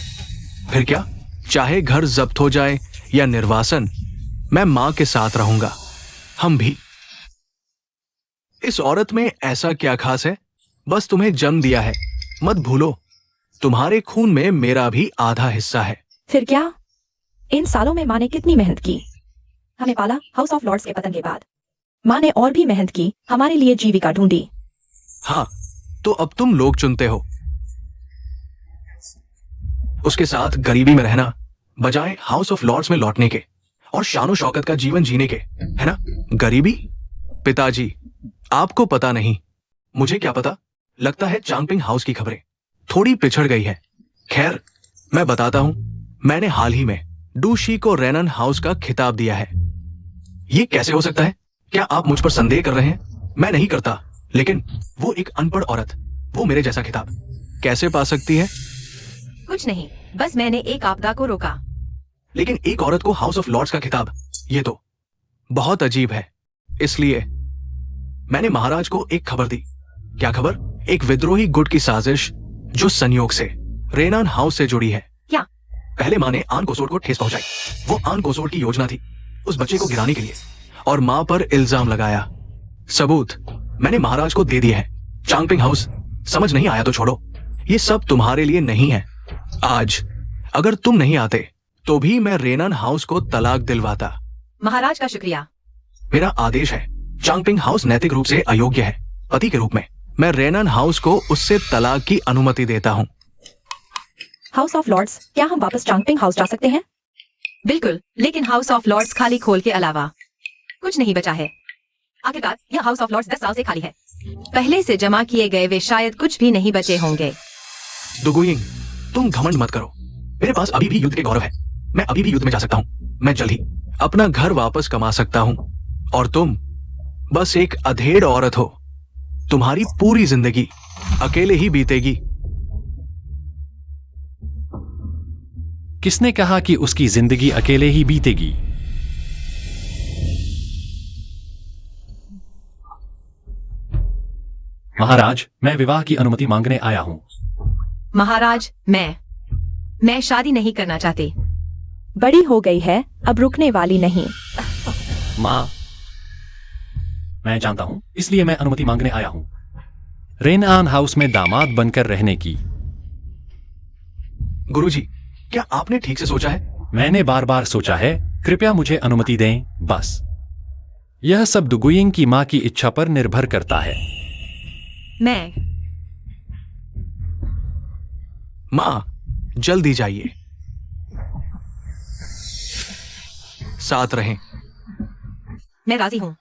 फिर क्या, चाहे घर जब्त हो जाए या निर्वासन, मैं मां के साथ रहूंगा। हम भी। इस औरत में ऐसा क्या खास है? बस तुम्हें जन्म दिया है, मत भूलो। तुम्हारे खून में मेरा भी आधा हिस्सा है। फिर क्या? इन सालों में माँ ने कितनी मेहनत की, हमें पाला। हाउस ऑफ लॉर्ड्स के पतन के बाद माँ ने और भी मेहनत की, हमारे लिए जीविका ढूंढी। हाँ, तो अब तुम लोग चुनते हो। उसके साथ गरीबी में रहना बजाय हाउस ऑफ लॉर्ड्स में लौटने के और शानो शौकत का जीवन जीने के, है ना? गरीबी? पिताजी, आपको पता नहीं, मुझे क्या पता। लगता है चांगपिंग हाउस की खबरें थोड़ी पिछड़ गई है। खैर, मैं बताता हूं। मैंने हाल ही में डूशी को रेनन हाउस का खिताब दिया है। ये कैसे हो सकता है? क्या आप मुझ पर संदेह कर रहे हैं? मैं नहीं करता, लेकिन वो एक अनपढ़ औरत, वो मेरे जैसा खिताब कैसे पा सकती है? कुछ नहीं, बस मैंने एक आपदा को रोका। लेकिन एक औरत को हाउस ऑफ लॉर्ड्स का खिताब, ये तो बहुत अजीब है। इसलिए मैंने महाराज को एक खबर दी। क्या खबर? एक विद्रोही गुट की साजिश जो संयोग से रेनान हाउस से जुड़ी है। क्या? पहले मां ने आन कोसोड को ठेस पहुंचाई। वो आन कोसोड की योजना थी, उस बच्चे को गिराने के लिए, और मां पर इल्जाम लगाया। सबूत मैंने महाराज को दे दिए हैं। चांगपिंग हाउस, समझ नहीं आया तो छोड़ो। ये सब तुम्हारे लिए नहीं है। आज अगर तुम नहीं आते तो भी मैं रेनान हाउस को तलाक दिलवाता। महाराज का शुक्रिया। मेरा आदेश है। चांगपिंग हाउस नैतिक रूप से अयोग्य है। पति के रूप में मैं रेनान हाउस को उससे तलाक की अनुमति देता हूँ। हाउस ऑफ लॉर्ड्स, क्या हम वापस चांगपिंग हाउस जा सकते हैं? बिल्कुल, लेकिन हाउस ऑफ लॉर्ड्स खाली खोल के अलावा कुछ नहीं बचा है। आखिरकार यह हाउस ऑफ लॉर्ड्स 10 साल से खाली है, पहले से जमा किए गए वे शायद कुछ भी नहीं बचे होंगे। दुगुइंग, तुम घमंड मत करो। मेरे पास अभी भी युद्ध के गौरव है। मैं अभी भी युद्ध में जा सकता हूँ। मैं जल्द ही अपना घर वापस कमा सकता हूँ। और तुम बस एक अधेड़ औरत हो। तुम्हारी पूरी जिंदगी अकेले ही बीतेगी। किसने कहा कि उसकी जिंदगी अकेले ही बीतेगी? महाराज, मैं विवाह की अनुमति मांगने आया हूं। महाराज, मैं शादी नहीं करना चाहती। बड़ी हो गई है, अब रुकने वाली नहीं। मां, मैं जानता हूं, इसलिए मैं अनुमति मांगने आया हूं। रेनआन हाउस में दामाद बनकर रहने की। गुरुजी, क्या आपने ठीक से सोचा है? मैंने बार बार सोचा है। कृपया मुझे अनुमति दें, बस। यह सब दुगुइंग की मां की इच्छा पर निर्भर करता है। मैं मां, जल्दी जाइए। साथ रहें। राजी हूं।